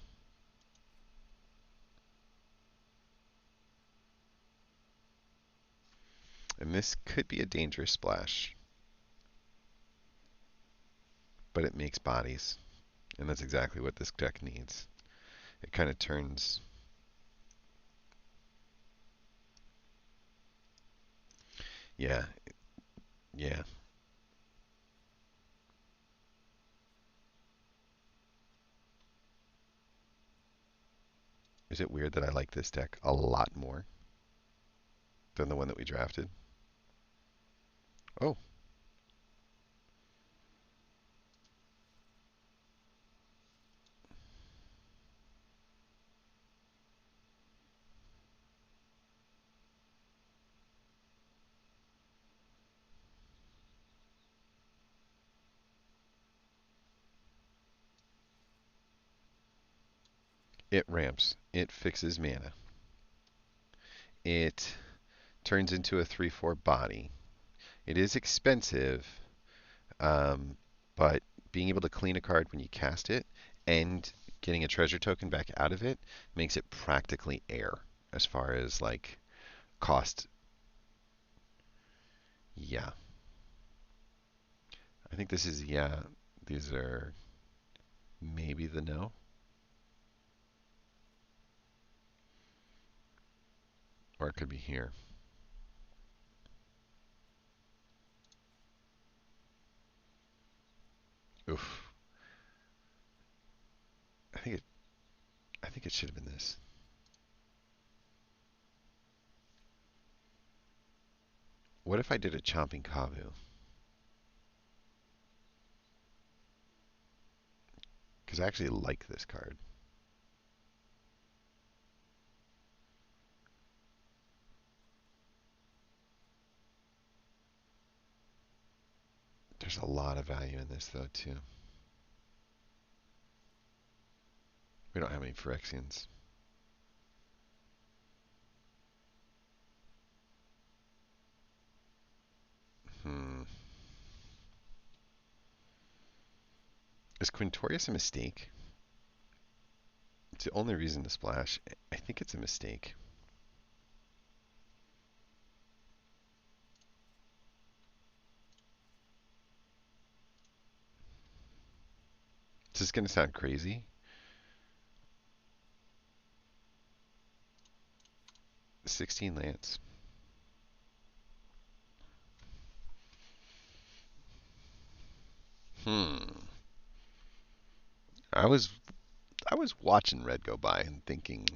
And this could be a dangerous splash, but it makes bodies. And that's exactly what this deck needs. It kind of turns. Yeah, yeah. Is it weird that I like this deck a lot more than the one that we drafted? Oh, It ramps. It fixes mana. It turns into a 3/4 body. It is expensive, um, but being able to clean a card when you cast it and getting a treasure token back out of it makes it practically air as far as like cost. Yeah. I think this is, yeah, these are maybe the no. Or it could be here. Oof. I think it I think it should have been this. What if I did a Chomping Kavu? Because I actually like this card. There's a lot of value in this though too. We don't have any Phyrexians. Hmm. Is Quintorius a mistake? It's the only reason to splash. I think it's a mistake. This is going to sound crazy. 16 lands. Hmm. I was I was watching red go by and thinking,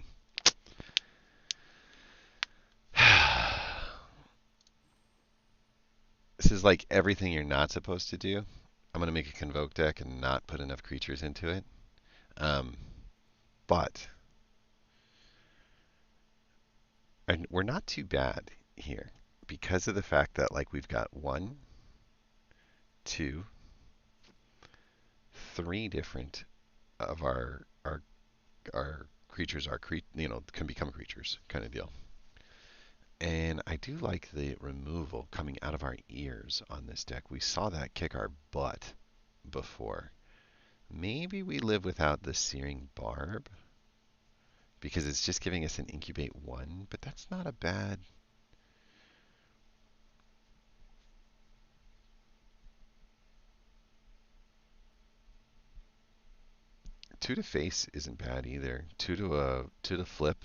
this is like everything you're not supposed to do. I'm going to make a Convoke deck and not put enough creatures into it. Um, but and we're not too bad here because of the fact that like we've got one, two, three different of our creatures are can become creatures kind of deal. And I do like the removal coming out of our ears on this deck. We saw that kick our butt before. Maybe we live without the Searing Barb because it's just giving us an Incubate 1, but that's not a bad. Two to face isn't bad either. Two to flip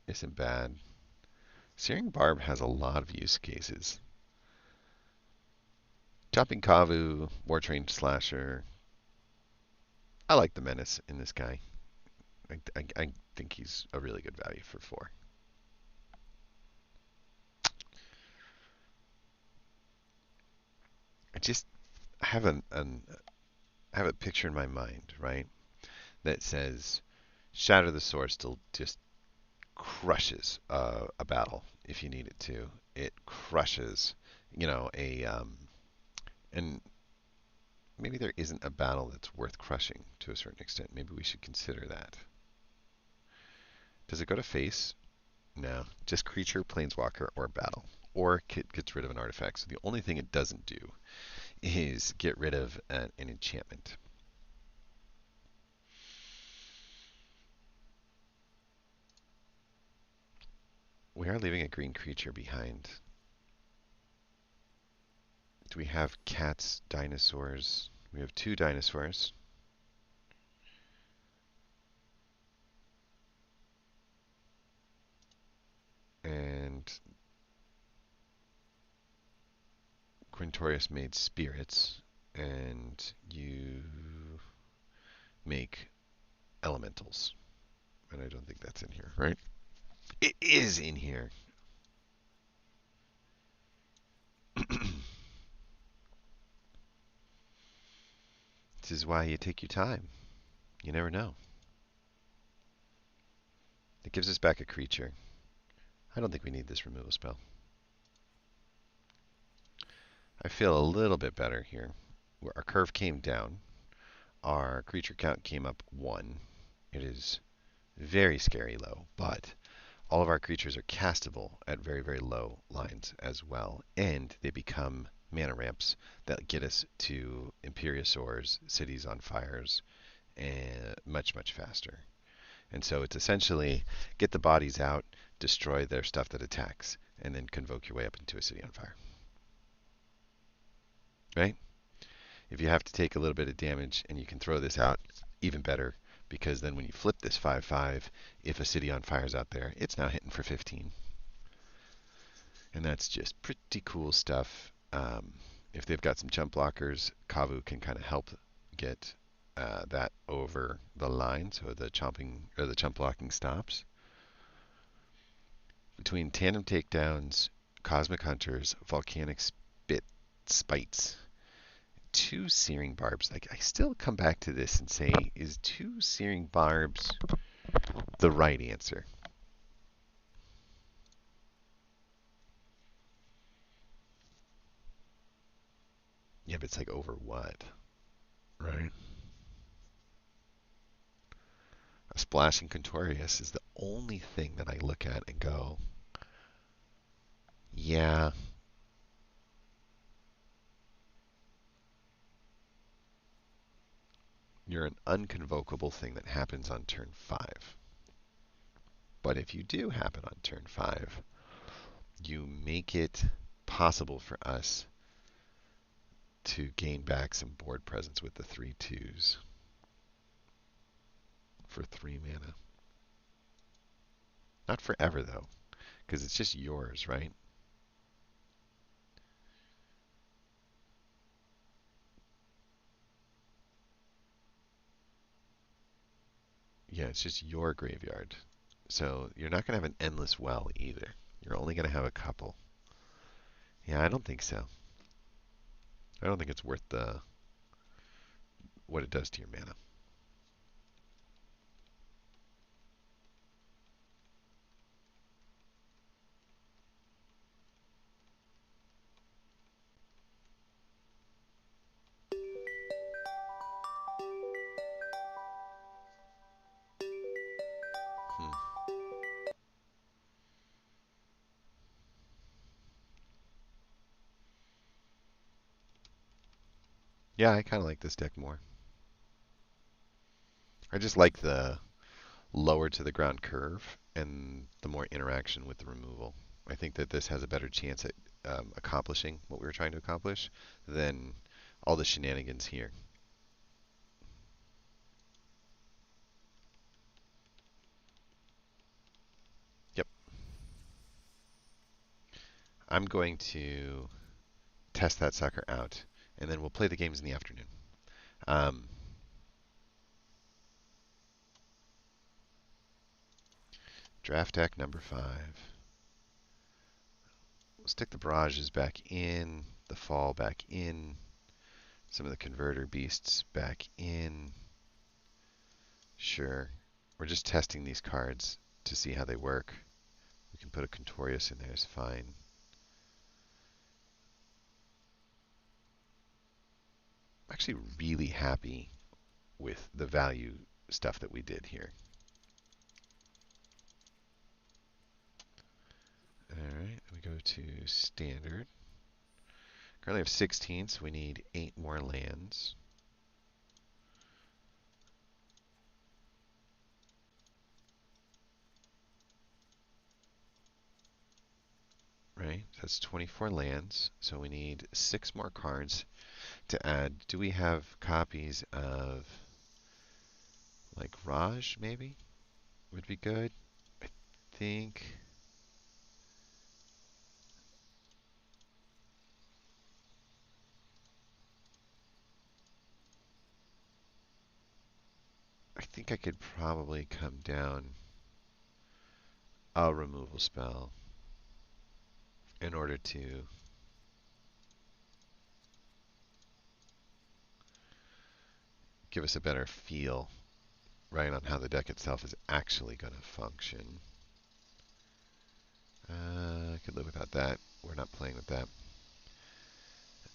isn't bad. Searing Barb has a lot of use cases. Chopping Kavu, War Train Slasher. I like the menace in this guy. I think he's a really good value for 4. I just have I have a picture in my mind, right, that says Shatter the Source still just crushes a battle if you need it to. It crushes, and maybe there isn't a battle that's worth crushing to a certain extent. Maybe we should consider that. Does it go to face? No, just creature, planeswalker, or battle. Or it gets rid of an artifact. So the only thing it doesn't do is get rid of an enchantment. We are leaving a green creature behind. Do we have cats, dinosaurs? We have 2 dinosaurs. And Quintorius made spirits. And you make elementals. And I don't think that's in here, right? It is in here. This is why you take your time. You never know. It gives us back a creature. I don't think we need this removal spell. I feel a little bit better here. Our curve came down. Our creature count came up 1. It is very scary low, but all of our creatures are castable at very, very low lines as well, and they become mana ramps that get us to Imperiosaurs, Cities on Fires, and much, much faster. And so it's essentially get the bodies out, destroy their stuff that attacks, and then convoke your way up into a City on Fire. Right? If you have to take a little bit of damage and you can throw this out, even better, because then when you flip this 5/5, if a City on Fire is out there, it's now hitting for 15. And that's just pretty cool stuff. If they've got some jump blockers, Kavu can kind of help get that over the line, so the chomping or the jump blocking stops. Between tandem takedowns, cosmic hunters, volcanic spites, two searing barbs. Like I still come back to this and say, is two searing barbs the right answer? Yeah, but it's like over what? Right? A splashing Contorius is the only thing that I look at and go, yeah, you're an unconvocable thing that happens on turn 5. But if you do happen on turn 5, you make it possible for us to gain back some board presence with the 3/2s for 3 mana. Not forever, though, because it's just yours, right? Yeah, it's just your graveyard. So you're not going to have an endless well either. You're only going to have a couple. Yeah, I don't think so. I don't think it's worth the what it does to your mana. Hmm. Yeah, I kind of like this deck more. I just like the lower to the ground curve and the more interaction with the removal. I think that this has a better chance at accomplishing what we were trying to accomplish than all the shenanigans here. Yep. I'm going to test that sucker out, and then we'll play the games in the afternoon. Um, Draft deck number 5. We'll stick the barrages back in, the fall back in, some of the converter beasts back in. Sure. We're just testing these cards to see how they work. We can put a Contorius in there, it's fine. I'm actually really happy with the value stuff that we did here. Alright, we go to standard. Currently have 16, so we need 8 more lands. Right, that's 24 lands, so we need 6 more cards to add. Do we have copies of, like, Raj, maybe? Would be good. I think... I think I could probably come down a removal spell in order to give us a better feel, right, on how the deck itself is actually going to function. I could live without that. We're not playing with that.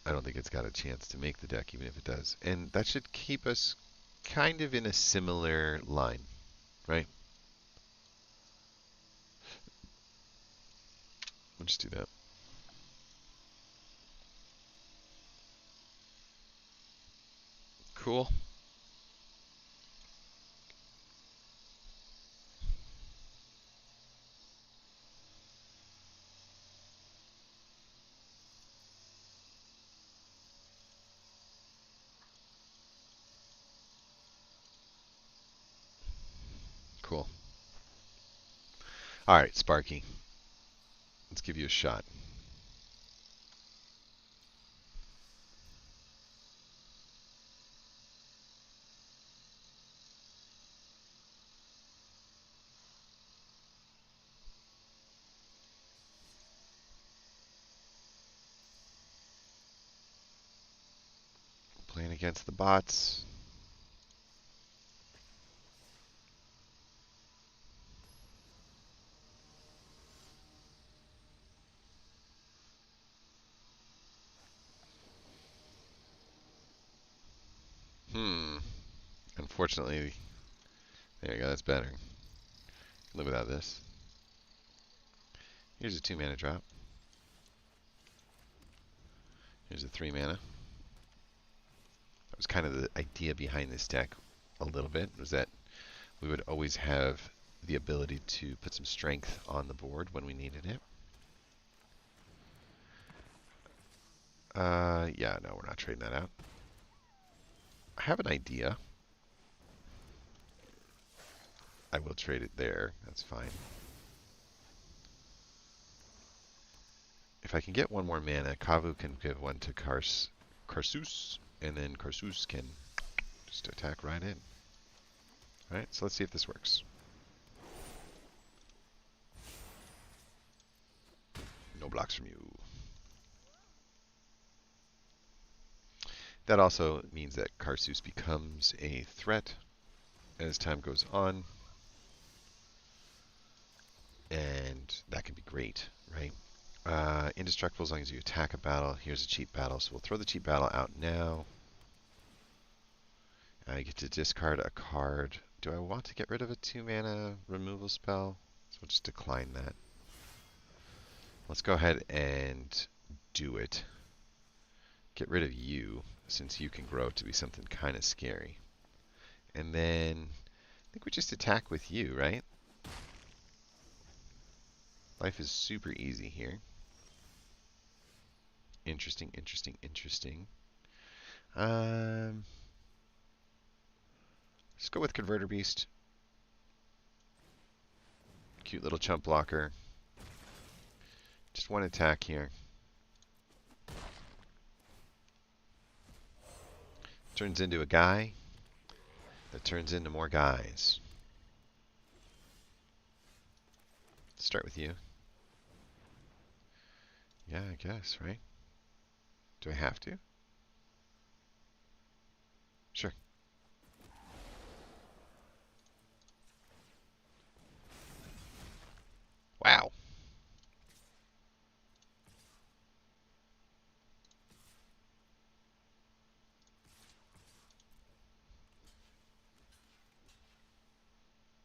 I don't think it's got a chance to make the deck, even if it does. And that should keep us kind of in a similar line. right? We'll just do that. Cool. Cool. All right, Sparky. Let's give you a shot. Playing against the bots. Hmm. Unfortunately, there you go. That's better. Live without this. Here's a 2-mana drop. Here's a 3-mana. That was kind of the idea behind this deck a little bit, was that we would always have the ability to put some strength on the board when we needed it. Yeah, no, we're not trading that out. I have an idea. I will trade it there. That's fine. If I can get one more mana, Kavu can give one to Karsus, and then Karsus can just attack right in. Alright, so let's see if this works. No blocks from you. That also means that Karsus becomes a threat as time goes on. And that can be great, right? Indestructible as long as you attack a battle. Here's a cheap battle, so we'll throw the cheap battle out now. I get to discard a card. Do I want to get rid of a 2-mana removal spell? So we'll just decline that. Let's go ahead and do it. Get rid of you, since you can grow to be something kind of scary. And then I think we just attack with you, right? Life is super easy here. Interesting, interesting, interesting. Let's go with Converter Beast. Cute little chump blocker. Just one attack here. Turns into a guy that turns into more guys. Let's start with you. Yeah, I guess, right? Do I have to? Sure. Wow.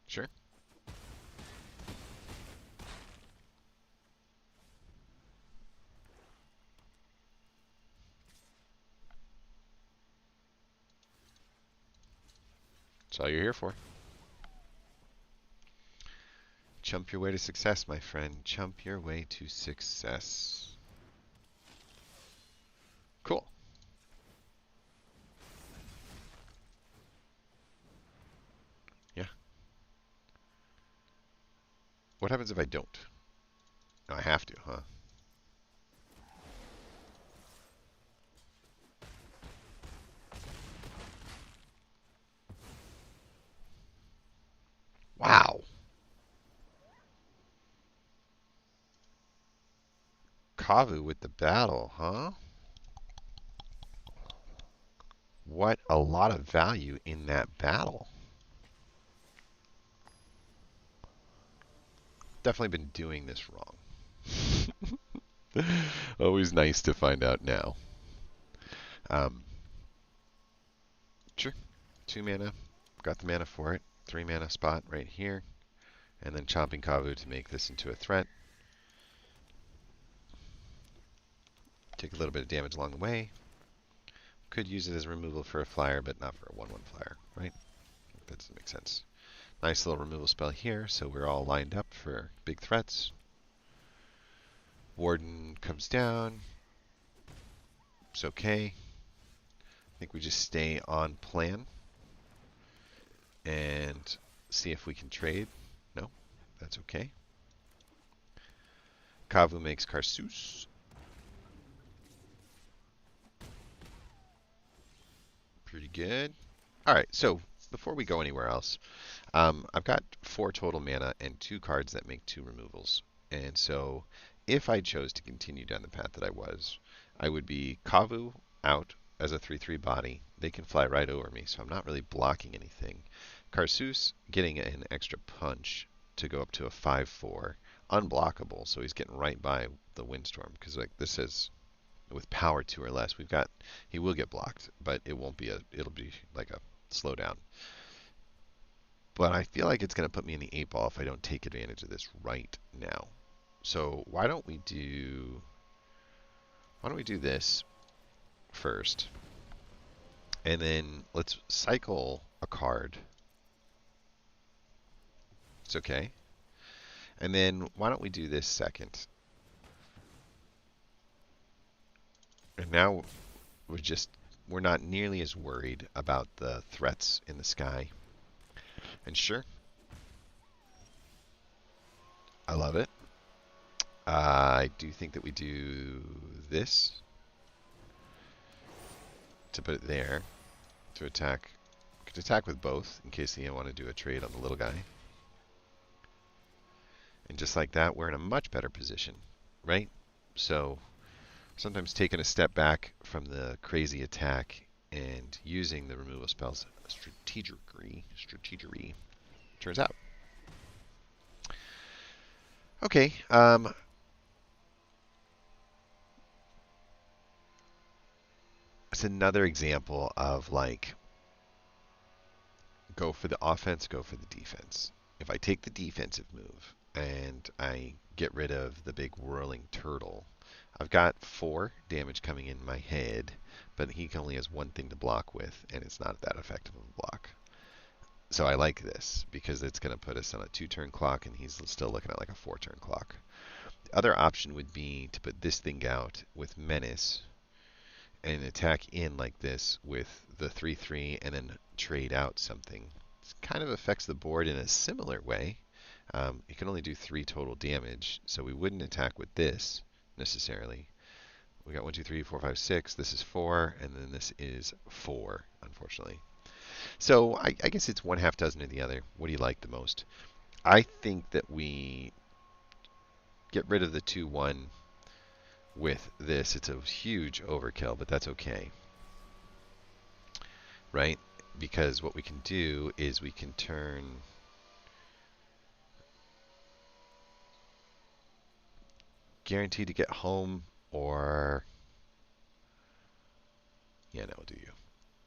Sure. That's all you're here for. Chump your way to success, my friend. Chump your way to success. Cool. Yeah. What happens if I don't? Oh, I have to, huh? Wow. Kavu with the battle, huh? What a lot of value in that battle. Definitely been doing this wrong. Always nice to find out now. Sure. 2 mana. Got the mana for it. 3 mana spot right here, and then Chomping Kavu to make this into a threat. Take a little bit of damage along the way. Could use it as removal for a flyer, but not for a 1/1 flyer, right? That doesn't make sense. Nice little removal spell here, so we're all lined up for big threats. Warden comes down. It's okay. I think we just stay on plan and see if we can trade. No, that's okay. Kavu makes Karsus. Pretty good. All right, so before we go anywhere else, I've got 4 total mana and 2 cards that make 2 removals. And so if I chose to continue down the path that I was, I would be Kavu out as a 3/3 body. They can fly right over me, so I'm not really blocking anything. Karsus getting an extra punch to go up to a 5/4. Unblockable, so he's getting right by the Windstorm, because like this is with power 2 or less, he will get blocked, but it'll be like a slowdown. But I feel like it's going to put me in the 8-ball if I don't take advantage of this right now. So why don't we do this first, and then let's cycle a card. It's okay. And then why don't we do this second? And now we're not nearly as worried about the threats in the sky. And sure, I love it. I do think that we do this to put it there to attack. Could attack with both in case you want to do a trade on the little guy. And just like that, we're in a much better position, right? So sometimes taking a step back from the crazy attack and using the removal spells strategically turns out. Okay. It's another example of like, go for the offense, go for the defense. If I take the defensive move and I get rid of the big whirling turtle, I've got 4 damage coming in my head, but he only has 1 thing to block with, and it's not that effective of a block. So I like this because it's going to put us on a 2-turn clock, and he's still looking at like a 4-turn clock. The other option would be to put this thing out with Menace and attack in like this with the 3/3 and then trade out something. It kind of affects the board in a similar way. You can only do 3 total damage, so we wouldn't attack with this necessarily. We got 1, 2, 3, 4, 5, 6. This is 4, and then this is 4, unfortunately. So I guess it's 1/2 dozen or the other. What do you like the most? I think that we get rid of the 2/1 with this. It's a huge overkill, but that's okay, right? Because what we can do is we can turn guaranteed to get home, or yeah, no, do you?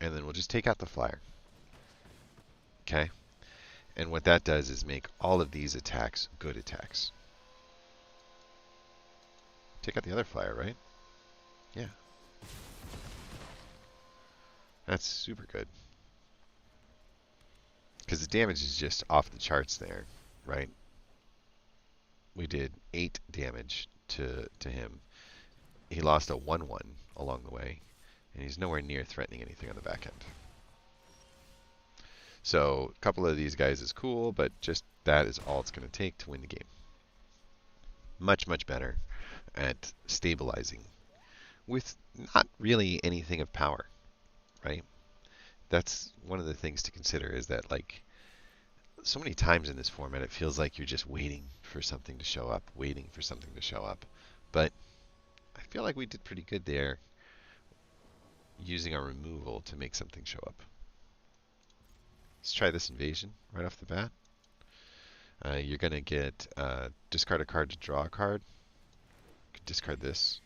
And then we'll just take out the flyer. Okay? And what that does is make all of these attacks good attacks. Take out the other flyer, right? Yeah. That's super good. Because the damage is just off the charts there, right? We did 8 damage to him. He lost a 1/1 along the way, and he's nowhere near threatening anything on the back end. So a couple of these guys is cool, but just that is all it's going to take to win the game. Much, much better at stabilizing with not really anything of power, right? That's one of the things to consider, is that like so many times in this format it feels like you're just waiting for something to show up, waiting for something to show up. But I feel like we did pretty good there using our removal to make something show up. Let's try this invasion right off the bat. You're going to get discard a card to draw a card. You could discard this.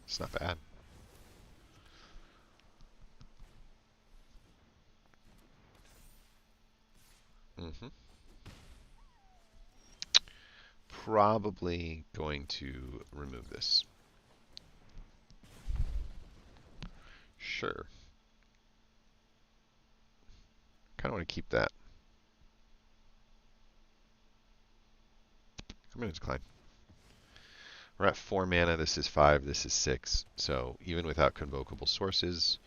It's not bad. Mm-hmm. Probably going to remove this. Sure. Kind of want to keep that. I'm going to decline. We're at 4 mana. This is 5. This is 6. So even without convocable sources,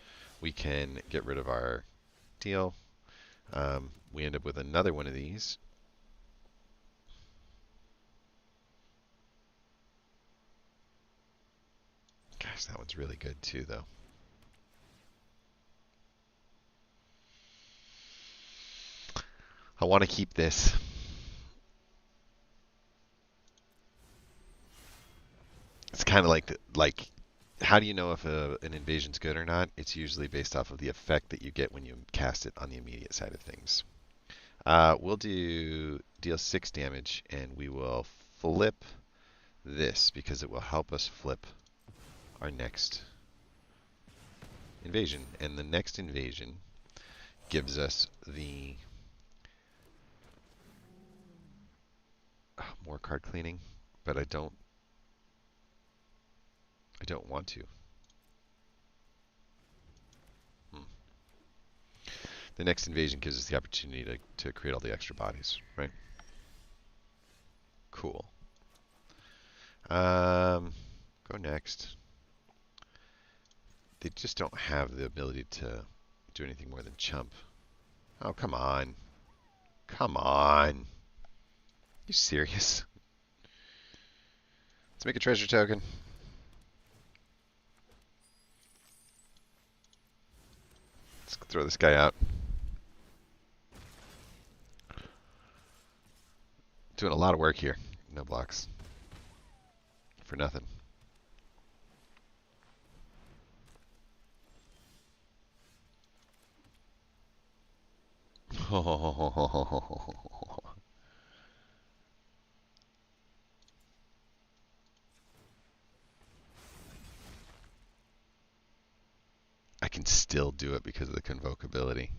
we can get rid of our deal. We end up with another one of these. Gosh, that one's really good too, though. I want to keep this. It's kind of like how do you know if an invasion's good or not? It's usually based off of the effect that you get when you cast it on the immediate side of things. We'll deal 6 damage, and we will flip this because it will help us flip our next invasion. And the next invasion gives us the more card cleaning, but I don't want to. The next invasion gives us the opportunity to create all the extra bodies, right? Cool. Go next. They just don't have the ability to do anything more than chump. Oh, come on. Come on. You serious? Let's make a treasure token. Let's throw this guy out. Doing a lot of work here. No blocks. For nothing. I can still do it because of the convocability.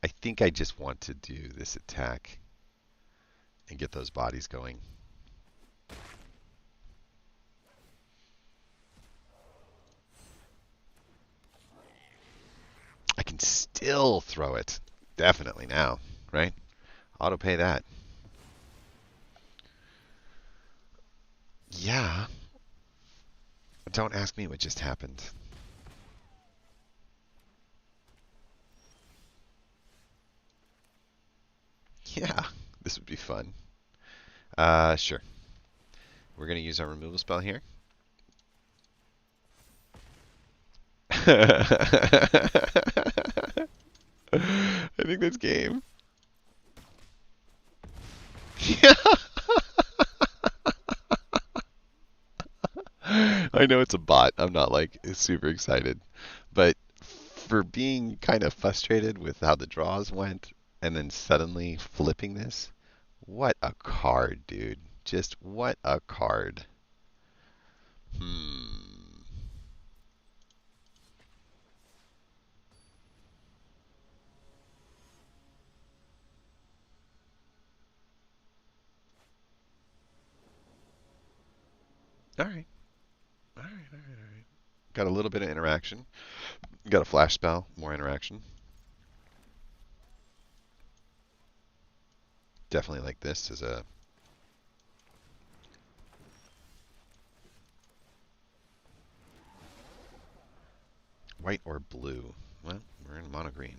I think I just want to do this attack and get those bodies going. I can still throw it. Definitely now, right? Auto pay that. Yeah. Don't ask me what just happened. Yeah, this would be fun. Sure. We're going to use our removal spell here. I think that's game. Yeah. I know it's a bot. I'm not like super excited. But for being kind of frustrated with how the draws went and then suddenly flipping this, what a card, dude. Just what a card. All right. All right, all right, all right. Got a little bit of interaction. Got a flash spell, more interaction. Definitely like this as a white or blue. Well, we're in mono green.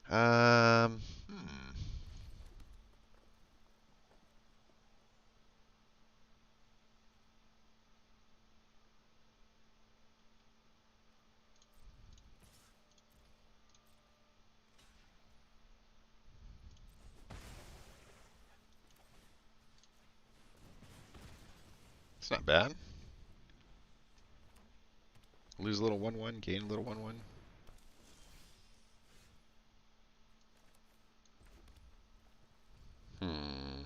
Um, hmm. It's not bad. Lose a little 1/1, gain a little 1/1. Hmm.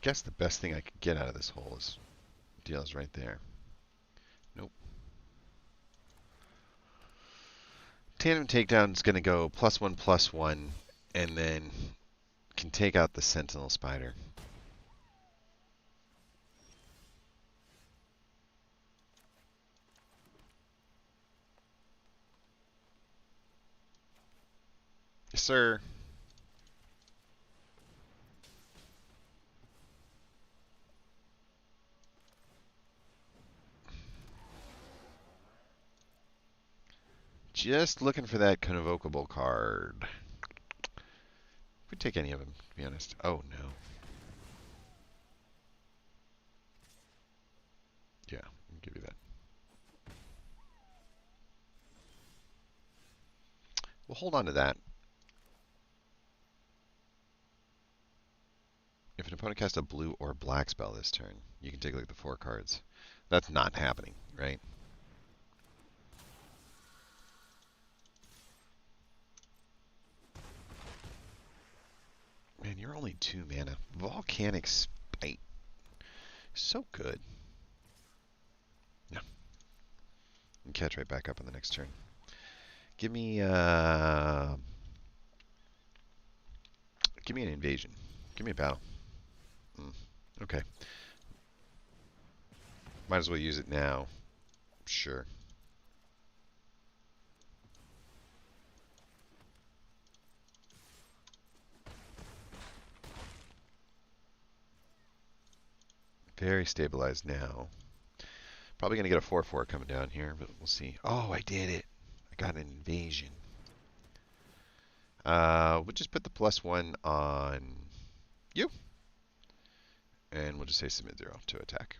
guess the best thing I could get out of this hole is deals right there. Nope. Tandem takedown is going to go +1/+1, and then can take out the Sentinel Spider. Yes, sir. Just looking for that convocable card. We'd take any of them, to be honest. Oh, no. Yeah, I'll give you that. We'll hold on to that. If an opponent casts a blue or black spell this turn, you can take a look at the 4 cards. That's not happening, right? Man, you're only 2 mana. Volcanic Spite. So good. No. And catch right back up on the next turn. Give me an invasion. Give me a battle. Okay. Might as well use it now. Sure. Very stabilized now. Probably going to get a 4/4 coming down here, but we'll see. Oh, I did it. I got an invasion. We'll just put the +1 on you. And we'll just say submit 0 to attack.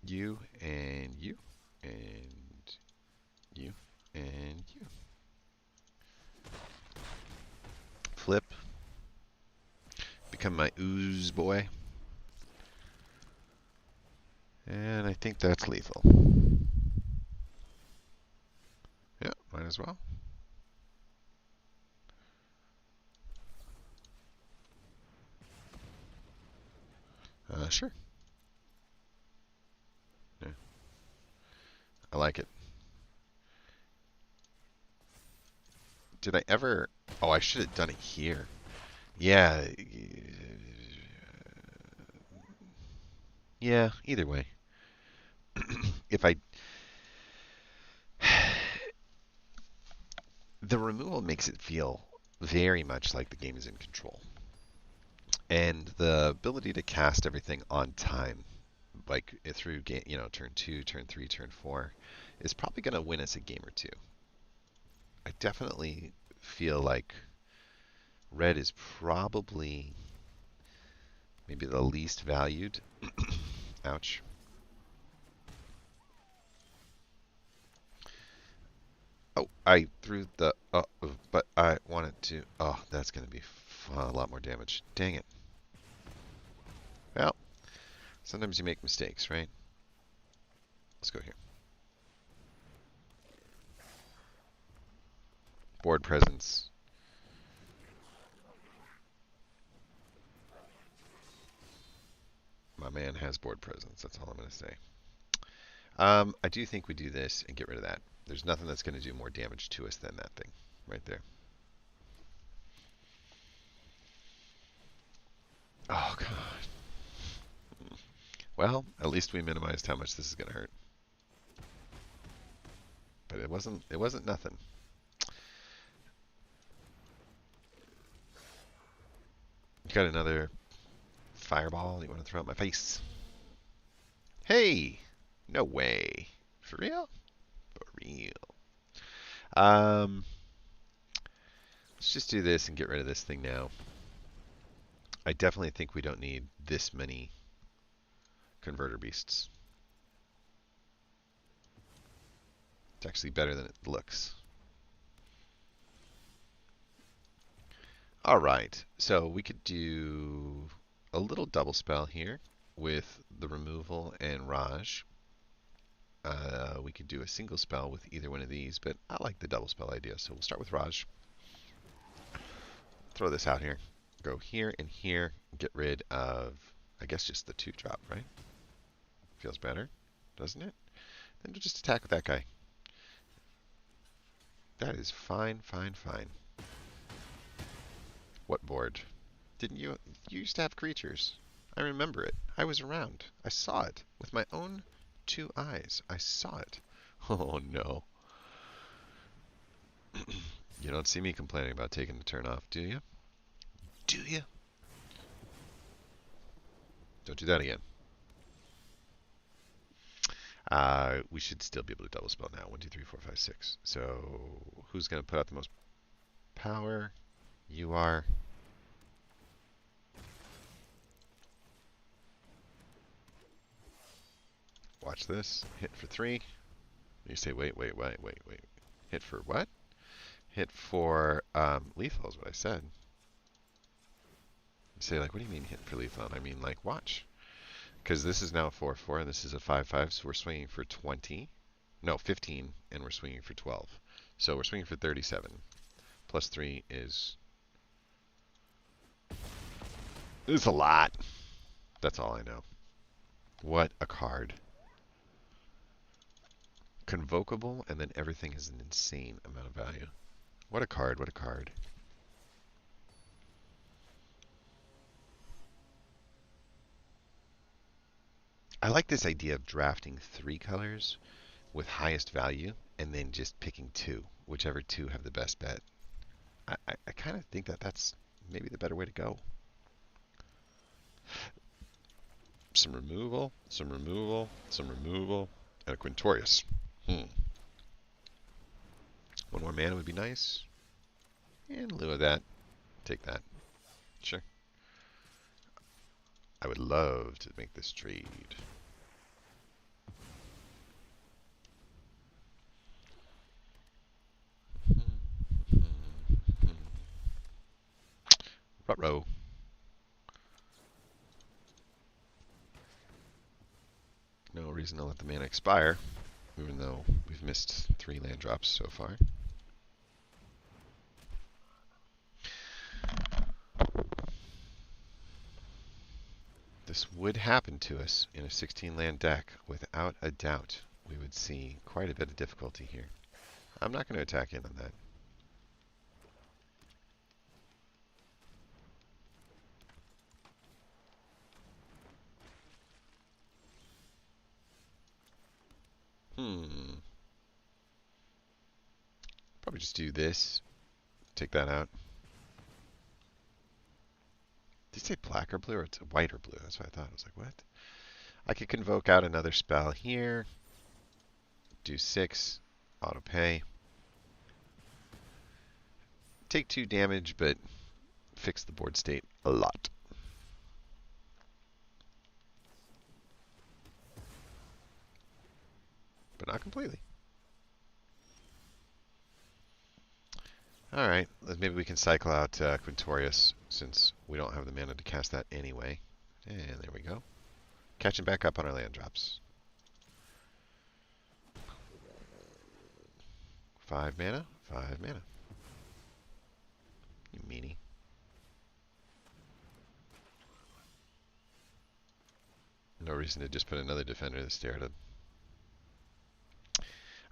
You and you and you and you. Flip. Become my ooze boy. And I think that's lethal. Yeah, might as well. Sure. Yeah. I like it. Did I ever... Oh, I should have done it here. Yeah. Yeah, either way. If I... The removal makes it feel very much like the game is in control. And the ability to cast everything on time, like through game, turn 2, turn 3, turn 4, is probably going to win us a game or two. I definitely feel like red is probably maybe the least valued. Ouch. Oh, I threw the... but I wanted to... Oh, that's going to be a lot more damage. Dang it. Well, sometimes you make mistakes, right? Let's go here. Board presence. My man has board presence. That's all I'm going to say. I do think we do this and get rid of that. There's nothing that's going to do more damage to us than that thing right there. Oh, God. Well, at least we minimized how much this is going to hurt. But it wasn't nothing. You got another fireball you want to throw at my face? Hey! No way. For real? For real. Let's just do this and get rid of this thing now. I definitely think we don't need this many converter beasts. It's actually better than it looks. Alright, so we could do a little double spell here with the removal and Raj. We could do a single spell with either one of these, but I like the double spell idea, so we'll start with Raj. Throw this out here. Go here and here. Get rid of, I guess, just the 2-drop, right? Feels better, doesn't it? Then we'll just attack with that guy. That is fine, fine, fine. What board? Didn't you? You used to have creatures. I remember it. I was around. I saw it with my own 2 eyes. I saw it. Oh no. You don't see me complaining about taking the turn off, do you? Do you? Don't do that again. We should still be able to double spell now. 1, 2, 3, 4, 5, 6. So who's going to put out the most power? You are. Watch this. Hit for 3. You say, wait. Hit for what? Hit for lethal is what I said. You say, like, what do you mean hit for lethal? And I mean, like, watch. Because this is now a 4-4, and this is a 5-5, so we're swinging for 20. No, 15, and we're swinging for 12. So we're swinging for 37. Plus 3 is... It's a lot. That's all I know. What a card. Convocable, and then everything is an insane amount of value. What a card, what a card. I like this idea of drafting 3 colors with highest value, and then just picking 2, whichever 2 have the best bet. I kind of think that that's maybe the better way to go. Some removal, some removal, some removal, and a Quintorius. 1 more mana would be nice. And in lieu of that, take that. Sure. I would love to make this trade. Ruh-roh. No reason to let the mana expire, even though we've missed 3 land drops so far. This would happen to us in a 16 land deck without a doubt. We would see quite a bit of difficulty here. I'm not going to attack in on that. Probably just do this. Take that out. Did you say black or blue, or it's white or blue? That's what I thought. I was like, what? I could convoke out another spell here. Do 6. Auto pay. Take 2 damage, but fix the board state a lot. But not completely. Alright, maybe we can cycle out Quintorius, since we don't have the mana to cast that anyway. And there we go. Catching back up on our land drops. 5 mana, 5 mana. You meanie. No reason to just put another defender to stare at him.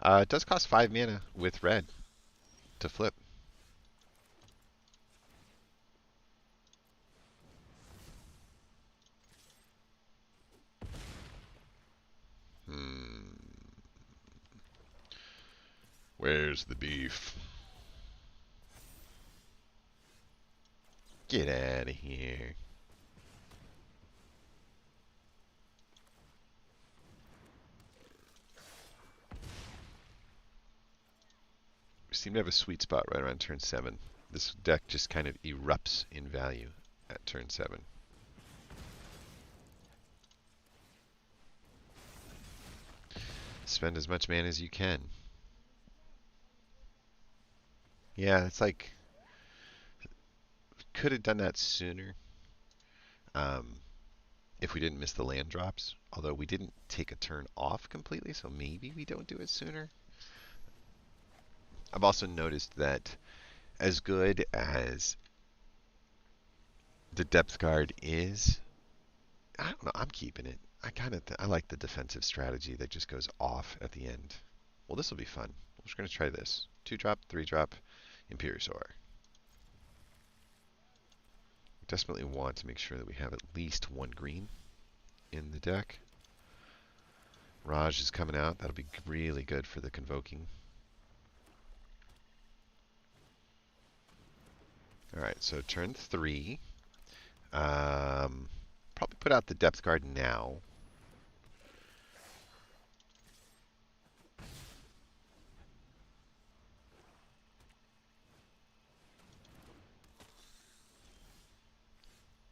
It does cost 5 mana with red to flip. Where's the beef? Get out of here. We seem to have a sweet spot right around turn 7. This deck just kind of erupts in value at turn 7. Spend as much mana as you can. Yeah, it's like, could have done that sooner if we didn't miss the land drops. Although we didn't take a turn off completely, so maybe we don't do it sooner. I've also noticed that as good as The depth guard is, I don't know, I'm keeping it. I like the defensive strategy that just goes off at the end. Well, this will be fun. We're just going to try this. 2-drop, 3-drop, Imperiosaur. Desperately want to make sure that we have at least one green in the deck. Raj is coming out. That'll be really good for the convoking. Alright, so turn 3. Probably put out the depth guard now.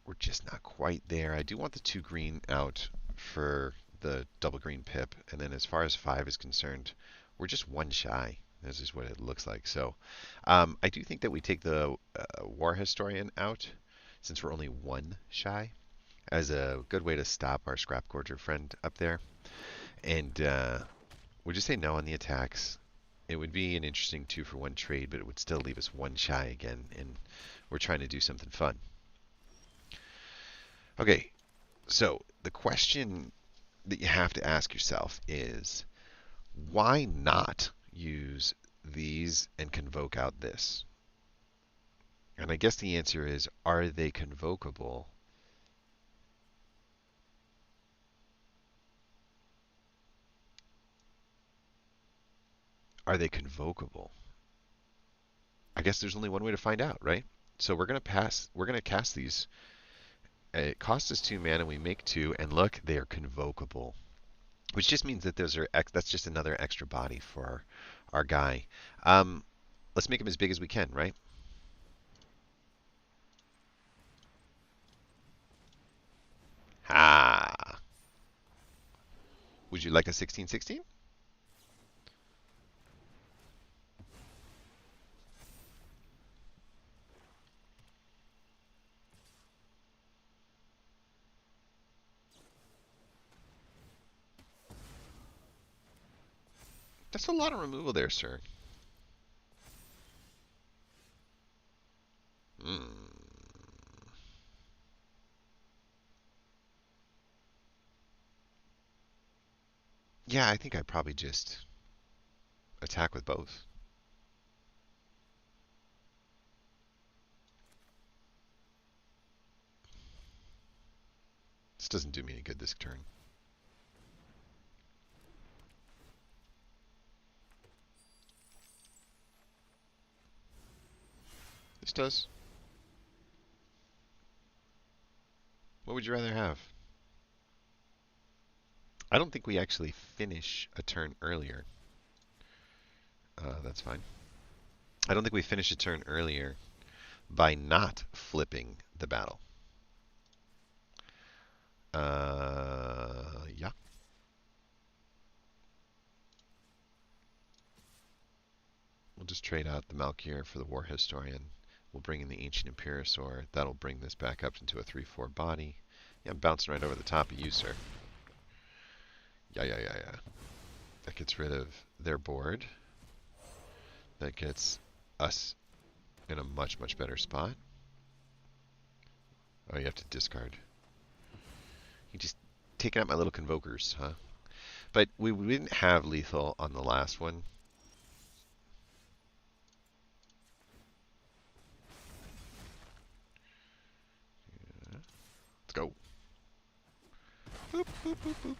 We're just not quite there. I do want the 2 green out for the double green pip. And then as far as 5 is concerned, we're just 1 shy. This is what it looks like. So I do think that we take the War Historian out, since we're only 1 shy, as a good way to stop our Scrap Gorger friend up there. And we'll just say no on the attacks. It would be an interesting 2-for-1 trade, but it would still leave us 1 shy again. And we're trying to do something fun. Okay, so the question that you have to ask yourself is, why not use these and convoke out this? And I guess the answer is, are they convocable? Are they convocable? I guess there's only one way to find out, right? So we're going to cast these. It costs us 2 mana, we make 2, and look, they are convocable. Which just means that that's just another extra body for our guy. Let's make him as big as we can, right? Ha! Would you like a 16/16? That's a lot of removal there, sir. Hmm. Yeah, I think I'd probably just attack with both. This doesn't do me any good this turn. This does. What would you rather have? I don't think we actually finish a turn earlier. That's fine. I don't think we finish a turn earlier by not flipping the battle. Yeah. We'll just trade out the Malkier for the War Historian. We'll bring in the Ancient Imperiosaur. That'll bring this back up into a 3/4 body. Yeah, I'm bouncing right over the top of you, sir. Yeah. That gets rid of their board. That gets us in a much, much better spot. Oh, you have to discard. You just taking out my little convokers, huh? But we didn't have lethal on the last one. Yeah. Let's go. Boop, boop, boop, boop.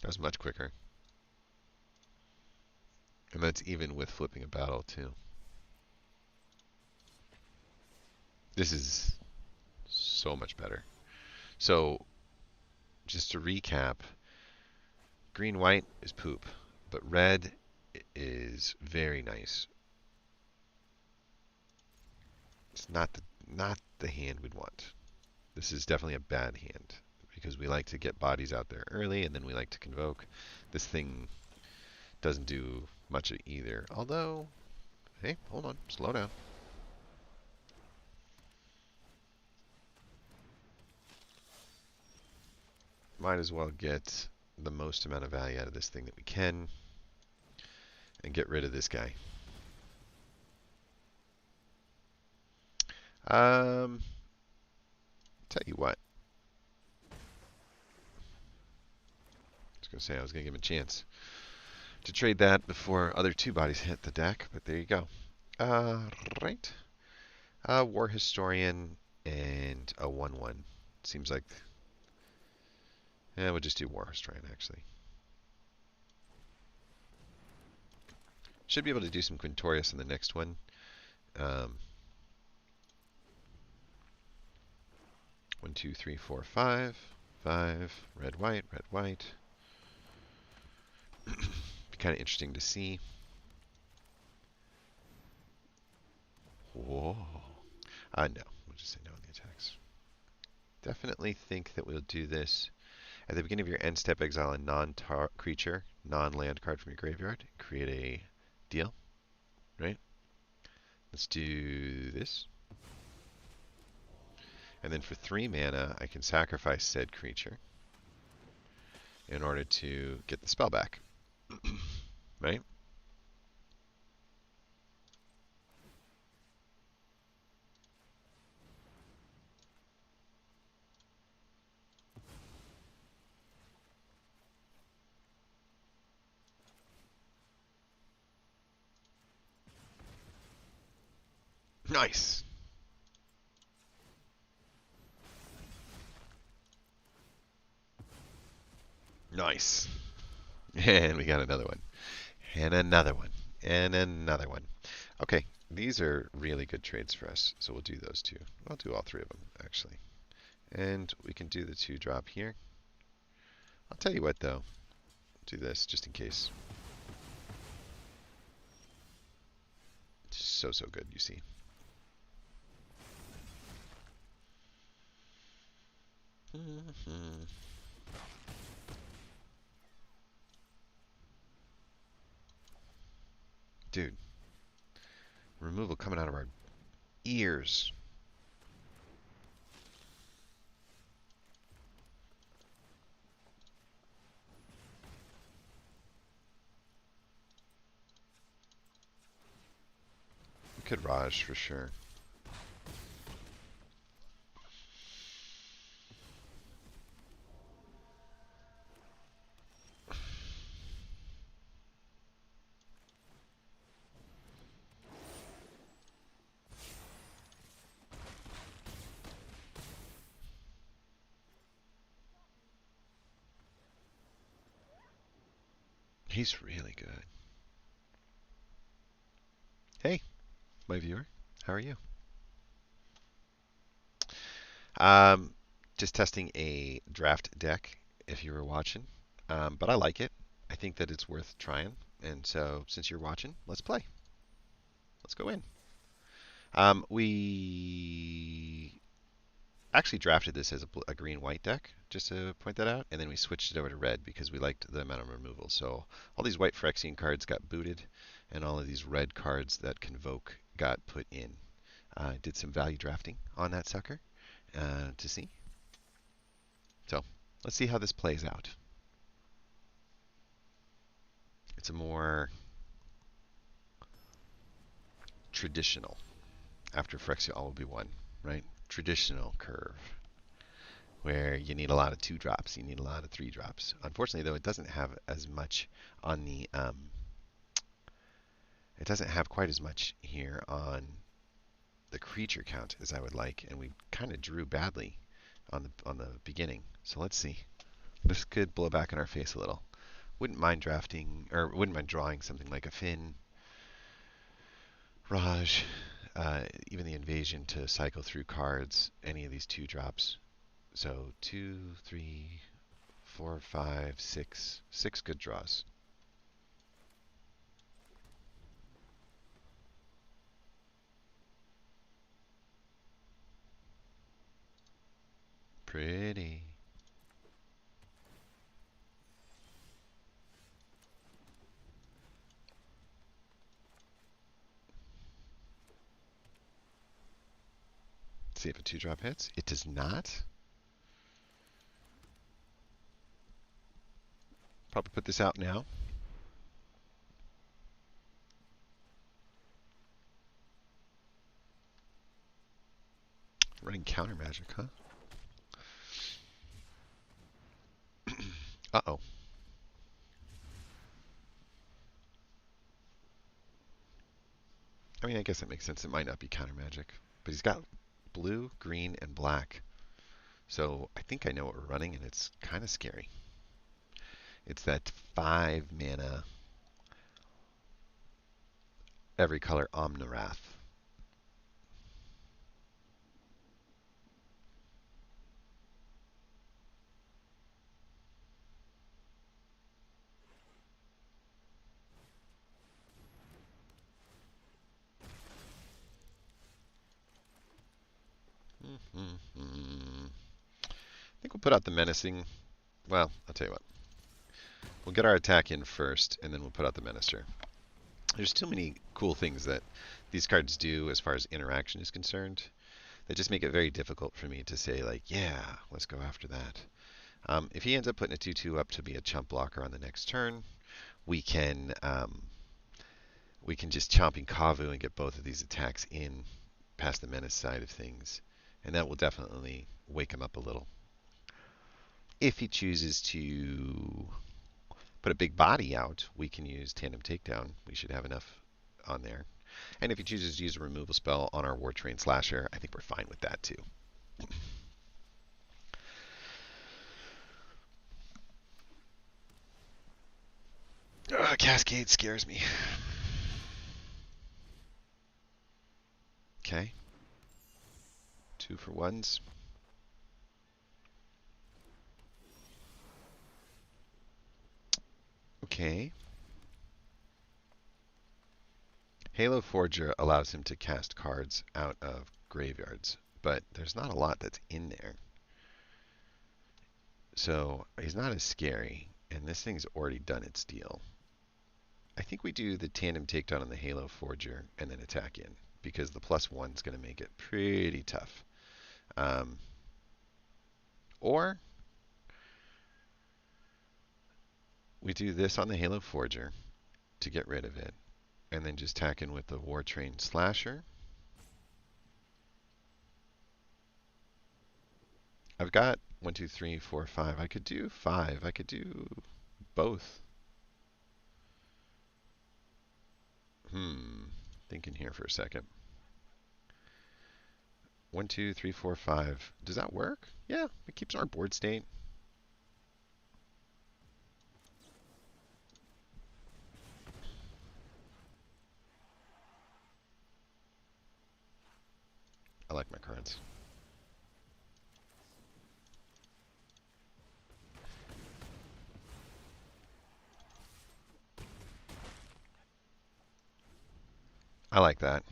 That was much quicker. And that's even with flipping a battle, too. This is so much better. So, just to recap, green-white is poop, but red is very nice. It's not the hand we'd want. This is definitely a bad hand, because we like to get bodies out there early, and then we like to convoke. This thing doesn't do much of either. Although, hey, hold on, slow down. Might as well get the most amount of value out of this thing that we can and get rid of this guy. Tell you what. I was going to say I was going to give him a chance to trade that before other two bodies hit the deck, but there you go. Right. War Historian and a 1/1. Seems like. Yeah, we'll just do War Historian actually. Should be able to do some Quintorius in the next one. 1, 2, 3, 4, 5. 5. Red, white, red, white. Be kind of interesting to see. Whoa. No. We'll just say no on the attacks. Definitely think that we'll do this. At the beginning of your end step, exile a non-creature, non-land card from your graveyard. Create a deal. Right? Let's do this. And then for 3 mana, I can sacrifice said creature in order to get the spell back. Right? Nice. Nice. And we got another one. And another one. And another one. Okay, these are really good trades for us, so we'll do those two. I'll do all 3 of them, actually. And we can do the 2-drop here. I'll tell you what, though. Do this, just in case. So good, you see. Dude. Removal coming out of our ears. We could Raj for sure. He's really good. Hey, my viewer. How are you? Just testing a draft deck, if you were watching. But I like it. I think that it's worth trying. And so, since you're watching, let's play. Let's go in. We actually drafted this as a green-white deck, just to point that out. And then we switched it over to red because we liked the amount of removal. So all these white Phyrexian cards got booted, and all of these red cards that Convoke got put in. Did some value drafting on that sucker to see. So let's see how this plays out. It's a more traditional, after Phyrexia all will be one, right? Traditional curve, where you need a lot of 2-drops, you need a lot of 3-drops. Unfortunately, though, it doesn't have as much on the, it doesn't have quite as much here on the creature count as I would like, and we kind of drew badly on the beginning. So let's see. This could blow back in our face a little. Wouldn't mind drafting, or wouldn't mind drawing something like a Finn, Raj, even the invasion to cycle through cards, any of these 2-drops. So 2, 3, 4, 5, 6. 6 good draws. Pretty. See if a 2-drop hits. It does not. Probably put this out now. Running counter magic, huh? Uh-oh. I mean, I guess that makes sense. It might not be counter magic. But he's got blue, green, and black. So I think I know what we're running, and it's kind of scary. It's that 5 mana, every color Omnirath. I think we'll put out the menacing. Well, I'll tell you what. We'll get our attack in first, and then we'll put out the menacer. There's too many cool things that these cards do as far as interaction is concerned that just make it very difficult for me to say, like, yeah, let's go after that. If he ends up putting a 2/2 up to be a chump blocker on the next turn, we can just chomping Kavu and get both of these attacks in past the menace side of things, and that will definitely wake him up a little. If he chooses to put a big body out, we can use Tandem Takedown. We should have enough on there. And if he chooses to use a removal spell on our War Train Slasher, I think we're fine with that too. Cascade scares me. Okay. 2 for 1s. Okay. Halo Forger allows him to cast cards out of graveyards, but there's not a lot that's in there. So he's not as scary, and this thing's already done its deal. I think we do the Tandem Takedown on the Halo Forger and then attack in, because the +1's going to make it pretty tough. Or we do this on the Halo Forger to get rid of it, and then just tack in with the War Train Slasher. I've got 1, 2, 3, 4, 5. I could do 5. I could do both. Thinking here for a second. 1, 2, 3, 4, 5. Does that work? Yeah, it keeps our board state. I like my cards. I like that.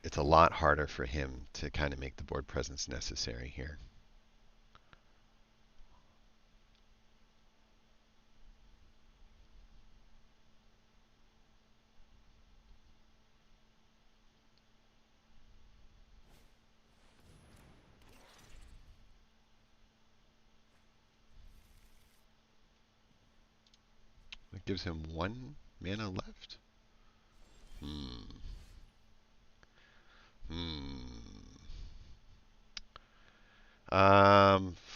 It's a lot harder for him to kind of make the board presence necessary here. It gives him 1 mana left.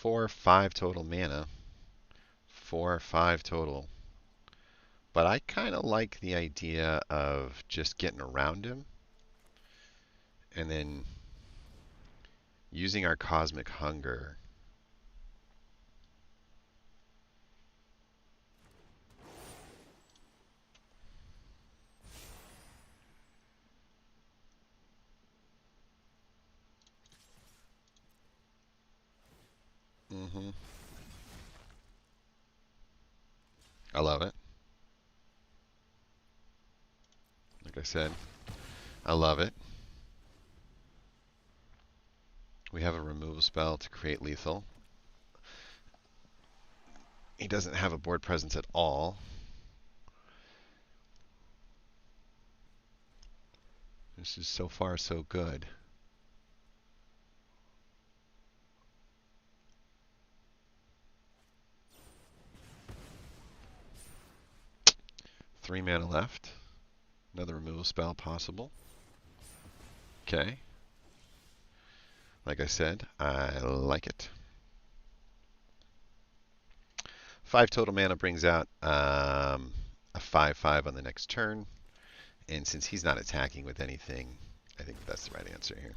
4 or 5 total mana. 4 or 5 total. But I kind of like the idea of just getting around him and then using our Cosmic Hunger. I love it. Like I said, I love it. We have a removal spell to create lethal. He doesn't have a board presence at all. This is so far so good. 3 mana left. Another removal spell possible. Okay. Like I said, I like it. 5 total mana brings out a 5/5 on the next turn. And since he's not attacking with anything, I think that's the right answer here.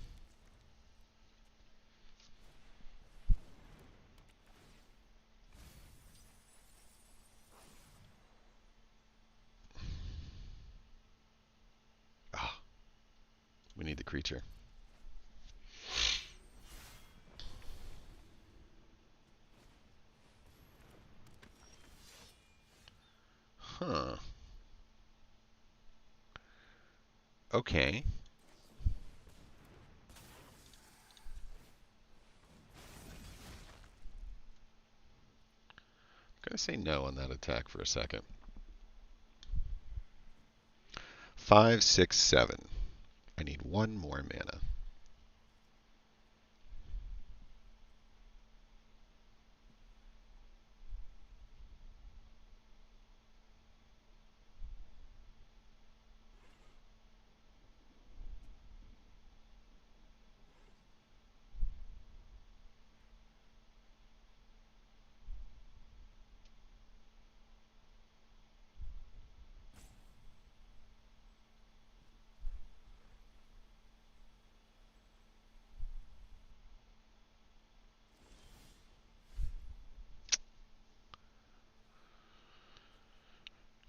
Oh, we need the creature. Huh. Okay. I'm going to say no on that attack for a second. 5, 6, 7. I need 1 more mana.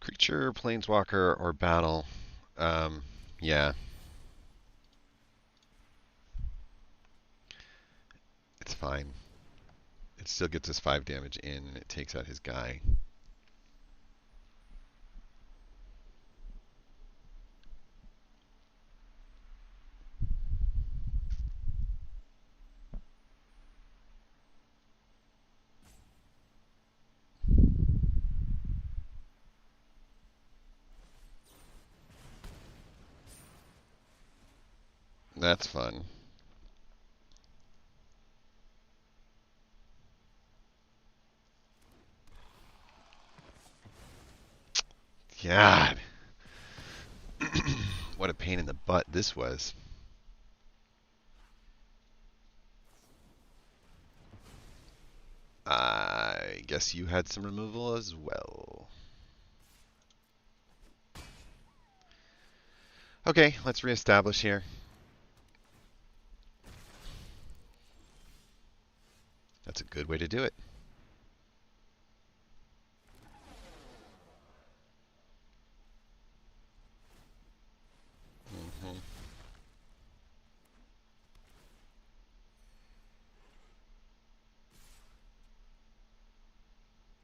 Creature, planeswalker, or battle. Yeah. It's fine. It still gets us 5 damage in, and it takes out his guy. That's fun. God. What a pain in the butt this was. I guess you had some removal as well. Okay, let's reestablish here. That's a good way to do it. Mm-hmm.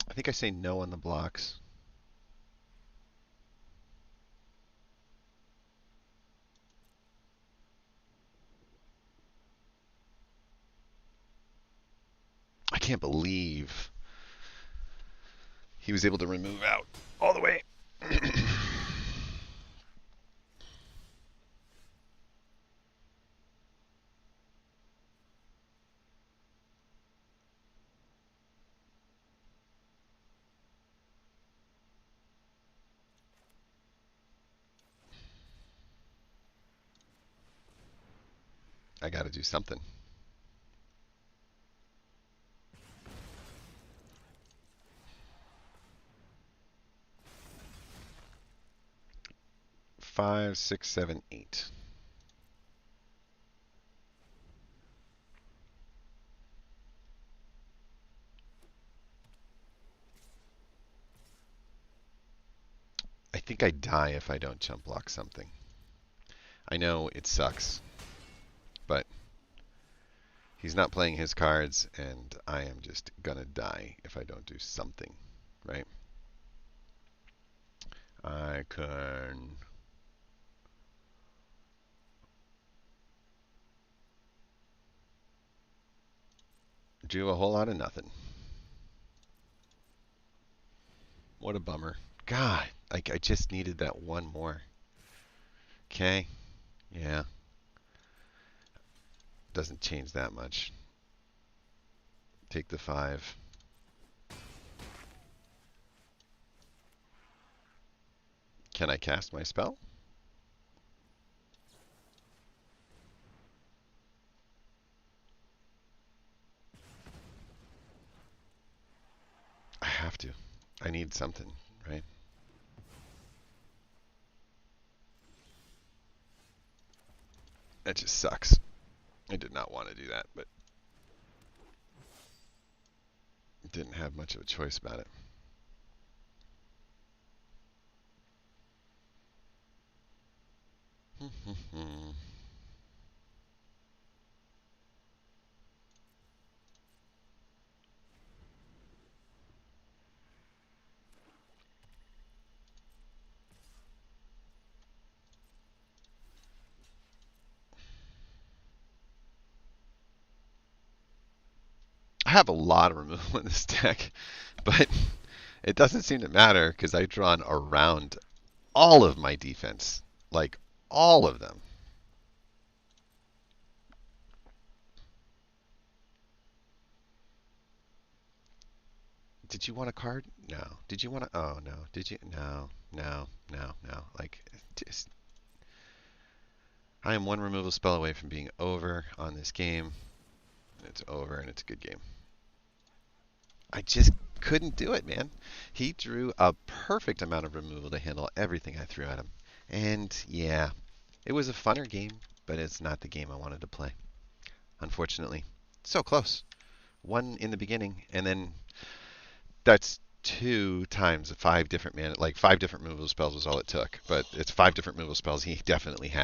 I think I say no on the blocks. I can't believe he was able to remove out all the way. I got to do something. Five, six, seven, 8. I think I die if I don't jump block something. I know it sucks, but he's not playing his cards, and I am just gonna die if I don't do something, right? I can do a whole lot of nothing. What a bummer. God, I just needed that one more. Okay, yeah, doesn't change that much. Take the 5. Can I cast my spell? I have to. I need something, right? That just sucks. I did not want to do that, but didn't have much of a choice about it. I have a lot of removal in this deck, but it doesn't seem to matter because I've drawn around all of my defense. Like, all of them. Did you want a card? No. Did you want to? Oh, no. Did you? No. No. No. No. Like, just. I am one removal spell away from being over on this game. It's over, and it's a good game. I just couldn't do it, man. He drew a perfect amount of removal to handle everything I threw at him. And yeah, it was a funner game, but it's not the game I wanted to play. Unfortunately. So close. One in the beginning, and then that's two times five different five different removal spells was all it took. But it's five different removal spells he definitely had.